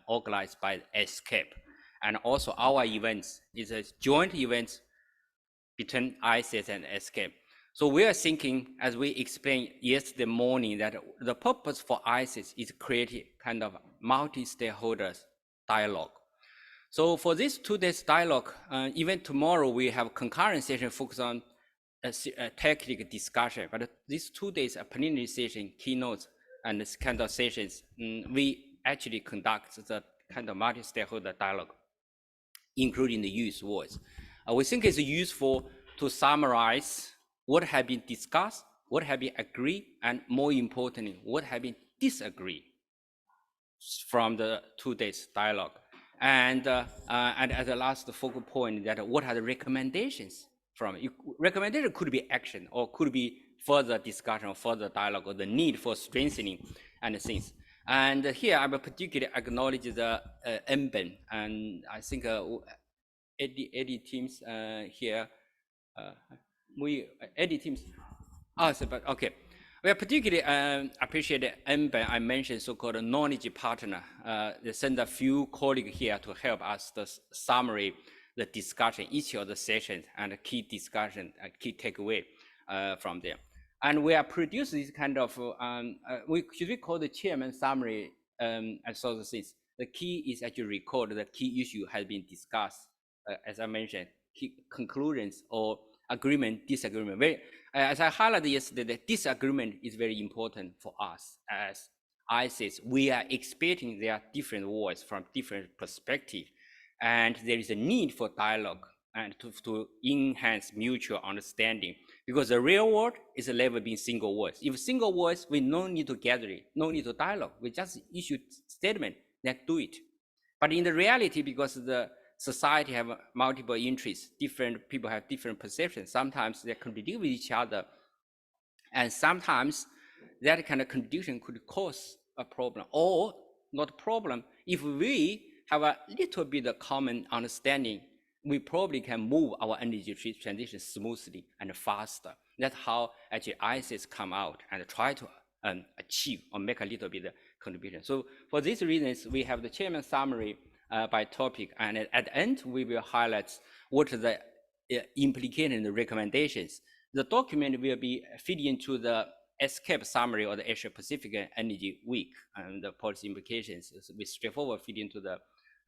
organized by ESCAP. And also our events is a joint event between ISETS and ESCAP. So we are thinking, as we explained yesterday morning, that the purpose for ISETS is create kind of multi-stakeholders dialogue. So for this 2 days dialogue, even tomorrow we have concurrent session focused on a technical discussion, but these 2 days a plenary session, keynotes, and this kind of sessions, we actually conduct the kind of multi-stakeholder dialogue, including the youth voice. We think it's useful to summarize what have been discussed, what have been agreed, and more importantly, what have been disagreed from the 2 days dialogue. And as the last focal point, that what are the recommendations from it? Recommendation could be action or could be further discussion or further dialogue or the need for strengthening and things. And here I will particularly acknowledge the MBEN, and I think Eddie teams here, Eddie teams, but okay. We particularly appreciate MBEN. I mentioned so-called knowledge partner. They send a few colleagues here to help us to summary the discussion, each of the sessions, and key discussion, key takeaway from there. And we are producing this kind of, we call the chairman summary and sort of things. The key is actually record the key issue has been discussed, as I mentioned, key conclusions or agreement, disagreement. As I highlighted yesterday, the disagreement is very important for us as ISETS. We are expecting there are different voices from different perspectives, and there is a need for dialogue and to enhance mutual understanding, because the real world is never been single voice. If single voice, we no need to gather it, no need to dialogue. We just issue statement that do it. But in the reality, because the society have multiple interests, different people have different perceptions. Sometimes they contradict with each other, and sometimes that kind of contradiction could cause a problem, or not a problem. If we have a little bit of common understanding, we probably can move our energy transition smoothly and faster. That's how actually ISETS come out and try to achieve or make a little bit of contribution. So for these reasons, we have the chairman summary by topic, and at the end, we will highlight what are the implications and the recommendations. The document will be fed into the ESCAP summary or the Asia Pacific Energy Week, and the policy implications we straightforward feed into the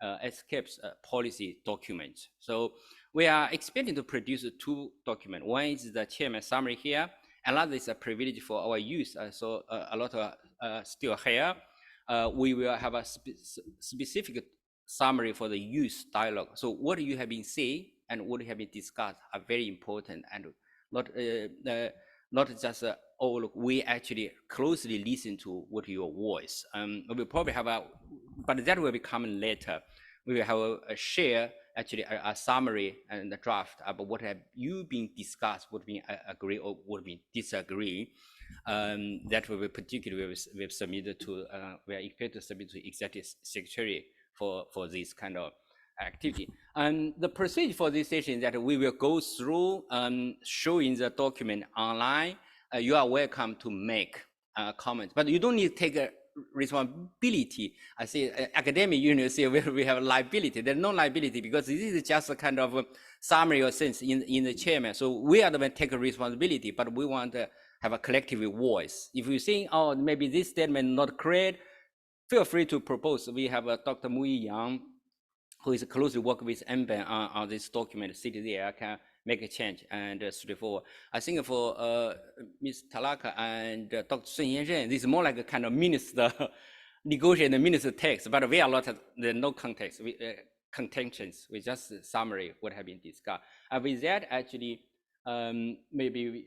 ESCAP's policy document. So we are expecting to produce two documents. One is the chairman summary here. Another is a privilege for our youth. So a lot of still here. We will have a specific summary for the youth dialogue. So what you have been saying and what you have been discussed are very important, and not just oh look, we actually closely listen to what your voice. We'll probably have but that will be coming later. We will have a share, actually a summary and a draft about what have you been discussed, what been agree or what been disagree. That will be particularly we've submitted to we are expected to submit to executive secretary for this kind of activity. And the procedure for this session is that we will go through showing the document online. You are welcome to make comments, but you don't need to take a responsibility. I say academic university where we have liability. There's no liability, because this is just a kind of summary or sense in the chairman. So we are the one take a responsibility, but we want to have a collective voice. If you think, oh, maybe this statement not correct, feel free to propose. We have Dr. Mui Yang, who is closely working with MBAN on this document, sitting there, can make a change and straightforward. I think for Ms. Talaka and Dr. Sun Yanzhen, this is more like a kind of minister, negotiate the minister text, but we are not, there's no context, contentions, we just summary what have been discussed. And with that, actually, maybe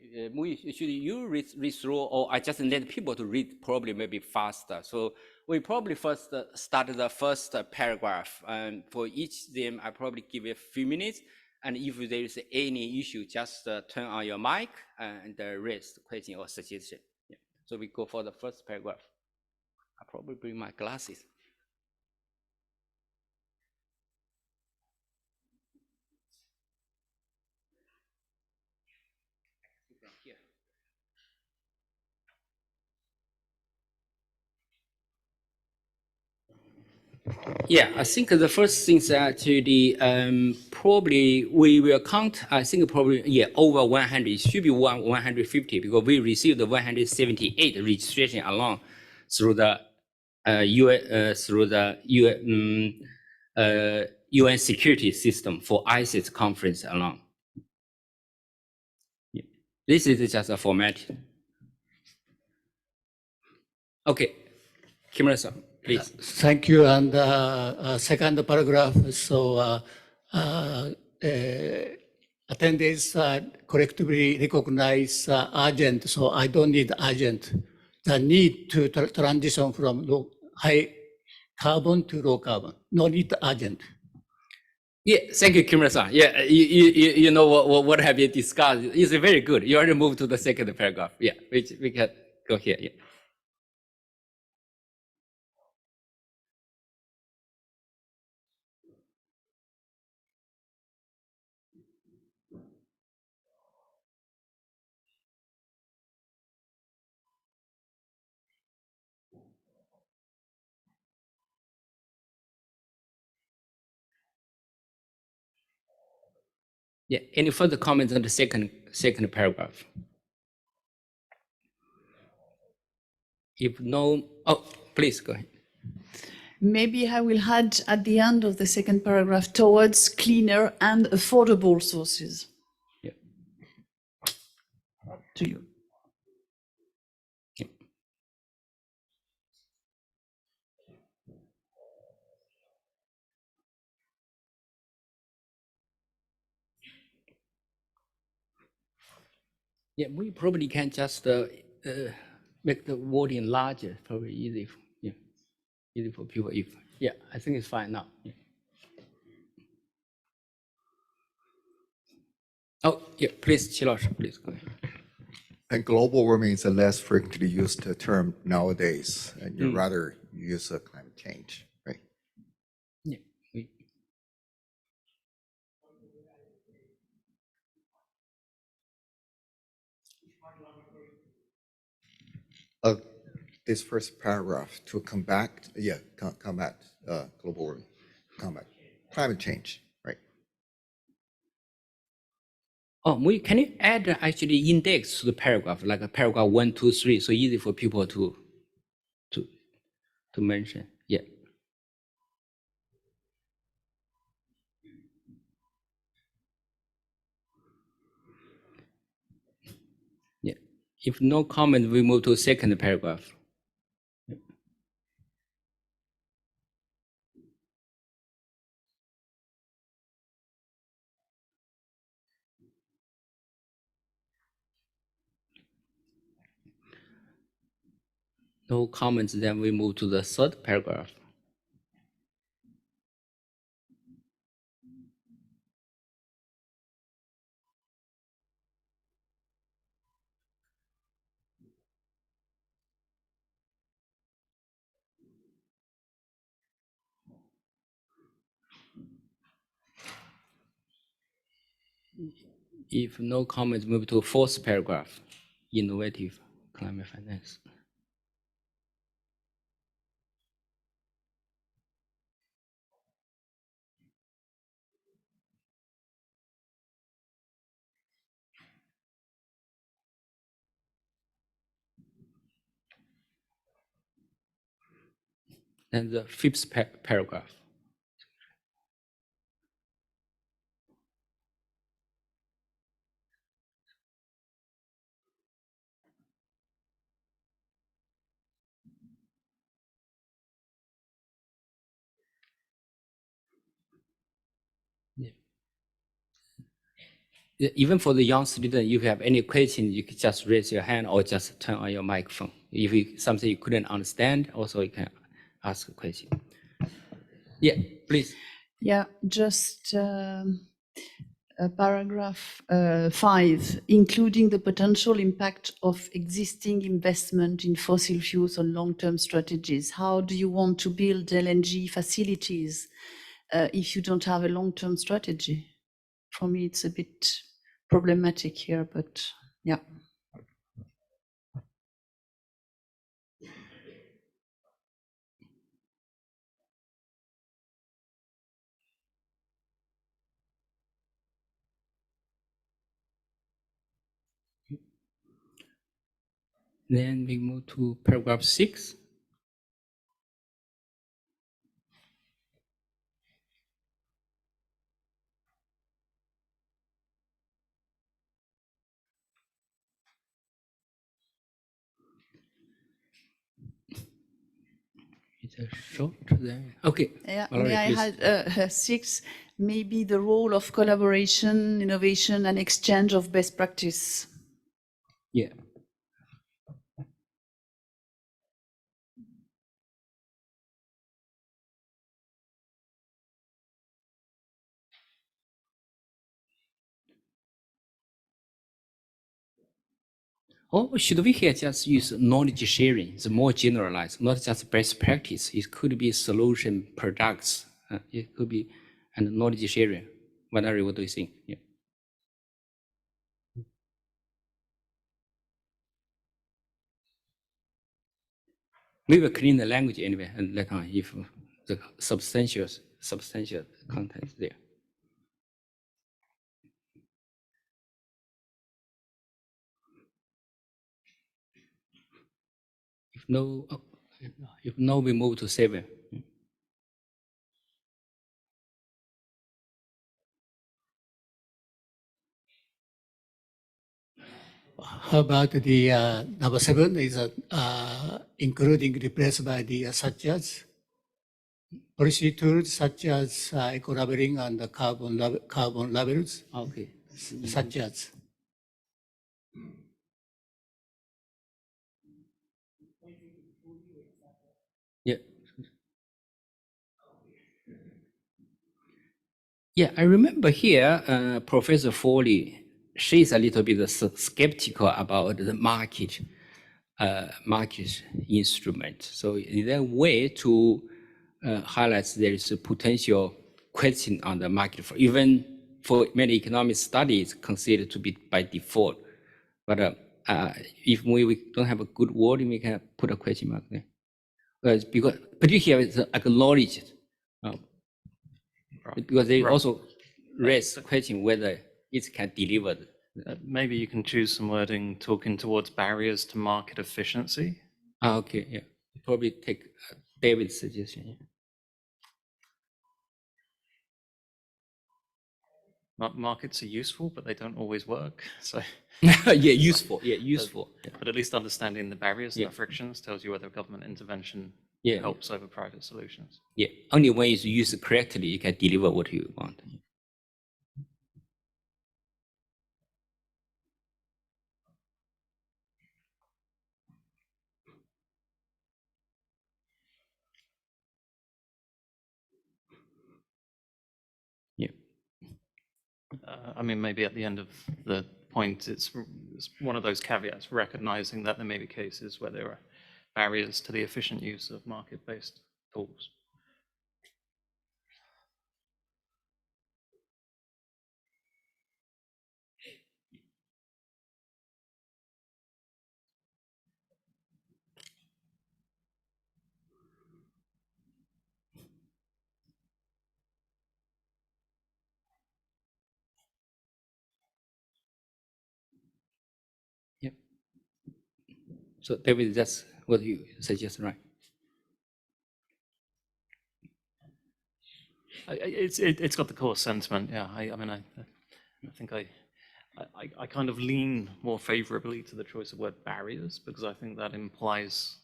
should you read through, or I just let people to read probably maybe faster. So we probably first start the first paragraph, and for each of them, I probably give a few minutes. And if there is any issue, just turn on your mic and raise the question or suggestion. Yeah. So we go for the first paragraph. I probably bring my glasses. Yeah, I think the first thing is actually probably we will count. I think probably over 100. It should be 150 because we received the 178 registration along through the UN security system for ISETS conference along. Yeah. This is just a format. Okay, Kimura-san, please. Thank you. And second paragraph. So attendees collectively recognize urgent. So I don't need urgent. The need to transition from high carbon to low carbon. No need urgent. Yeah, thank you, Kimura-san. Yeah, you know what have you discussed? It's very good. You already moved to the second paragraph. Yeah, we can go here. Yeah. Yeah. Any further comments on the second paragraph? If no, oh, please go ahead. Maybe I will add at the end of the second paragraph towards cleaner and affordable sources. Yeah. To you. Yeah, we probably can just make the wording larger, probably easy. Yeah, easy for people. If yeah, I think it's fine now. Yeah. Oh yeah, please, Chilosh, please go ahead. And global warming is a less frequently used term nowadays, and you Mm. rather use climate change, right? Yeah. This first paragraph to combat, combat global warming, combat climate change, right? Oh, can you add actually index to the paragraph, like a paragraph 1, 2, 3, so easy for people to mention? Yeah. Yeah. If no comment, we move to second paragraph. No comments, then we move to the third paragraph. If no comments, move to fourth paragraph, innovative climate finance. And the fifth paragraph. Yeah. Even for the young student, if you have any question, you can just raise your hand or just turn on your microphone. If it's something you couldn't understand, also you can ask a question. Yeah, please. Yeah, just paragraph 5, including the potential impact of existing investment in fossil fuels on long-term strategies. How do you want to build LNG facilities if you don't have a long-term strategy? For me, it's a bit problematic here, but yeah. Then we move to paragraph 6. It's a short then. Okay. Yeah, Valerie, may I please. add 6, maybe the role of collaboration, innovation, and exchange of best practice. Yeah. Or should we here just use knowledge sharing? It's more generalized, not just best practice. It could be solution products. It could be and knowledge sharing. Valerie, what do you think? Yeah. We will clean the language anyway, and later on if the substantial content is there. If no, if no, we move to 7. How about the number 7 is including replaced by the such as policy tools such as eco-labeling and the carbon labels, Okay. such as. Yeah. Yeah, I remember here, Professor Foley, she's a little bit skeptical about the market instrument. So is there a way to highlight there is a potential question on the market for even for many economic studies considered to be by default. But if we don't have a good word, we can put a question mark there. Because particularly it's acknowledged, because they also raise the question whether it can deliver. Maybe you can choose some wording talking towards barriers to market efficiency. Okay, yeah. Probably take David's suggestion. Yeah. Markets are useful, but they don't always work. So yeah, useful. Yeah, useful. But at least understanding the barriers and the frictions tells you whether government intervention helps over private solutions. Yeah, only when it's used correctly, you can deliver what you want. Yeah. I mean, maybe at the end of the point, it's one of those caveats, recognizing that there may be cases where there are barriers to the efficient use of market-based tools. Yep. So David, that's what you suggest, right? It's got the core sentiment, yeah. I mean, I think I kind of lean more favorably to the choice of word barriers, because I think that implies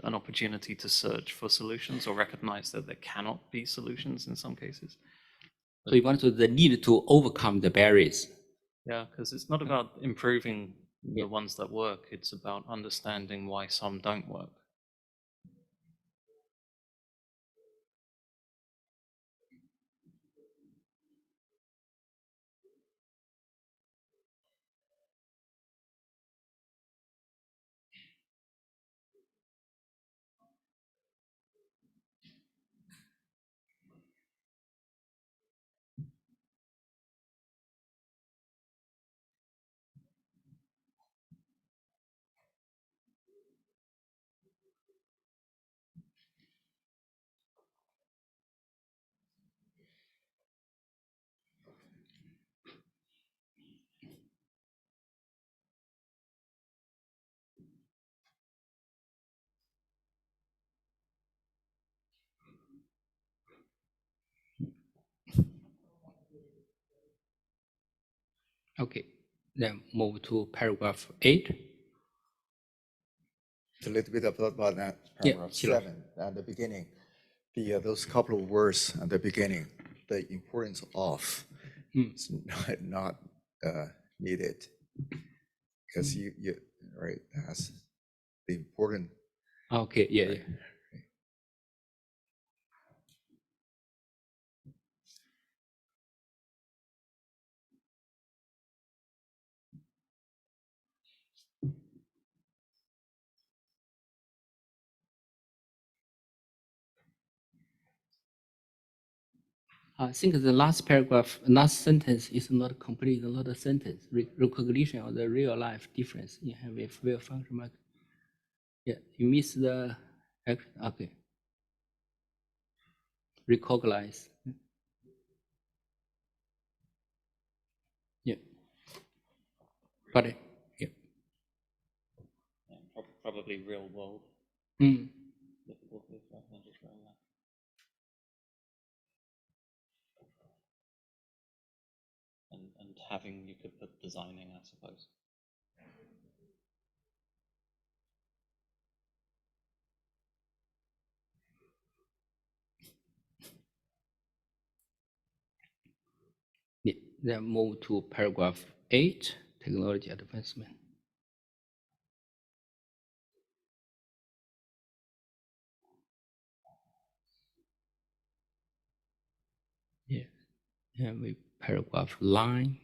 an opportunity to search for solutions or recognize that there cannot be solutions in some cases. So you want the need to overcome the barriers. Yeah, because it's not about improving the ones that work, it's about understanding why some don't work. Okay, then move to paragraph 8. A little bit about that paragraph 7 at the beginning. Those couple of words at the beginning, the importance of, it's not needed, because you right, that's the important. Okay, yeah, right. yeah. I think the last paragraph, last sentence is not complete, not a sentence. Recognition of the real life difference in having real function market. Yeah, you miss the action. Okay. Recognize. Yeah. Got it. Yeah. Probably real world. Mm. And having, you could put designing, I suppose. Yeah. Then move to paragraph 8, technology advancement. Yeah. And we paragraph 9.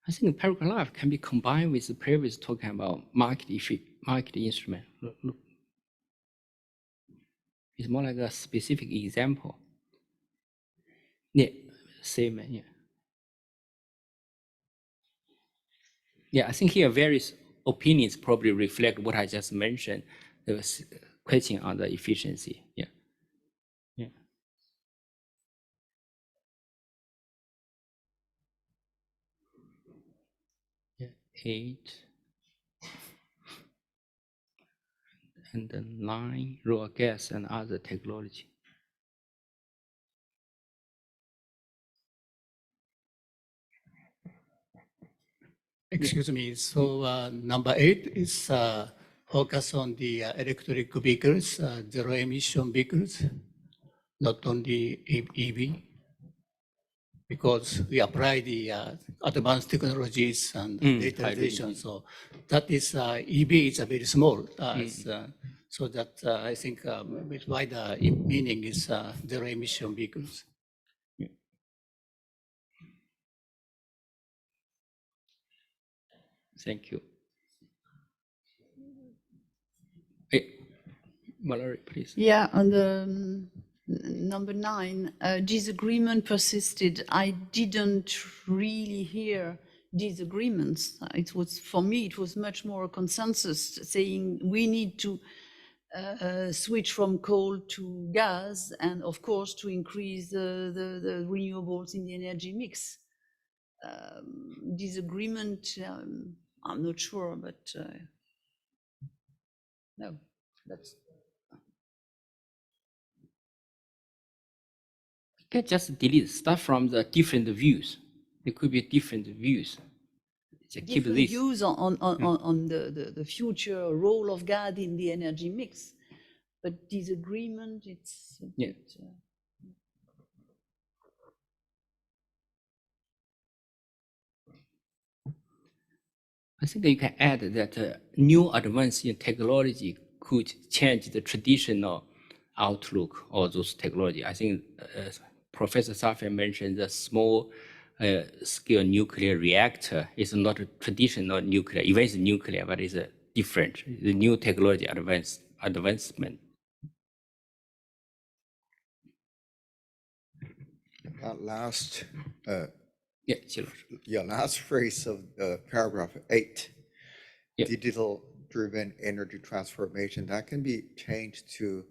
I think paragraph can be combined with the previous talking about market instrument. Look. It's more like a specific example. Yeah, same, yeah. Yeah, I think here various opinions probably reflect what I just mentioned. There was a question on the efficiency. Yeah. Yeah. Yeah. 8. And then 9, raw gas and other technology. Excuse me. So number 8 is focus on the electric vehicles, zero emission vehicles, not only EV, because we apply the advanced technologies and digitalization. So that is EV is a very small. So that I think with wider meaning is zero emission vehicles. Thank you. Hey, Mallory, please. Yeah, on the number 9, disagreement persisted. I didn't really hear disagreements. It was, for me, it was much more a consensus saying we need to switch from coal to gas and, of course, to increase the renewables in the energy mix. Disagreement, I'm not sure, but no, that's. You can just delete stuff from the different views. There could be different views. Just keep Different this. views on the future role of gas in the energy mix, but disagreement, it's a Yeah. bit, I think you can add that new advance in technology could change the traditional outlook of those technology. I think Professor Safia mentioned the small scale nuclear reactor is not a traditional nuclear, even it's nuclear, but it's different. The new technology advancement. That last, yeah, last phrase of paragraph 8, yeah. digital-driven energy transformation, that can be changed to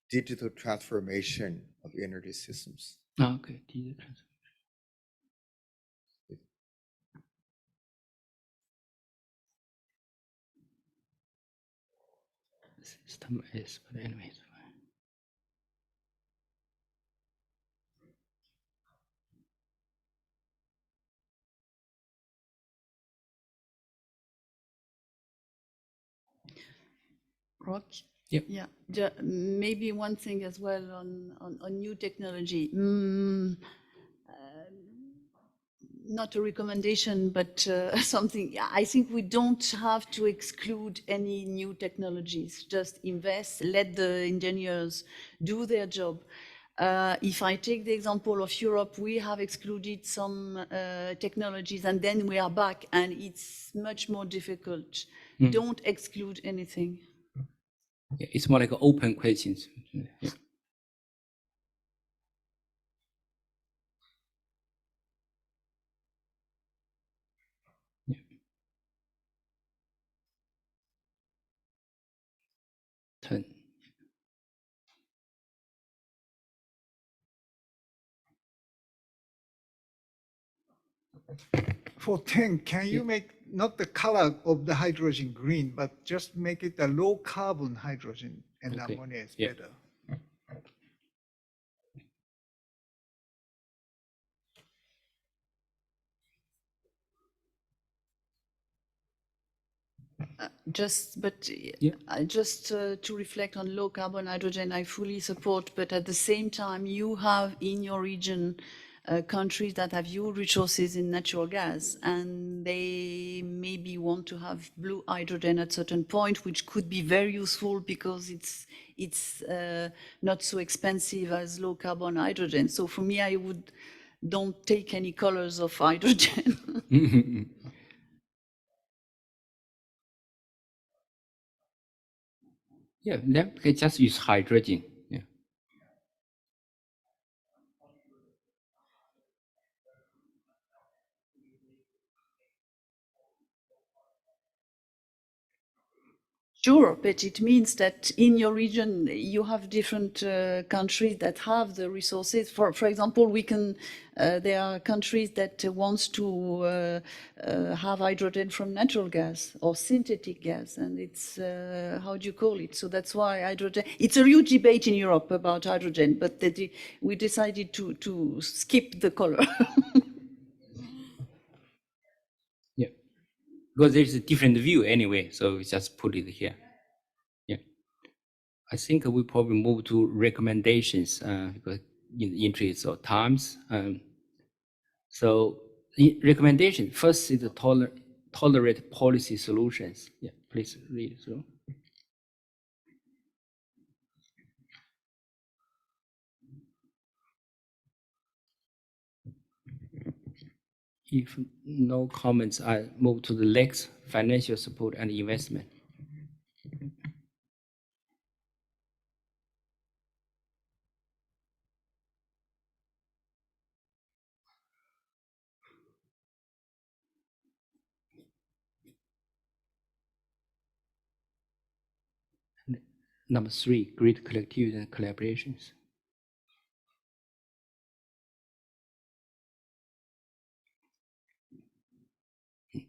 digital transformation of energy systems. Oh, okay, digital transformation. System is, but anyways. Rock? Yep. Yeah, maybe one thing as well on new technology. Not a recommendation, but something. I think we don't have to exclude any new technologies. Just invest, let the engineers do their job. If I take the example of Europe, we have excluded some technologies and then we are back and it's much more difficult. Don't exclude anything. Yeah, it's more like open questions. Yeah. Yeah. 10. For 10, can you make not the color of the hydrogen green, but just make it a low carbon hydrogen and Okay. ammonia is Yeah. better? Just to reflect on low carbon hydrogen, I fully support, but at the same time, you have in your region countries that have huge resources in natural gas, and they maybe want to have blue hydrogen at certain point, which could be very useful because it's not so expensive as low carbon hydrogen. So for me, I would don't take any colors of hydrogen. Yeah, then we can just use hydrogen. Yeah. Sure, but it means that in your region you have different countries that have the resources. For example, we can. There are countries that wants to have hydrogen from natural gas or synthetic gas, and it's how do you call it? So that's why hydrogen. It's a huge debate in Europe about hydrogen, but we decided to skip the color. Yeah, because there's a different view anyway, so we just put it here. Yeah, I think we probably move to recommendations because in the interest of times. So the recommendation first is the tolerate policy solutions. Yeah, please read through. If no comments, I move to the next, financial support and investment. Number 3, grid collectivity and collaborations. Yeah.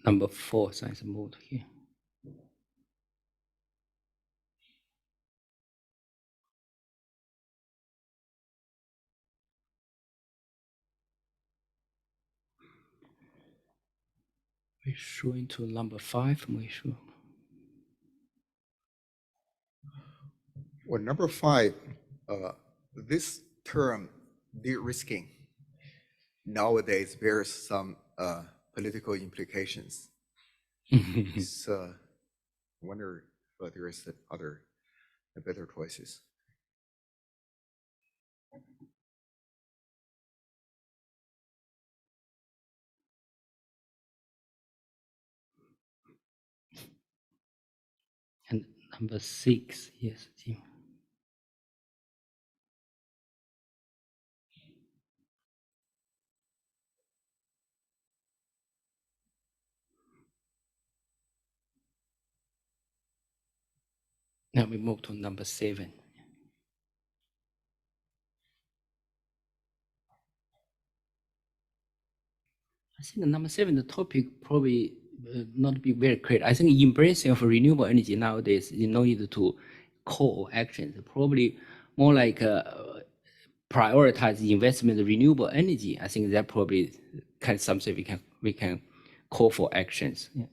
Number 4, science mode here. We're showing to number 5, we show. Well, number 5, this term, de-risking, nowadays bears some political implications. So I wonder if there is other better choices. And number 6, yes, Jim. Now we move to number 7. I think number 7, the topic probably not be very clear. I think embracing of renewable energy nowadays, you no need to call actions. Probably more like prioritize the investment in renewable energy. I think that probably kind of something we can call for actions. Yeah.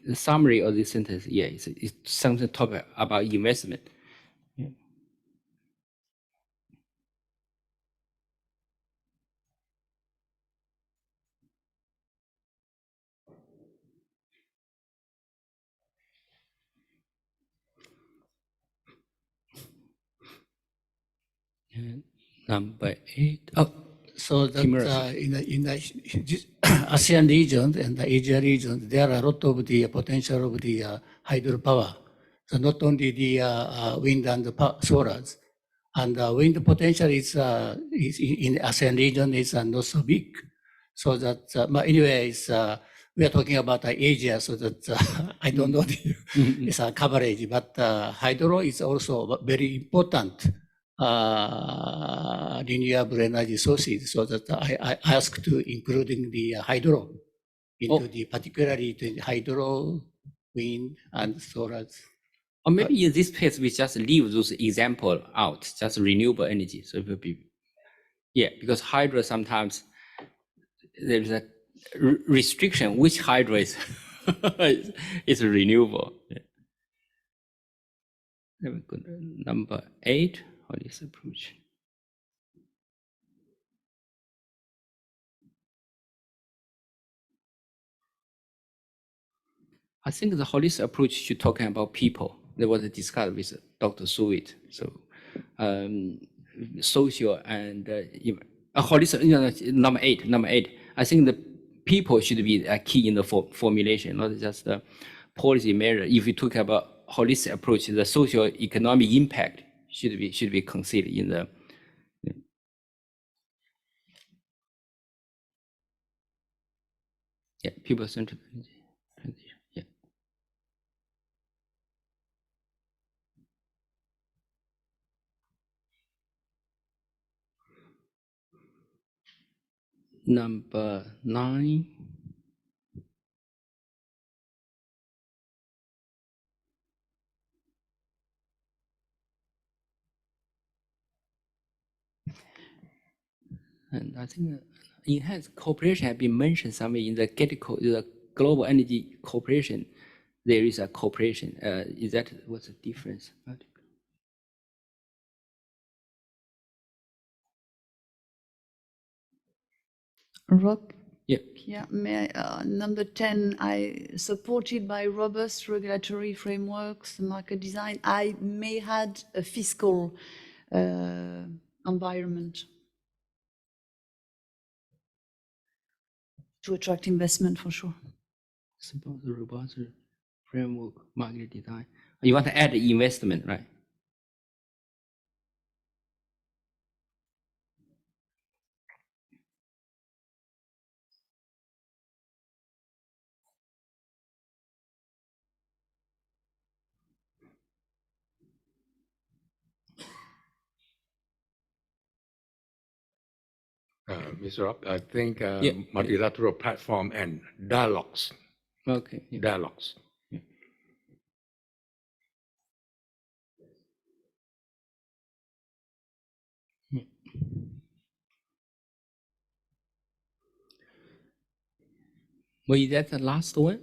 The summary of this sentence, yeah, it's something talk about investment. Yeah. And number 8. Oh, so that in the ASEAN region and the Asia region, there are a lot of the potential of the hydropower. So not only the wind and the solars, and wind potential is in the ASEAN region is not so big. So that, but anyways, we are talking about Asia, so that I don't know the it's a coverage, but hydro is also very important renewable energy sources. So that I asked to including the hydro into the particularly the hydro, wind, and solar. Or maybe in this case, we just leave those example out, just renewable energy. So it will be, yeah, because hydro sometimes there's a restriction which hydro is, is renewable. Yeah. Very good. Number 8, holistic approach. I think the holistic approach should talking about people. That was discussed with Dr. Suit. So social and holistic, number 8. I think the people should be a key in the formulation, not just the policy measure. If you talk about holistic approach, the social economic impact should be considered in the. Yeah, people-centered transition. Yeah. Number 9. And I think enhanced cooperation has been mentioned somewhere in the the global energy cooperation. There is a cooperation. Is that what's the difference? Rob? Yeah. Yeah, number 10, I supported by robust regulatory frameworks, market design. I may add a fiscal environment to attract investment for sure. Support the robust framework, market design. You want to add investment, right? Mr. Rob, I think Yeah. multilateral platform and dialogues. Okay. Yeah. Dialogues. Yeah. Was that the last one?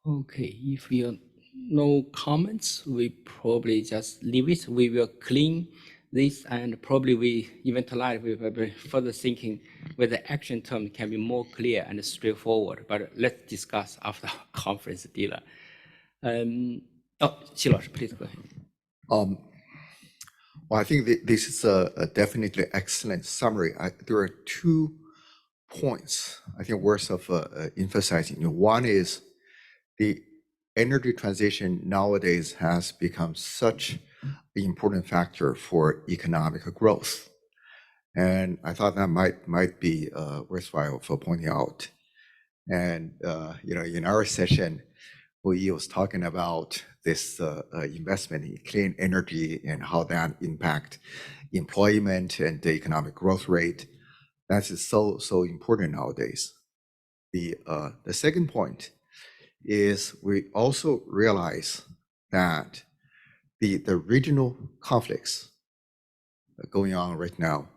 Okay, if you have no comments, we probably just leave it. We will clean this and probably we even tonight we will be further thinking whether the action term can be more clear and straightforward. But let's discuss after our conference, Dila. Qilaoshi, please go ahead. Well, I think this is a definitely excellent summary. There are 2 points I think worth of emphasizing. One is the energy transition nowadays has become such an important factor for economic growth, and I thought that might be worthwhile for pointing out. And in our session, we was talking about this investment in clean energy and how that impact employment and the economic growth rate. That is so important nowadays. The second point is we also realize that the regional conflicts going on right now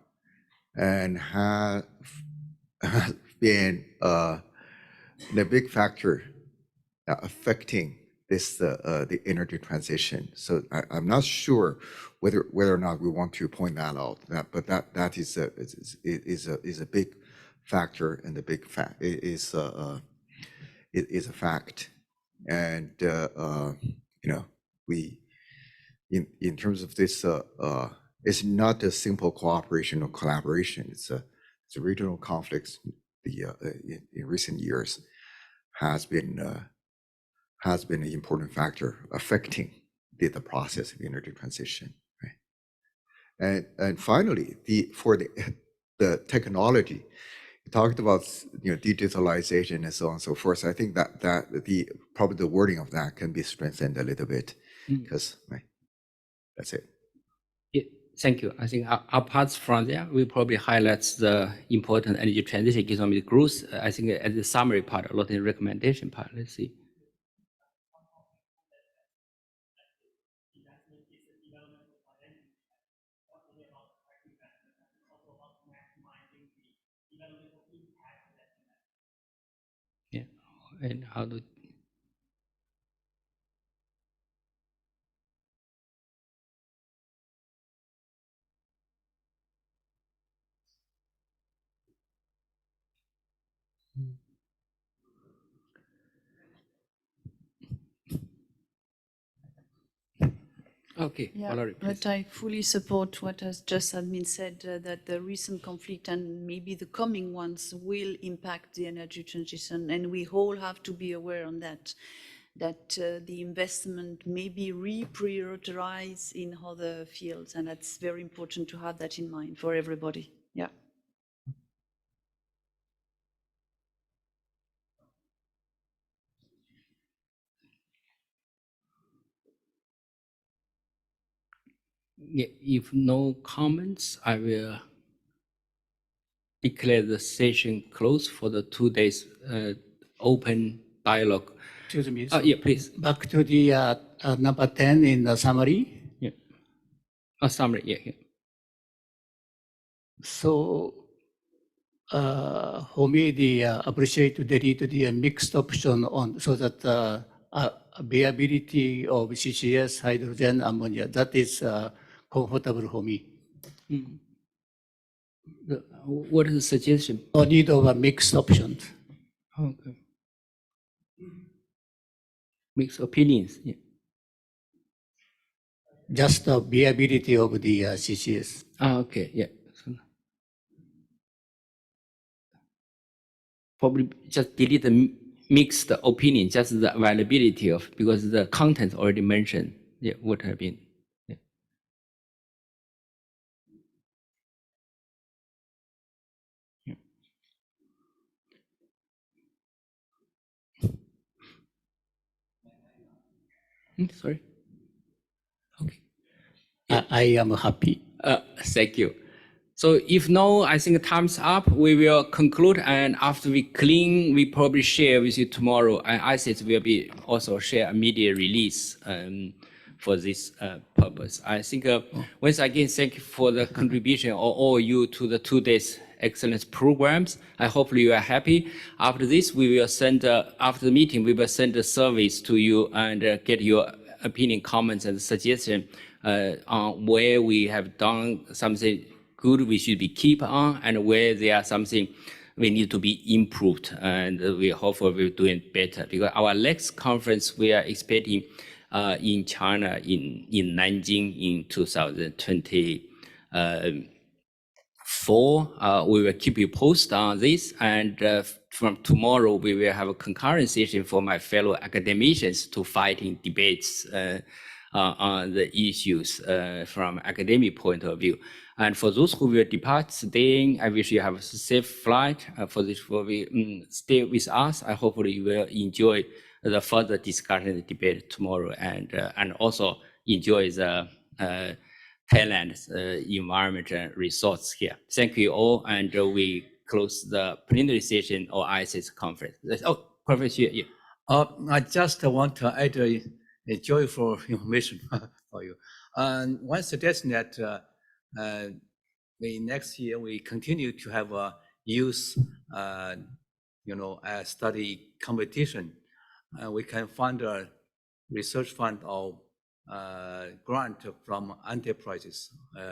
and have been a big factor affecting this the energy transition. So I'm not sure whether or not we want to point that out. But that is a big factor, and the big fact is a fact. And we in terms of this, it's not a simple cooperation or collaboration. It's a regional conflicts. In recent years has been an important factor affecting the process of energy transition, right? And finally, for the technology, you talked about digitalization and so on and so forth. I think that probably the wording of that can be strengthened a little bit. because that's it. Yeah, thank you. I think apart from that, we probably highlight the important energy transition, economic growth. I think as the summary part, a lot in recommendation part. Let's see. Yeah, and how do Okay, Yeah, Valerie, please. but I fully support what has just been said, that the recent conflict and maybe the coming ones will impact the energy transition, and we all have to be aware on that, the investment may be reprioritized in other fields, and that's very important to have that in mind for everybody. Yeah. Yeah, if no comments, I will declare the session closed for the 2 days open dialogue. Excuse me. Yeah, please. Back to the number 10 in the summary. Yeah. Summary, yeah. So, for me, the appreciate to delete the mixed option on so that viability of CCS, hydrogen, ammonia, that is comfortable for me. What is the suggestion? No need of a mixed option. Okay. Mixed opinions. Yeah. Just the viability of the CCS. Okay, yeah. So probably just delete the mixed opinion, just the availability of, because the content already mentioned. Yeah, would have been. Yeah. Sorry. Okay. I am happy. Thank you. So if no, I think time's up. We will conclude, and after we clean, we probably share with you tomorrow. And ISETS will be also share a media release for this purpose. I think once again, thank you for the contribution of all you to the 2 days excellence programs. I hope you are happy. After this, we will send after the meeting, we will send a surveys to you and get your opinion, comments, and suggestions on where we have done something good we should be keep on, and where there are something we need to be improved, and we hopefully we're doing better. Because our next conference we are expecting in China in Nanjing in 2024. We will keep you posted on this, and from tomorrow we will have a concurrent session for my fellow academicians to fighting debates on the issues from academic point of view. And for those who will depart today, I wish you have a safe flight. For this, will be stay with us. I hope you will enjoy the further discussion and debate tomorrow, and also enjoy the Thailand's environment and resource here. Thank you all, and we close the plenary session of ISETS conference. Oh, Professor, yeah. I just want to add a joyful information for you. One suggestion that next year we continue to have a youth, study competition. We can fund a research fund or grant from enterprises,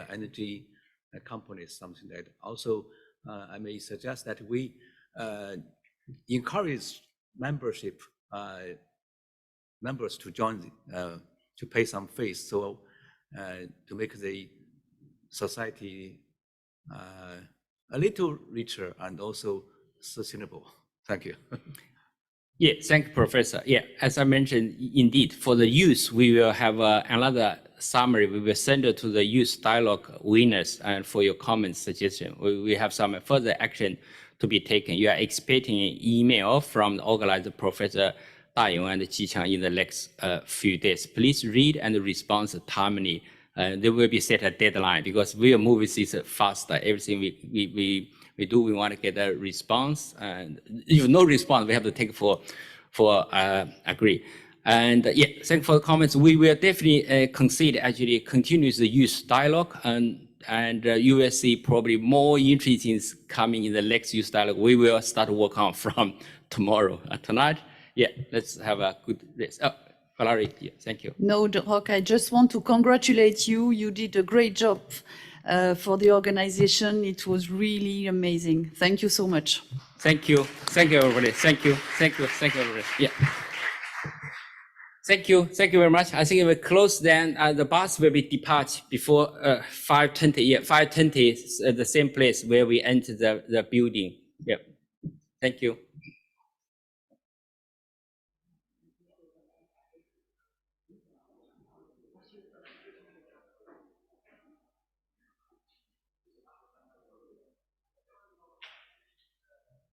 energy companies, something like that. Also, I may suggest that we encourage members to join, to pay some fees, so to make the society a little richer and also sustainable. Thank you. Yeah, thank you, Professor. Yeah, as I mentioned, indeed, for the youth, we will have another summary. We will send it to the youth dialogue winners, and for your comments, suggestion. We have some further action to be taken. You are expecting an email from the organizer, Professor Dayong and Jiqiang in the next few days. Please read and respond timely. There will be set a deadline because we are moving this faster. Everything we do, we want to get a response. And if no response, we have to take for agree. And yeah, thank you for the comments. We will definitely consider actually continuous youth dialogue, and you will see probably more interesting things coming in the next youth dialogue. We will start work on from tomorrow. Tonight, yeah, let's have a good rest. Oh, Valerie, yeah, thank you. No, Rock, I just want to congratulate you. You did a great job for the organization. It was really amazing. Thank you so much. Thank you. Thank you, everybody. Thank you. Thank you. Thank you, everybody. Yeah. Thank you. Thank you very much. I think it will close then. The bus will be depart before 5:20. Yeah, 5:20 is the same place where we enter the building. Yeah. Thank you.